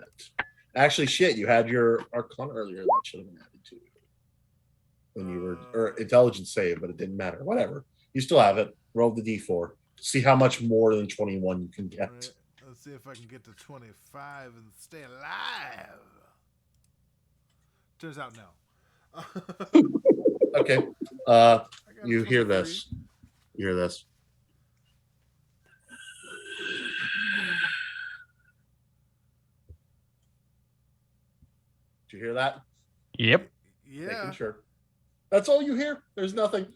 Actually, shit, you had your Arcana earlier that should have been added to when you were or intelligence save, but it didn't matter. Whatever, you still have it. Roll the D4. See how much more than 21 you can get. Right. Let's see if I can get to 25 and stay alive. Turns out no. Okay. You hear this. You hear this. Did you hear that? Yep. Yeah. Making sure. That's all you hear? There's nothing.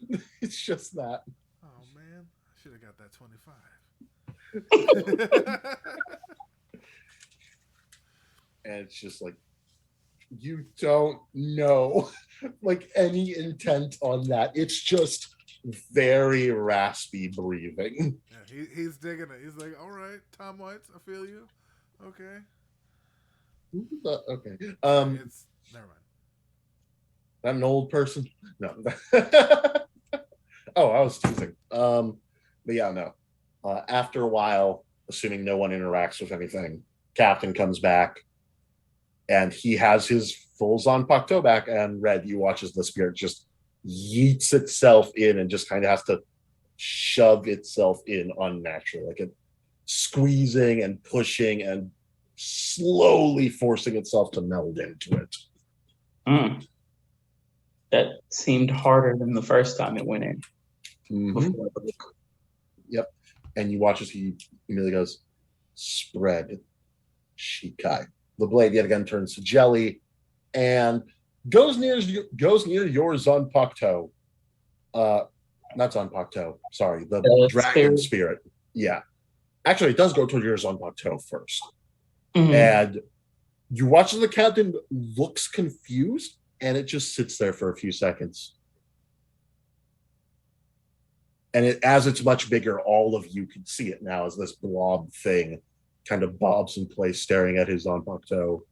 It's just that. Oh, man. I should have got that 25. And it's just like, you don't know any intent on that. It's just very raspy breathing. Yeah, he's digging it. He's like, all right, Tom Waits, I feel you. Okay. Okay. It's never mind. That an old person? No. Oh, I was teasing. But yeah, no. After a while, assuming no one interacts with anything, Captain comes back, and he has his full Zanpakuto back, and Red, you watch as the spirit just yeets itself in and just kind of has to shove itself in unnaturally, like it squeezing and pushing and slowly forcing itself to meld into it. That seemed harder than the first time it went in. Mm-hmm. Yep. And you watch as he immediately goes, spread Shikai. The blade yet again turns to jelly and goes near your Zanpakuto Not Zanpakuto. Sorry, the The dragon spirit. spirit. Yeah. Actually, it does go toward your Zanpakuto first. Mhm. And you watch as the captain looks confused, and it just sits there for a few seconds. And as it's much bigger, all of you can see it now as this blob thing kind of bobs in place, staring at his Zanpakuto.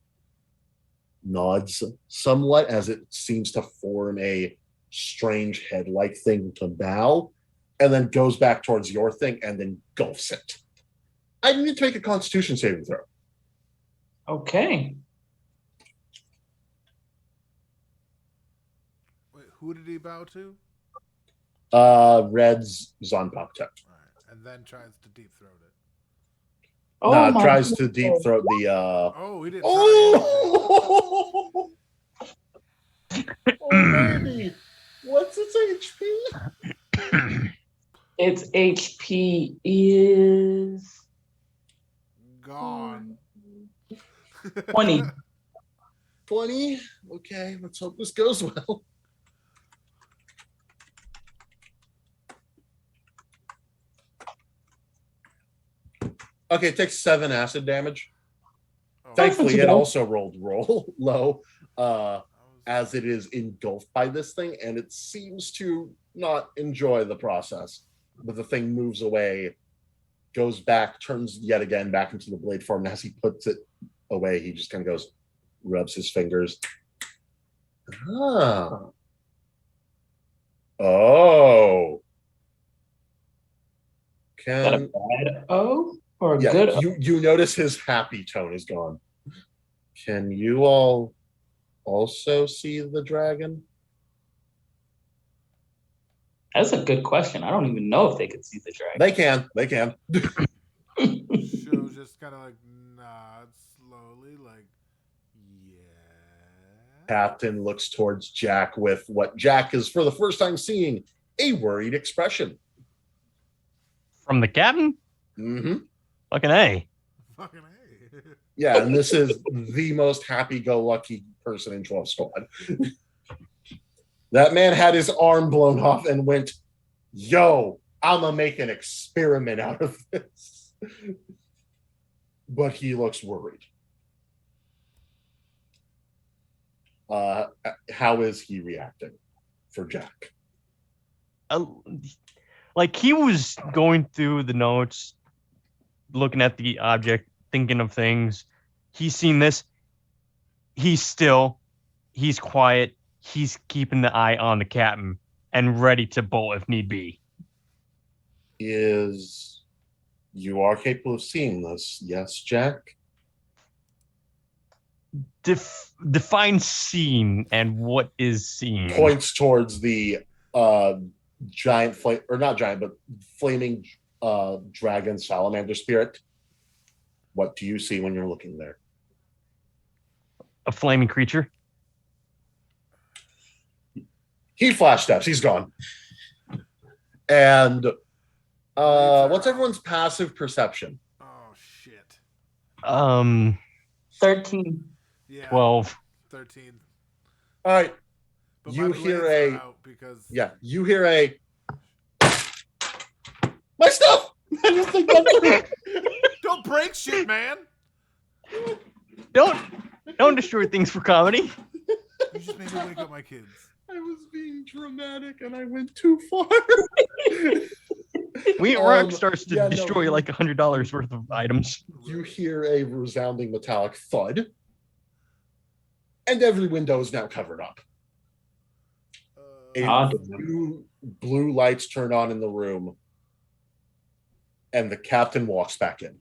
Nods somewhat as it seems to form a strange head-like thing to bow, and then goes back towards your thing and then engulfs it. I need to make a Constitution saving throw. Okay. Wait, who did he bow to? Red's Zanpakuto. All right, and then tries to deep throat it. Oh Nah, my tries to goodness. deep throat the Oh, he didn't try anything. Oh baby. What's its HP? Its HP is Gone. 20. 20. Okay, let's hope this goes well. Okay, it takes 7 acid damage. Oh, Thankfully, too it bad. also rolled low, as it is engulfed by this thing, and it seems to not enjoy the process. But the thing moves away, goes back, turns yet again back into the blade form, and as he puts it away, he just kind of goes, rubs his fingers. Ah. Oh. Is that a Can bad O or a yeah, good O? you notice his happy tone is gone. Can you all also see the dragon? That's a good question. I don't even know if they could see the dragon. They can. She'll just kind of like nod slowly, like, yeah. Captain looks towards Jack with what Jack is for the first time seeing, a worried expression. From the captain? Mm-hmm. Fucking A. Fucking hey. Yeah, and this is the most happy-go-lucky person in 12 Squad. That man had his arm blown off and went, yo, I'm gonna make an experiment out of this. But he looks worried. How is he reacting for Jack? Like he was going through the notes, looking at the object, thinking of things. He's seen this. He's still, he's quiet. He's keeping the eye on the captain and ready to bolt if need be. You are capable of seeing this, yes, Jack? Define seen and what is seen. Points towards the giant flame, or not giant, but flaming dragon salamander spirit. What do you see when you're looking there? A flaming creature. He flash steps. He's gone. And what's everyone's passive perception? Oh, shit. 13. Yeah. 12. 13. All right. But You my hear blades a- are out because You hear a my stuff. I don't think that's don't break shit, man. Don't destroy things for comedy. You just made me wake up my kids. I was being dramatic and I went too far. We ain't rock stars to yeah, no. destroy like $100 worth of items. You hear a resounding metallic thud, and every window is now covered up. Uh, Blue lights turn on in the room, and the captain walks back in.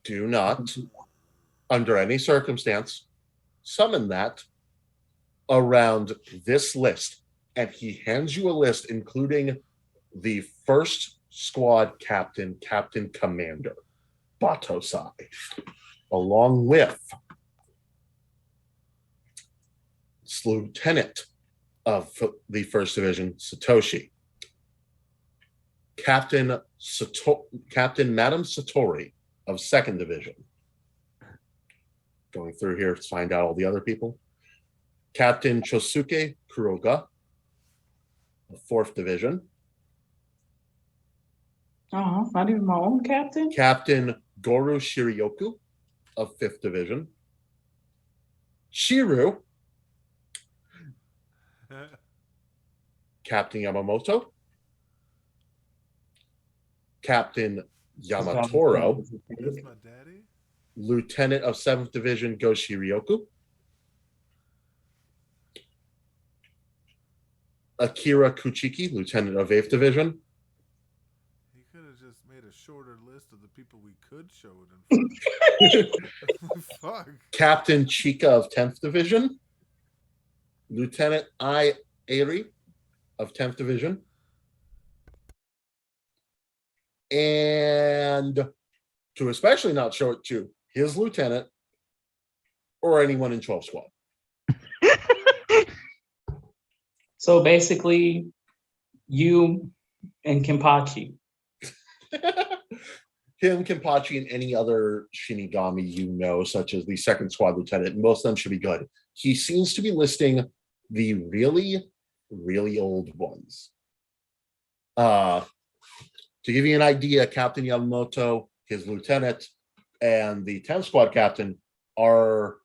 Do not, under any circumstance, summon that around this list. And he hands you a list, including the first squad captain, Captain Commander, Batosai, along with Lieutenant of the First Division, Satoshi, Captain Madam Satori of Second Division. Going through here to find out all the other people. Captain Chosuke Kuroga, 4th Division. Not even my own captain. Captain Goru Shirioku of 5th Division. Shiru, Captain Yamamoto, Captain Yamatoro, That's my daddy. Lieutenant of 7th Division Go Shirioku, Akira Kuchiki, Lieutenant of 8th Division. He could have just made a shorter list of the people we could show it in. Fuck. Captain Chika of 10th Division, Lieutenant I. Airi of 10th Division, and to especially not show it to his lieutenant or anyone in 12 Squad. So basically, you and Kenpachi. Him, Kenpachi, and any other Shinigami you know, such as the 2nd Squad Lieutenant, and most of them should be good. He seems to be listing the really, really old ones. To give you an idea, Captain Yamamoto, his lieutenant, and the 10th Squad captain are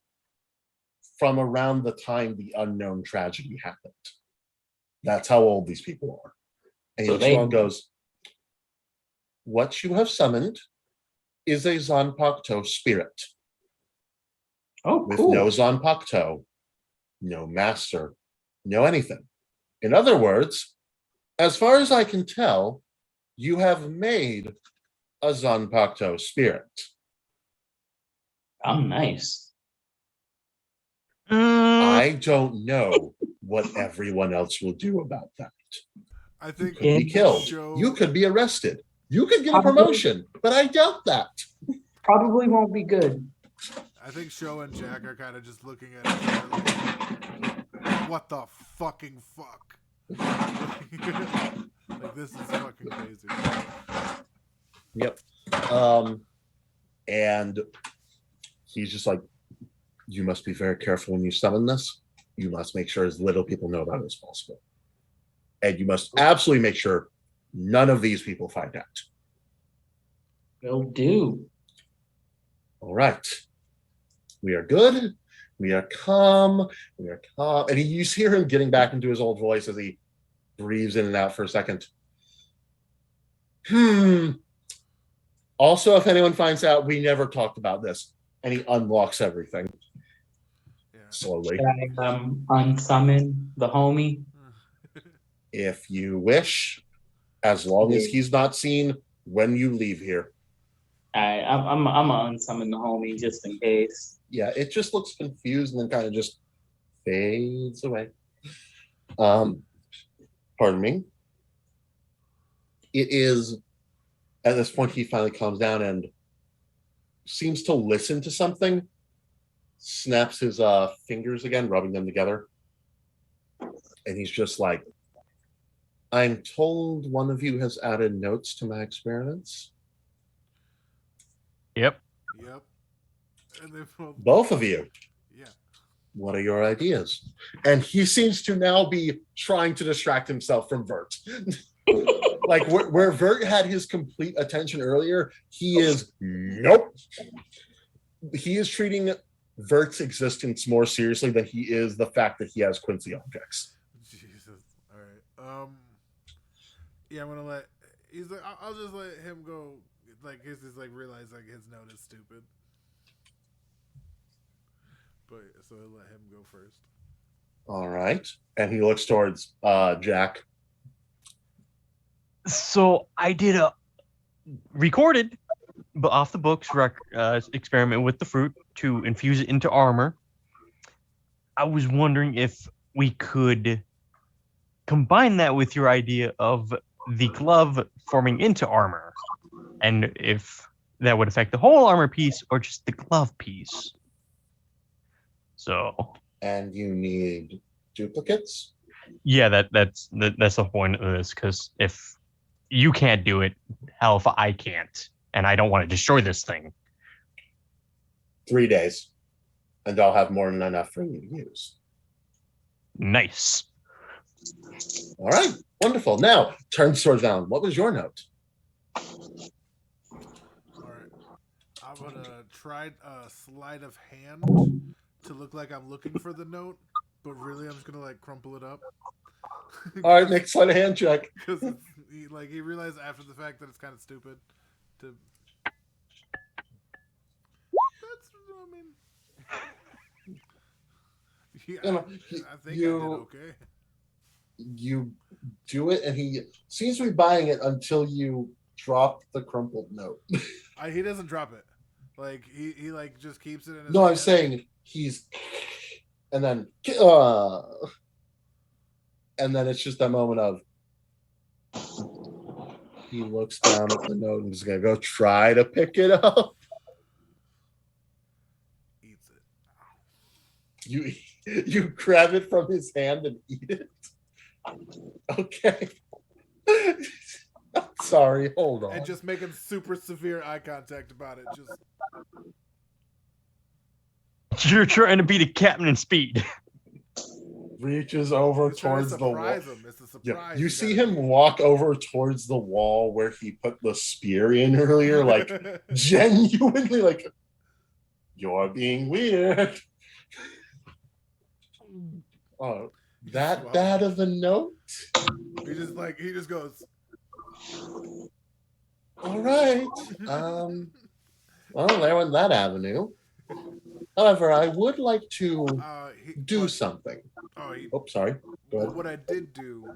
from around the time the unknown tragedy happened. That's how old these people are. And So Yoshimon goes, what you have summoned is a Zanpakuto spirit. Oh, With cool. no Zanpakuto, no master, no anything. In other words, as far as I can tell, you have made a Zanpakuto spirit. I'm nice. I don't know what everyone else will do about that. I think You could be killed. Show, You could be arrested. You could get a promotion, but I doubt that. Probably won't be good. I think Sho and Jack are kind of just looking at each other like, what the fucking fuck? Like, this is fucking crazy. Yep. And he's just like, you must be very careful when you summon this. You must make sure as little people know about it as possible. And you must absolutely make sure none of these people find out. Will do. All right. We are good. We are calm. We are calm. And you hear him getting back into his old voice as he breathes in and out for a second. Also, if anyone finds out, we never talked about this. And he unlocks everything. Yeah. Slowly. Should I unsummon the homie? If you wish, as long as he's not seen when you leave here. I'm gonna unsummon the homie just in case. Yeah, it just looks confused and then kind of just fades away. Pardon me. It is at this point he finally calms down and seems to listen to something. Snaps his fingers again, rubbing them together. And he's just like, I'm told one of you has added notes to my experiments. Yep. Yep. And they Both of you. Yeah. What are your ideas? And he seems to now be trying to distract himself from Vert. Like where Vert had his complete attention earlier, he is nope. He is treating Vert's existence more seriously than he is the fact that he has Quincy objects. Jesus. All right. Yeah, I'm gonna let. He's like, I'll just let him go. Like, he's just like realize like his note is stupid. But so I'll let him go first. All right, and he looks towards Jack. So I did a recorded, but off the books experiment with the fruit to infuse it into armor. I was wondering if we could combine that with your idea of the glove forming into armor, and if that would affect the whole armor piece or just the glove piece. So. And you need duplicates? Yeah, that's the point of this, because if you can't do it, hell if I can't, and I don't want to destroy this thing. 3 days, and I'll have more than enough for you to use. Nice. All right, wonderful. Now, turn towards Alan. What was your note? All right. I'm gonna try a sleight of hand to look like I'm looking for the note, but really I'm just gonna like crumple it up. All right, make a sleight of hand check. Because he realized after the fact that it's kind of stupid. To that's I think I did okay. You do it, and he seems to be buying it until you drop the crumpled note. He doesn't drop it. Like he like just keeps it in his No, I'm hand. saying he's, and then it's just that moment of he looks down at the note and is gonna go try to pick it up. Eats it. You grab it from his hand and eat it. Okay. Sorry, hold on. And just making super severe eye contact about it. Just You're trying to be the captain in Speed. Reaches over he's trying to towards the wall. surprise him. It's a Yeah, surprise. you see him walk over towards the wall where he put the spear in earlier, like genuinely, like you're being weird. Oh, that bad of a note? He just goes. All right. Well, there went that avenue. However, I would like to do something. Oh, sorry. Go ahead. What I did do,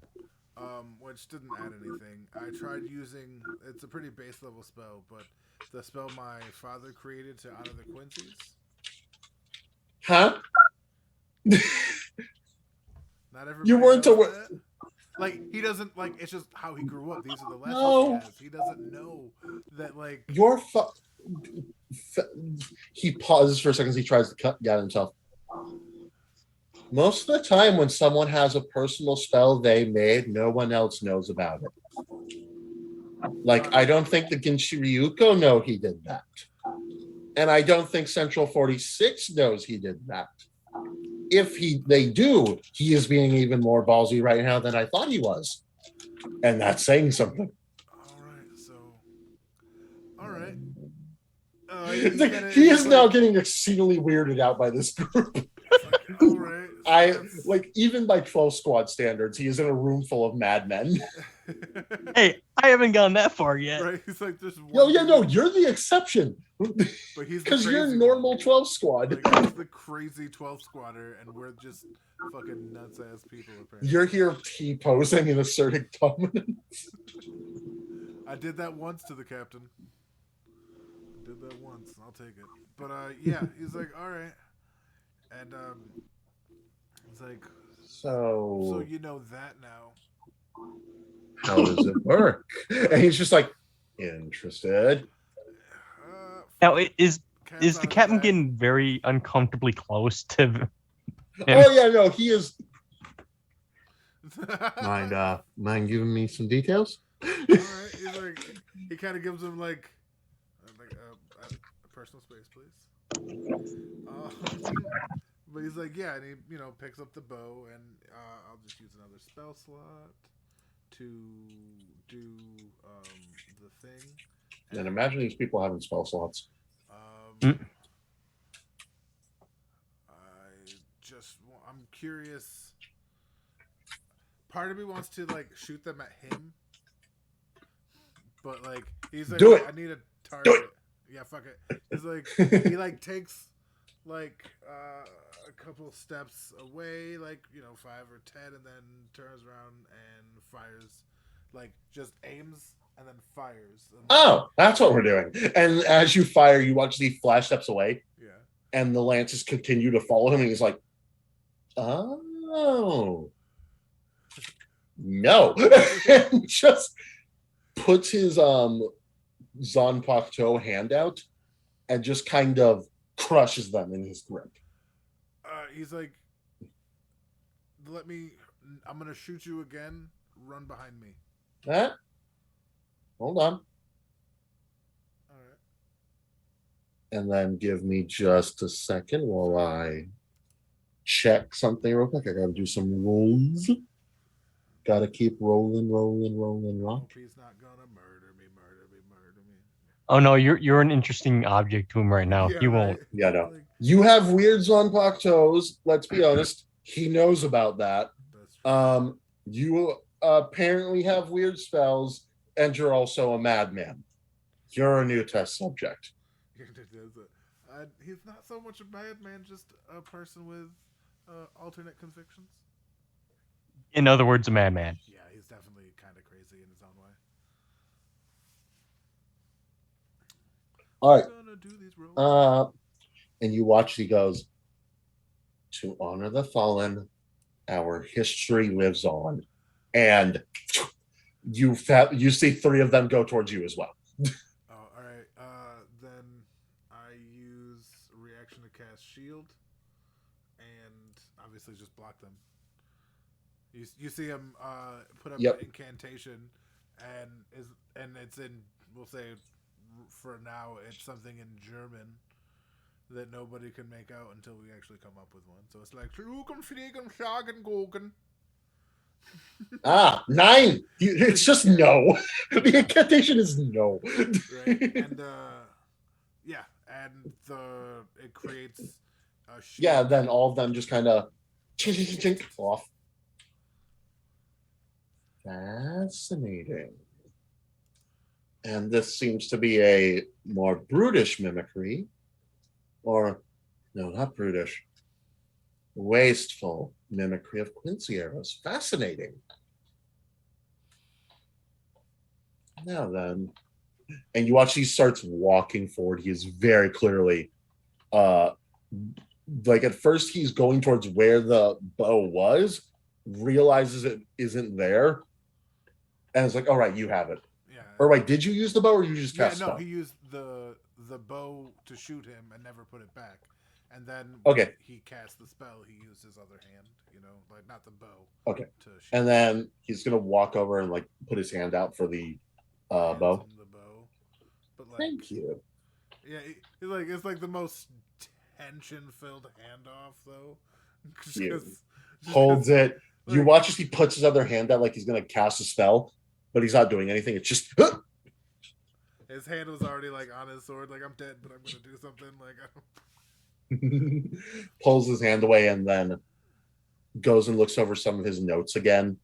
which didn't add anything, I tried using. It's a pretty base level spell, but the spell my father created to honor the Quincy's. Huh? Not everybody. You weren't aware. That. Like he doesn't like. It's just how he grew up. These are the lessons No. he has. He doesn't know that like Your he pauses for a second as he tries to get himself. Most of the time when someone has a personal spell they made, no one else knows about it. Like, I don't think the Ginshi Ryuko know he did that. And I don't think Central 46 knows he did that. If they do, he is being even more ballsy right now than I thought he was. And that's saying something. All right. He is now getting exceedingly weirded out by this group. All right. Even by 12 squad standards, he is in a room full of madmen. Hey, I haven't gone that far yet. Right? He's like, there's one. No, you're the exception. But he's because you're normal 12 squad. Like, he's the crazy 12 squatter, and we're just fucking nuts ass people. Apparently, you're here T-posing and asserting dominance. I did that once to the captain. Did that once. I'll take it. But yeah, he's like, all right, and he's like, so you know that now. How does it work? And he's just like, interested. Now, is the captain getting very uncomfortably close to him? Oh yeah, no, he is. Mind giving me some details? All right, he's like, he kind of gives him like a personal space, please. But he's like, yeah, and he picks up the bow, and I'll just use another spell slot to do the thing. And imagine these people having spell slots. I'm curious. Part of me wants to like shoot them at him, but like he's like, do it. I need a target. Do it. Yeah, fuck it. He's like, he like takes like a couple steps away, like 5 or 10, and then turns around and fires, like just aims and then fires. And oh, that's what we're doing. And as you fire, you watch the flash steps away. Yeah. And the lances continue to follow him, and he's like, oh. No. And just puts his Zanpakuto hand out and just kind of crushes them in his grip. He's like, I'm going to shoot you again. Run behind me. Hold on. All right. And then give me just a second while I check something real quick. I got to do some rolls. Gotta keep rolling, rock. Hope he's not gonna murder me. Oh no, you're an interesting object to him right now. Yeah, He won't. right? Yeah, no. Like, You have weirds on Pakto's. Let's be honest. He knows about that. that's true. You apparently have weird spells, and you're also a madman. You're a new test subject. He's not so much a bad man, just a person with alternate convictions. In other words, a madman. Yeah, he's definitely kind of crazy in his own way. All right. I'm gonna do these rolls. And you watch, he goes, to honor the fallen, our history lives on. And you see 3 of them go towards you as well. Oh, all right. Then I use reaction to cast shield, and obviously just block them. You see him put up Yep. an incantation, and it's in, we'll say for now it's something in German that nobody can make out until we actually come up with one. So it's like Schlugen, Fliegen, Schlagen, Gogen. 9. It's just no. The incantation is no. Right, and yeah, and it creates a shield. Yeah, then all of them just kind of chink off. Fascinating. And this seems to be a more brutish mimicry. Or, no, not brutish. Wasteful mimicry of Quincy arrows. Fascinating. Now then. And you watch he starts walking forward. He is very clearly like at first he's going towards where the bow was, realizes it isn't there, and it's like, all right, you have it. Yeah. Or wait, did you use the bow or you just cast Yeah, no, spell? he used the bow to shoot him and never put it back. And then Okay. he cast the spell, he used his other hand, like not the bow. Okay. To shoot And then he's gonna walk over and like put his hand out for the hands bow. him the bow. But like, Thank you. yeah, it's like the most tension-filled handoff though. You holds it. You like- watch as he puts his other hand out like he's gonna cast a spell, but he's not doing anything. It's just His hand was already like on his sword, like I'm dead, but I'm gonna do something. Like I don't. pulls his hand away and then goes and looks over some of his notes again.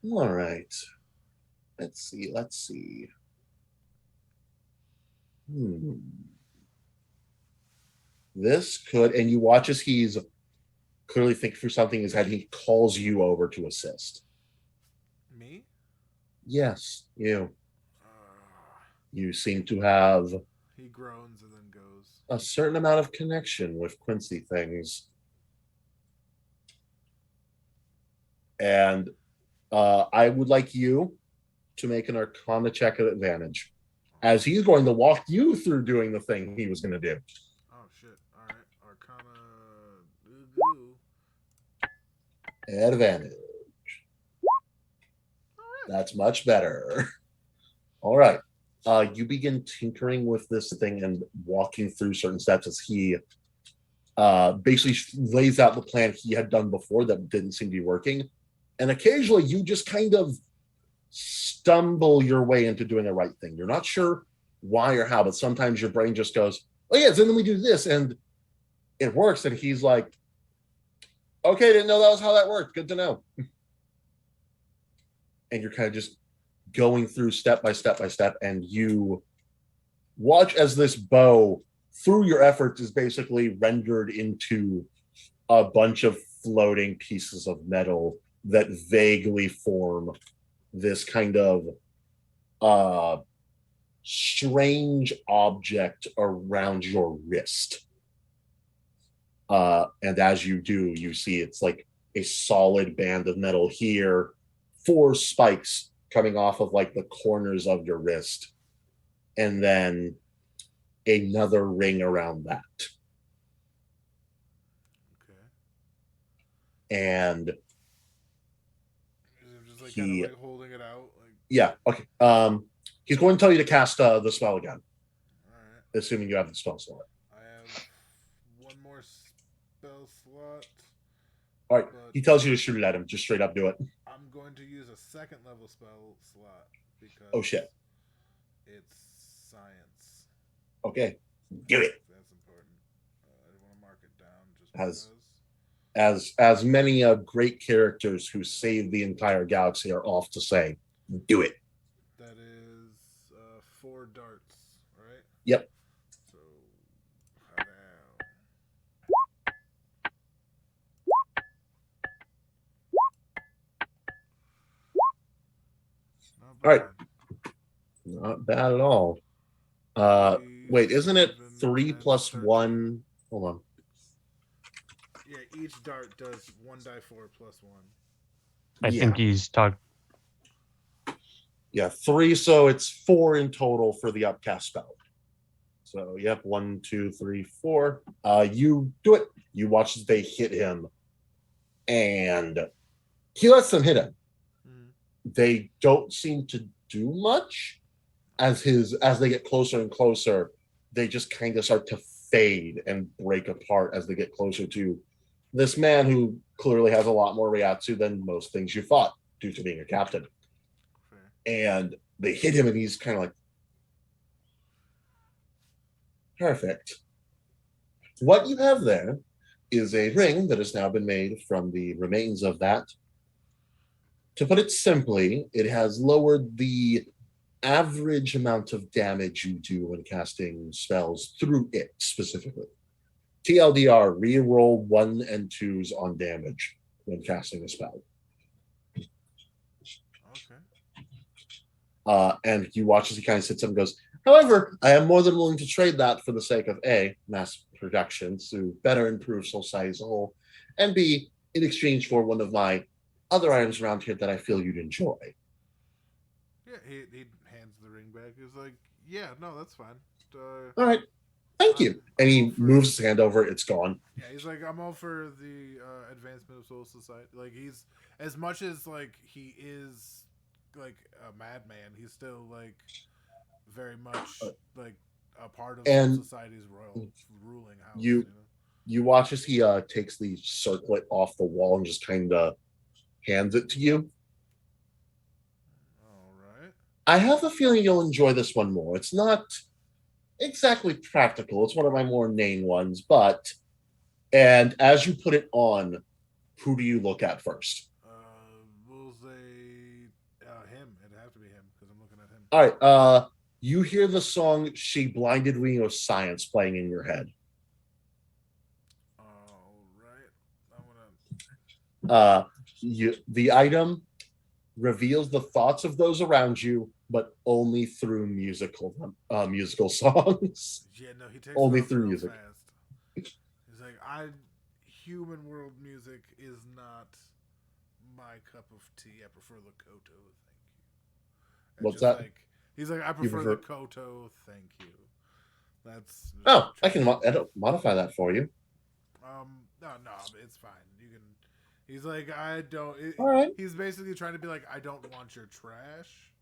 All right. Let's see. This could, and you watch as he's clearly thinking through something in his head. He calls you over to assist. Me? Yes, you. Uh, You seem to have he groans and then goes. a certain amount of connection with Quincy things. And I would like you to make an Arcana check at advantage, as he's going to walk you through doing the thing he was going to do. Oh shit! All right, Arcana. Advantage. All right. That's much better. All right. You begin tinkering with this thing and walking through certain steps as he basically lays out the plan he had done before that didn't seem to be working. And occasionally you just kind of stumble your way into doing the right thing. You're not sure why or how, but sometimes your brain just goes, oh yes, and then we do this, and it works. And he's like, okay, didn't know that was how that worked. Good to know. And you're kind of just going through step by step, and you watch as this bow, through your efforts, is basically rendered into a bunch of floating pieces of metal that vaguely form this kind of strange object around your wrist. And as you do, you see it's like a solid band of metal here, 4 spikes coming off of like the corners of your wrist, and then another ring around that. Okay. And Just like He- kind of like holding it out, like yeah, okay. He's going to tell you to cast the spell again, all right. assuming you have the spell slot. I have one more spell slot. All right. But He tells you to shoot it at him. Just straight up do it. I'm going going to use a second level spell slot because Oh shit. it's science. Okay. Do it. That's important. I want to mark it down just As- because. As many great characters who saved the entire galaxy are off to say, do it. That is 4 darts, right? Yep. So, how down? Not All right. bad. Not bad at all. Wait, isn't it 3 plus 1? Hold on. Yeah, each dart does 1d4 plus 1. I think he's talking. Yeah, 3, so it's 4 in total for the upcast spell. So, yep, 1, 2, 3, 4. You do it. You watch as they hit him, and he lets them hit him. They don't seem to do much. As they get closer and closer, they just kind of start to fade and break apart as they get closer to this man who clearly has a lot more Ryatsu than most things you fought due to being a captain. And they hit him, and he's kind of like, perfect. What you have there is a ring that has now been made from the remains of that. To put it simply, it has lowered the average amount of damage you do when casting spells through it specifically. TLDR, reroll 1 and 2s on damage when casting a spell. Okay. And you watch as he kind of sits up and goes, however, I am more than willing to trade that for the sake of A, mass production to better improve society as a whole, and B, in exchange for one of my other items around here that I feel you'd enjoy. Yeah, he hands the ring back. He's like, yeah, no, that's fine. All right. Thank you. And he moves his hand over. It's gone. Yeah, he's like, I'm all for the advancement of Soul Society. Like, he's, as much as, like, he is, like, a madman, he's still, like, very much, like, a part of Soul Society's ruling house. You watch as he takes the circlet off the wall and just kind of hands it to you. All right. I have a feeling you'll enjoy this one more. It's not exactly practical. It's one of my more inane ones, but and as you put it on, who do you look at first? We'll say him. It'd have to be him because I'm looking at him. All right. You hear the song "She Blinded Me with Science" playing in your head. All right. The item reveals the thoughts of those around you, but only through musical songs. Yeah, no, he takes only it through real music. Fast. He's like, human world music is not my cup of tea. I prefer the koto. Thank you. What's that? Like, he's like, I prefer the koto. Thank you. That's I can modify that for you. No, it's fine. You can. He's like, I don't. All right. He's basically trying to be like, I don't want your trash.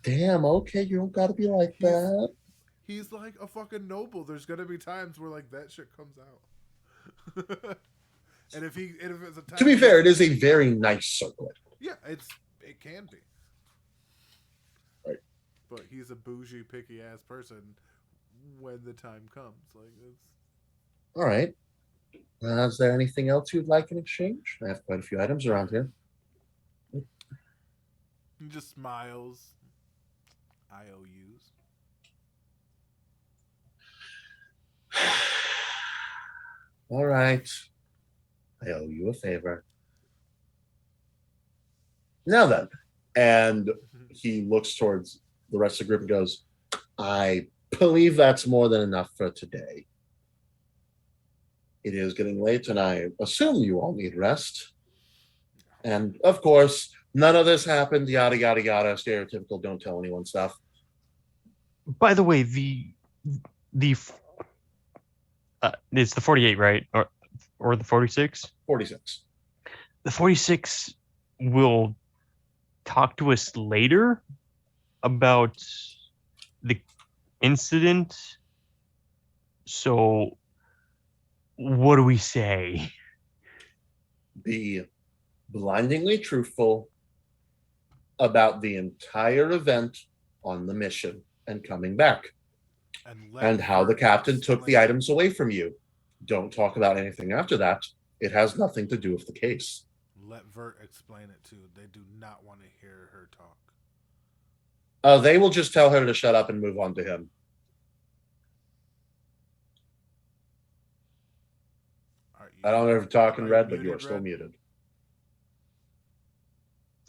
Damn. Okay, you don't got to be like that. He's like a fucking noble. There's gonna be times where like that shit comes out. and if it's a time, to be fair, it is a very nice circlet. Yeah, it can be. Right. But he's a bougie, picky ass person when the time comes. Like it's. All right. Is there anything else you'd like in exchange? I have quite a few items around here. He just smiles. IOUs. All right. I owe you a favor. Now then. And he looks towards the rest of the group and goes, I believe that's more than enough for today. It is getting late, and I assume you all need rest. And, of course, none of this happened, yada, yada, yada, stereotypical don't tell anyone stuff. By the way, it's the 48, right? Or the 46? 46. The 46 will talk to us later about the incident. So, what do we say? Be blindingly truthful about the entire event on the mission and coming back, and how the captain took the items away from you. Don't talk about anything after that. It has nothing to do with the case. Let Vert explain it too. They do not want to hear her talk. They will just tell her to shut up and move on to him. I don't know if you're talking, Red, but you are still muted.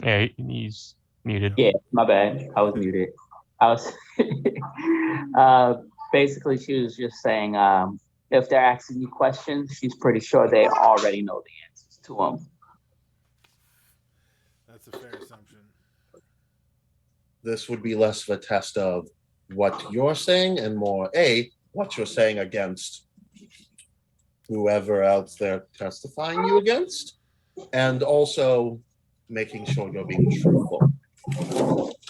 Yeah, he's muted. Yeah, my bad. I was muted. I was basically she was just saying if they're asking you questions, she's pretty sure they already know the answers to them. That's a fair assumption. This would be less of a test of what you're saying and more what you're saying against whoever else they're testifying you against, and also making sure you're being truthful.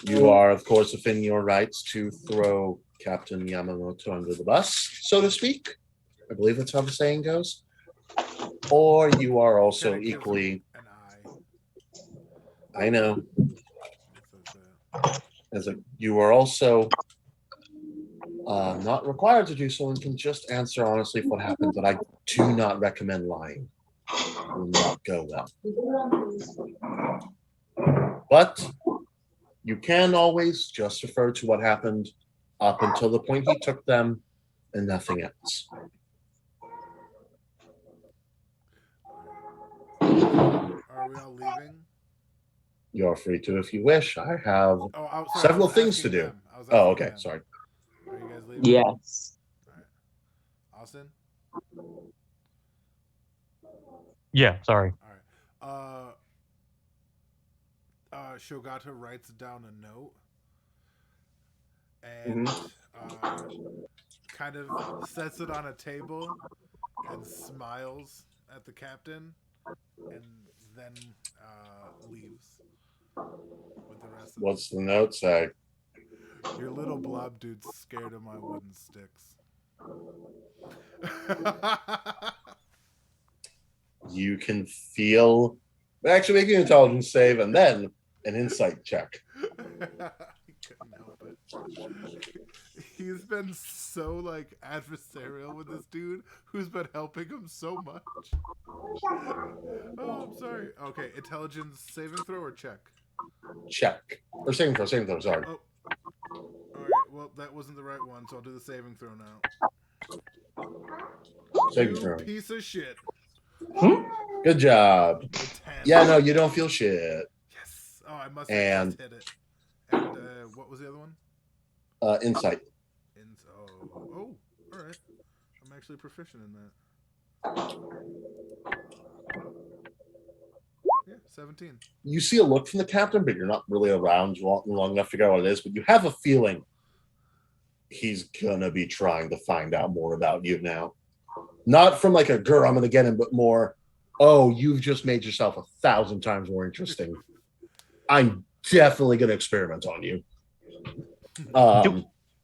You are, of course, within your rights to throw Captain Yamamoto under the bus, so to speak. I believe that's how the saying goes. Or you are also equally... I know. You are also not required to do so and can just answer honestly what happened, but I do not recommend lying. It will not go well. But you can always just refer to what happened up until the point he took them and nothing else. Are we all leaving? You're free to if you wish. I have several things to do. Oh, okay. Sorry. Are you guys leaving? Yes. All right. Austin? Yeah, sorry. All right. Shogata writes down a note and kind of sets it on a table and smiles at the captain and then leaves with the rest of What's the note say? Your little blob dude's scared of my wooden sticks. You can feel... Actually, make an intelligence save and then an insight check. He couldn't help it. He's been so like adversarial with this dude who's been helping him so much. Oh, I'm sorry. Okay, intelligence saving throw or check? Check. Or saving throw, sorry. Oh. Alright, well, that wasn't the right one, so I'll do the saving throw now. Saving You throw. piece of shit. Good job. 10. Yeah, no, you don't feel shit. Yes. Oh, I must have just hit it. And what was the other one? Insight. Oh, alright. I'm actually proficient in that. Yeah, 17. You see a look from the captain, but you're not really around long enough to figure out what it is, but you have a feeling he's gonna be trying to find out more about you now. Not from like a girl, I'm gonna get him, but more, oh, you've just made yourself 1,000 times more interesting. I'm definitely gonna experiment on you.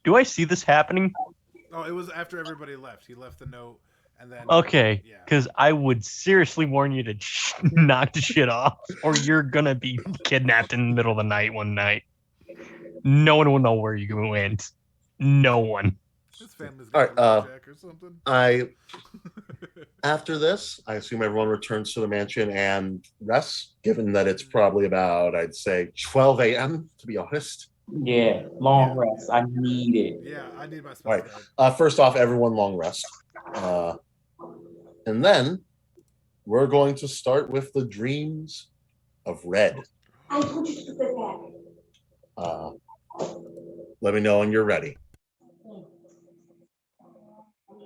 Do I see this happening? Oh, it was after everybody left. He left the note. And then, okay, because I would seriously warn you to knock the shit off, or you're gonna be kidnapped in the middle of the night one night. No one will know where you went. No one. His family's got a Jack or something. After this, I assume everyone returns to the mansion and rests, given that it's probably about, I'd say, 12 a.m., to be honest. Yeah, long rest. I need it. Yeah, I need my space. All right. First off, everyone long rest. And then we're going to start with the dreams of Red. Let me know when you're ready.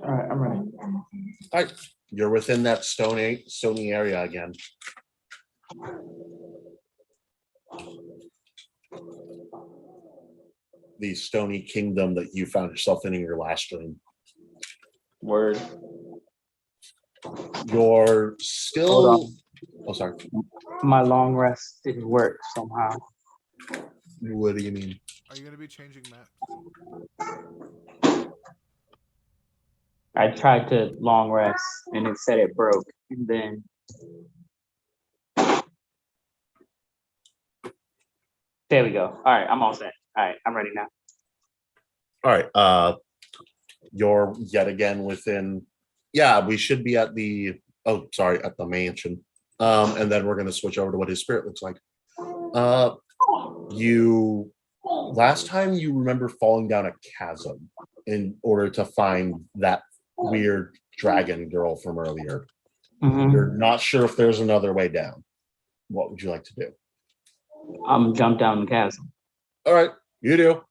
All right, I'm ready. All right, you're within that stony area again. The stony kingdom that you found yourself in your last dream. Word. You're still... Oh, sorry. My long rest didn't work somehow. What do you mean? Are you going to be changing maps? I tried to long rest and it said it broke. And then There we go. All right, I'm all set. All right, I'm ready now. All right. You're yet again within. Yeah, we should be at the. Oh, sorry, at the mansion. And then we're going to switch over to what his spirit looks like. You last time you remember falling down a chasm in order to find that weird dragon girl from earlier. Mhm. You're not sure if there's another way down. What would you like to do? I'm jump down the chasm. All right, you do.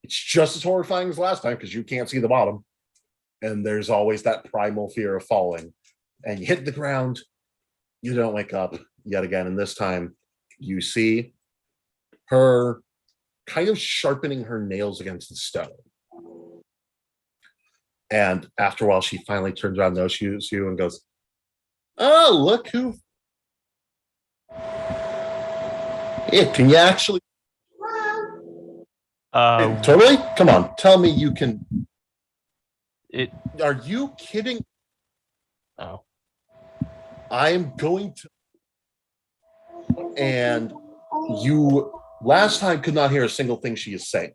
It's just as horrifying as last time because you can't see the bottom. And there's always that primal fear of falling. And you hit the ground, you don't wake up yet again. And this time you see her kind of sharpening her nails against the stone. And after a while, she finally turns around, notices you, and goes, "Oh, look who! Yeah, can you actually? Totally? Come on, tell me you can. Are you kidding? Oh. I'm going to." And you last time could not hear a single thing she is saying,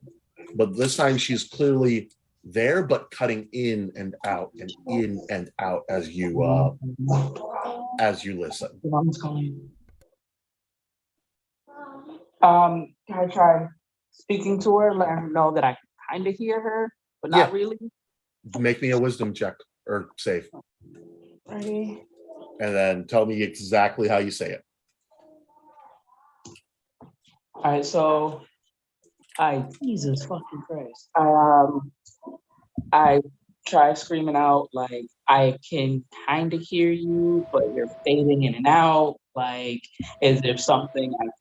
but this time she's clearly there, but cutting in and out and in and out as you listen. Mom's calling. Can I try speaking to her, let her know that I kind of hear her, but not really? Make me a wisdom check or save. Ready? And then tell me exactly how you say it. All right, so Jesus fucking Christ. I try screaming out like I can kind of hear you, but you're fading in and out. Like, is there something I can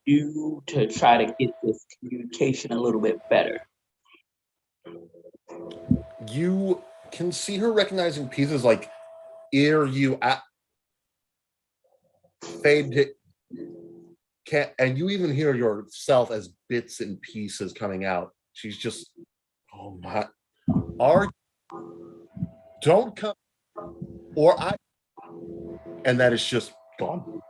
do to try to get this communication a little bit better? You can see her recognizing pieces like ear you at fade to, can't, and you even hear yourself as bits and pieces coming out. She's just, oh my, don't come, or I, and that is just gone.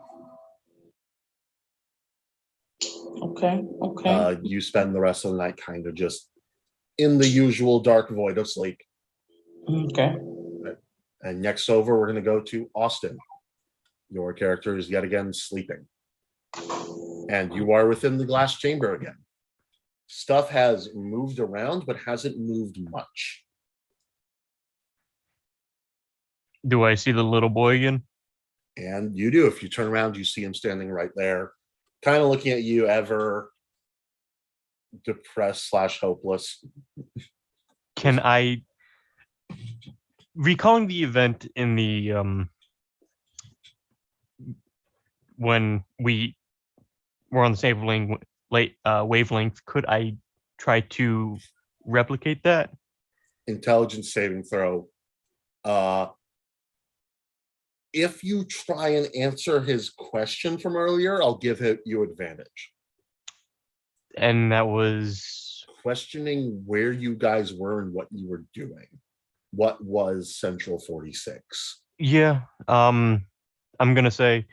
Okay. You spend the rest of the night kind of just in the usual dark void of sleep. Okay. And next over, we're going to go to Austin. Your character is yet again sleeping. And you are within the glass chamber again. Stuff has moved around, but hasn't moved much. Do I see the little boy again? And you do. If you turn around, you see him standing right there, kind of looking at you, ever depressed / hopeless. Can I, recalling the event in the when we were on the same wavelength, could I try to replicate that? Intelligence saving throw. If you try and answer his question from earlier, I'll give you advantage. And that was questioning where you guys were and what you were doing. What was Central 46? Yeah. I'm gonna say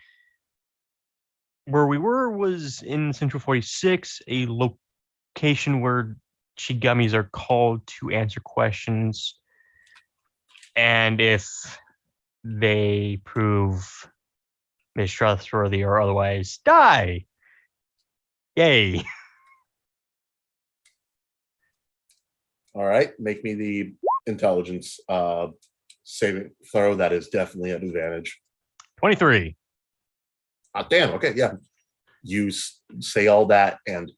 where we were was in Central 46, a location where Shigamis are called to answer questions, and if they prove mistrustworthy or otherwise, die. Yay. All right, make me the intelligence saving throw. That is definitely an advantage. 23. Damn, okay, yeah. You say all that, and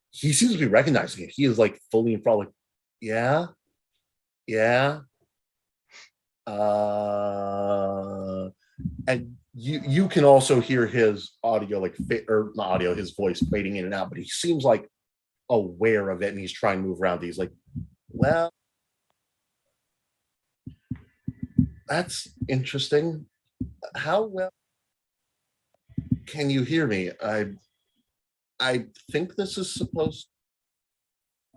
he seems to be recognizing it. He is like fully in front, like, yeah. And you can also hear his audio, like, or not audio, his voice fading in and out, but he seems like aware of it, and he's trying to move around. He's like, well, that's interesting. How well can you hear me? I think this is supposed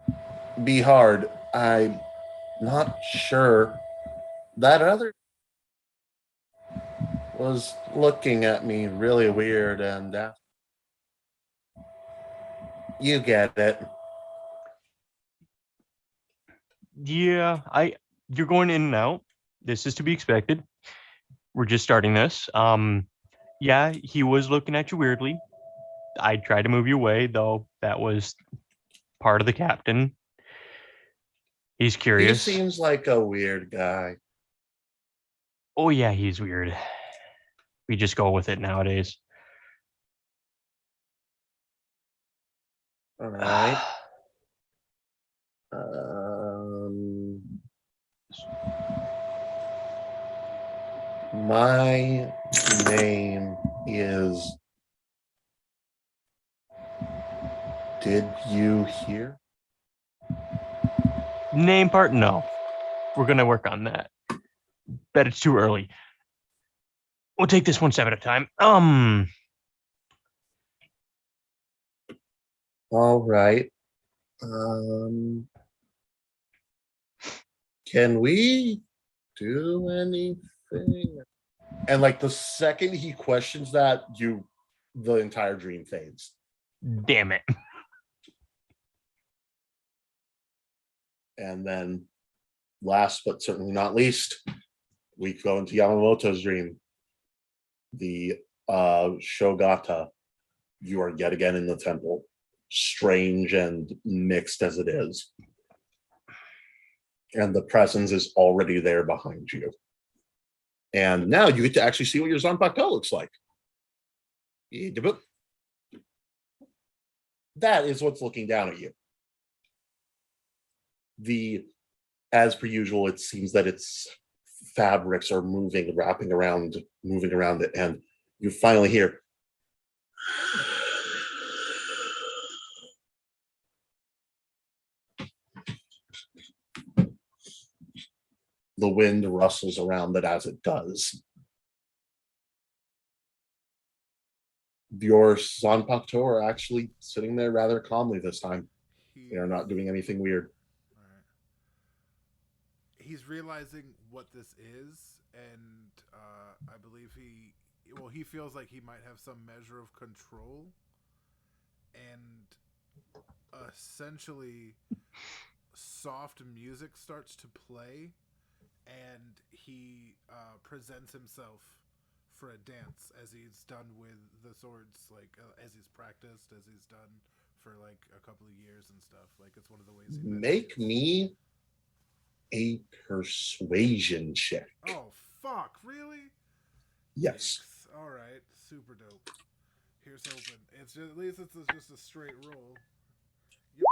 to be hard. I'm not sure. That other was looking at me really weird, and You get it. Yeah, you're going in and out. This is to be expected. We're just starting this. Yeah, he was looking at you weirdly. I tried to move you away, though that was part of the captain. He's He curious. seems like a weird guy. Oh yeah, he's weird. We just go with it nowadays. All right. My name is. Did you hear? Name part, no. We're gonna work on that. Bet it's too early. We'll take this one step at a time. All right. Can we do anything? And like the second he questions that, the entire dream fades. Damn it. And then last but certainly not least, we go into Yamamoto's dream. The Shogata, you are yet again in the temple, strange and mixed as it is. And the presence is already there behind you. And now you get to actually see what your Zanpakuto looks like. That is what's looking down at you. As per usual, it seems that its fabrics are moving, moving around it, and you finally hear the wind rustles around it as it does. Your Zanpakuto are actually sitting there rather calmly this time. They are not doing anything weird. He's realizing what this is, and I believe he feels like he might have some measure of control, and essentially soft music starts to play, and he presents himself for a dance, as he's done with the swords, like as he's practiced, as he's done for like a couple of years and stuff. Like it's one of the ways he Make me a persuasion check. Oh fuck, really? Yes. All right, super dope. Here's hoping. It's just, at least it's just a straight roll. Yep,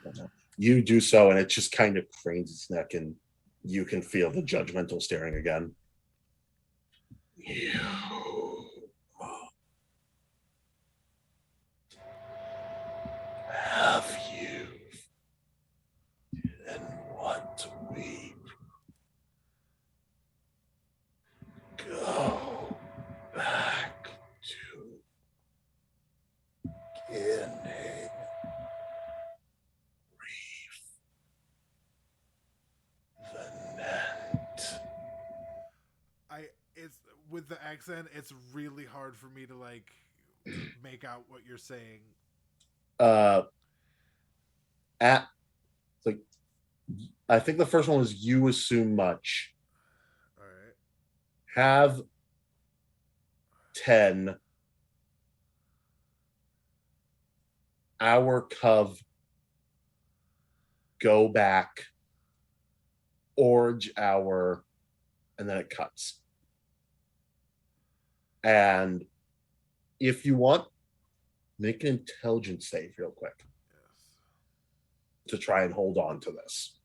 7. You do so, and it just kind of cranes its neck, and you can feel the judgmental staring again. You have you and what we go back to beginning. It's with the accent, it's really hard for me to like make out what you're saying. Like, I think the first one was you assume much. All right. Have 10 our cov go back orge hour, and then it cuts. And if you want, make an intelligence save real quick. Yes. To try and hold on to this.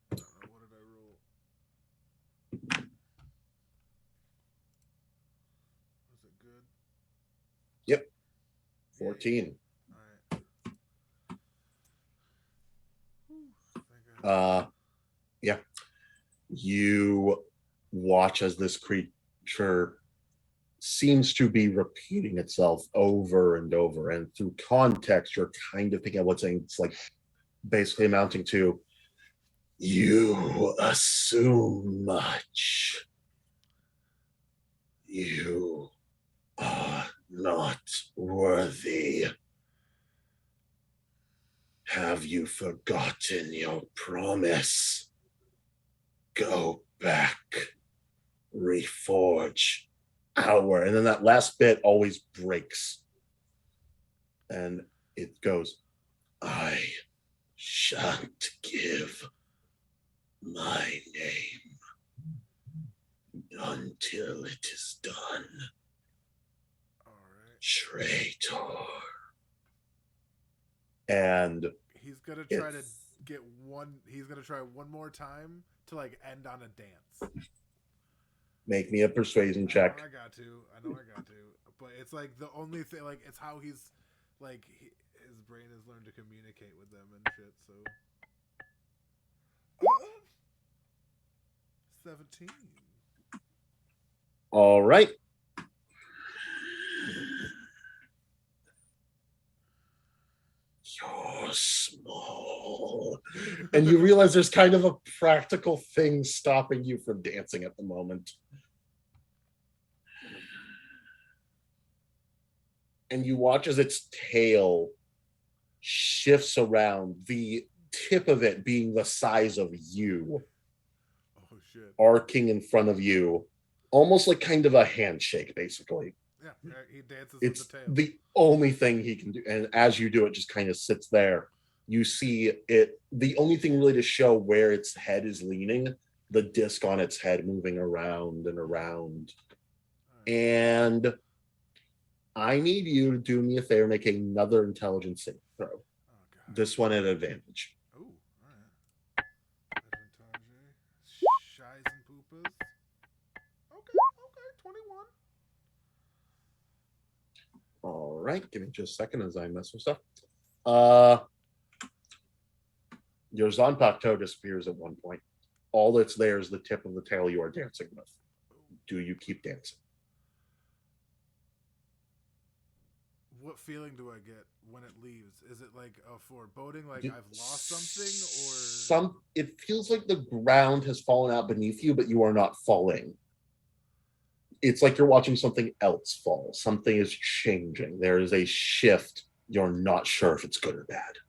What did I roll? Was it good? Yep. 14. All right. Yeah. You watch as this creature seems to be repeating itself over and over, and through context you're kind of thinking of what's saying. It's like basically amounting to, you assume much, you not worthy. Have you forgotten your promise? Go back, reforge our, and then that last bit always breaks. And it goes, I shan't give my name until it is done. All right. Traitor. And He's gonna try to get one. He's gonna try one more time to like end on a dance. make me a persuasion check. I got to. But it's like the only thing. Like it's how he's like his brain has learned to communicate with them and shit. So 17. All right. You're small. And you realize there's kind of a practical thing stopping you from dancing at the moment. And you watch as its tail shifts around, the tip of it being the size of you, Oh shit. arcing in front of you, almost like kind of a handshake, basically. Yeah, he dances It's with the tail. the only thing he can do. And as you do, it just kind of sits there. You see it, the only thing really to show where its head is leaning, the disc on its head moving around and around. And I need you to do me a favor, make another intelligence saving throw. Oh god. This one at advantage. Oh, all right. Advantage. Shies and poopas. Okay, 21. All right, give me just a second as I mess with stuff. Your Zanpakuto disappears at one point. All that's there is the tip of the tail you are dancing with. Do you keep dancing? What feeling do I get when it leaves? Is it like a foreboding, like I've lost something, or it feels like the ground has fallen out beneath you, but you are not falling. It's like you're watching something else fall. Something is changing. There is a shift. You're not sure if it's good or bad.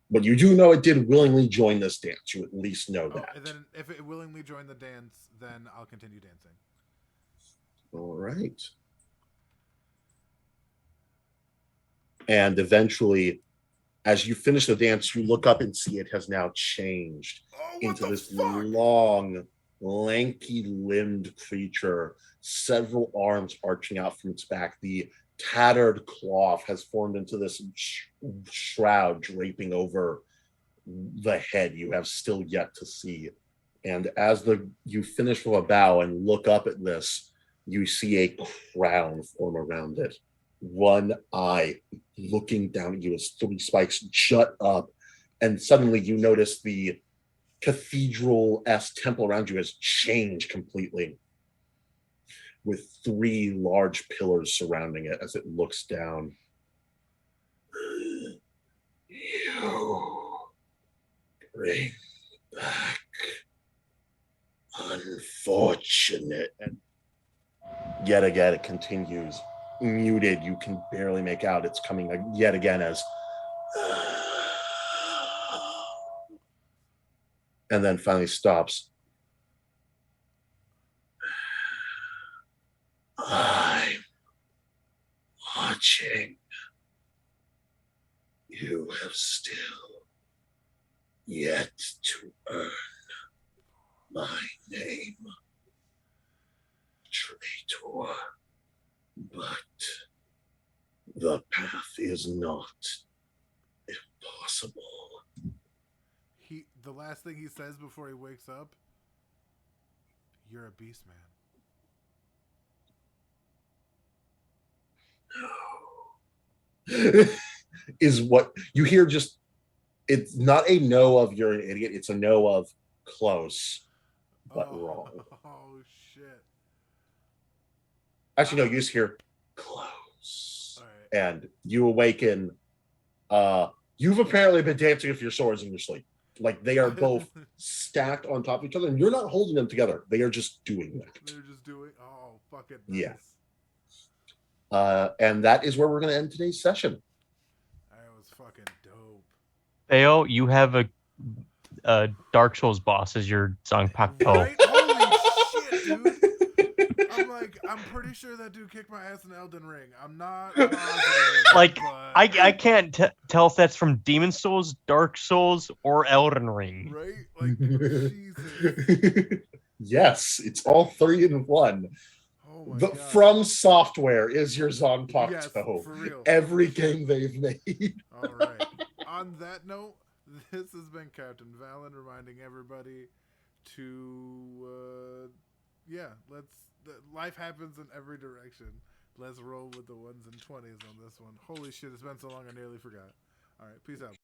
But you do know it did willingly join this dance. You at least know that. And then if it willingly joined the dance, then I'll continue dancing. All right. And eventually, as you finish the dance, you look up and see it has now changed into this long, lanky limbed creature, several arms arching out from its back. The tattered cloth has formed into this shroud draping over the head you have still yet to see. And as you finish with a bow and look up at this, you see a crown form around it. One eye looking down at you as three spikes jut up, and suddenly you notice the cathedral-esque temple around you has changed completely, with three large pillars surrounding it as it looks down. You bring back unfortunate. And yet again, it continues. Muted, you can barely make out. It's coming yet again as and then finally stops. I'm watching. You have still yet to earn my name, traitor. But the path is not impossible. The last thing he says before he wakes up, you're a beast man. No. Is what you hear. Just, it's not a no of you're an idiot, it's a no of close but wrong. Oh shit. Actually, no, you just hear close. All right. And you awaken. You've apparently been dancing with your swords in your sleep. Like, they are both stacked on top of each other, and you're not holding them together. They are just doing that. They're just doing. Oh, fucking nice. Yeah. And that is where we're going to end today's session. That was fucking dope. Theo, you have a Dark Souls boss as your Zangpak Po. Right? Holy shit, dude. I'm pretty sure that dude kicked my ass in Elden Ring. I'm not positive. Like, but... I can't tell if that's from Demon Souls, Dark Souls, or Elden Ring. Right? Like, Jesus. Yes, it's all 3 in 1. Oh my God. From Software is your Zongpak Yes, Toe. for real. Every game they've made. All right. On that note, this has been Captain Valen reminding everybody to, life happens in every direction. Let's roll with the 1s and 20s on this one. Holy shit, it's been so long I nearly forgot. All right, peace out.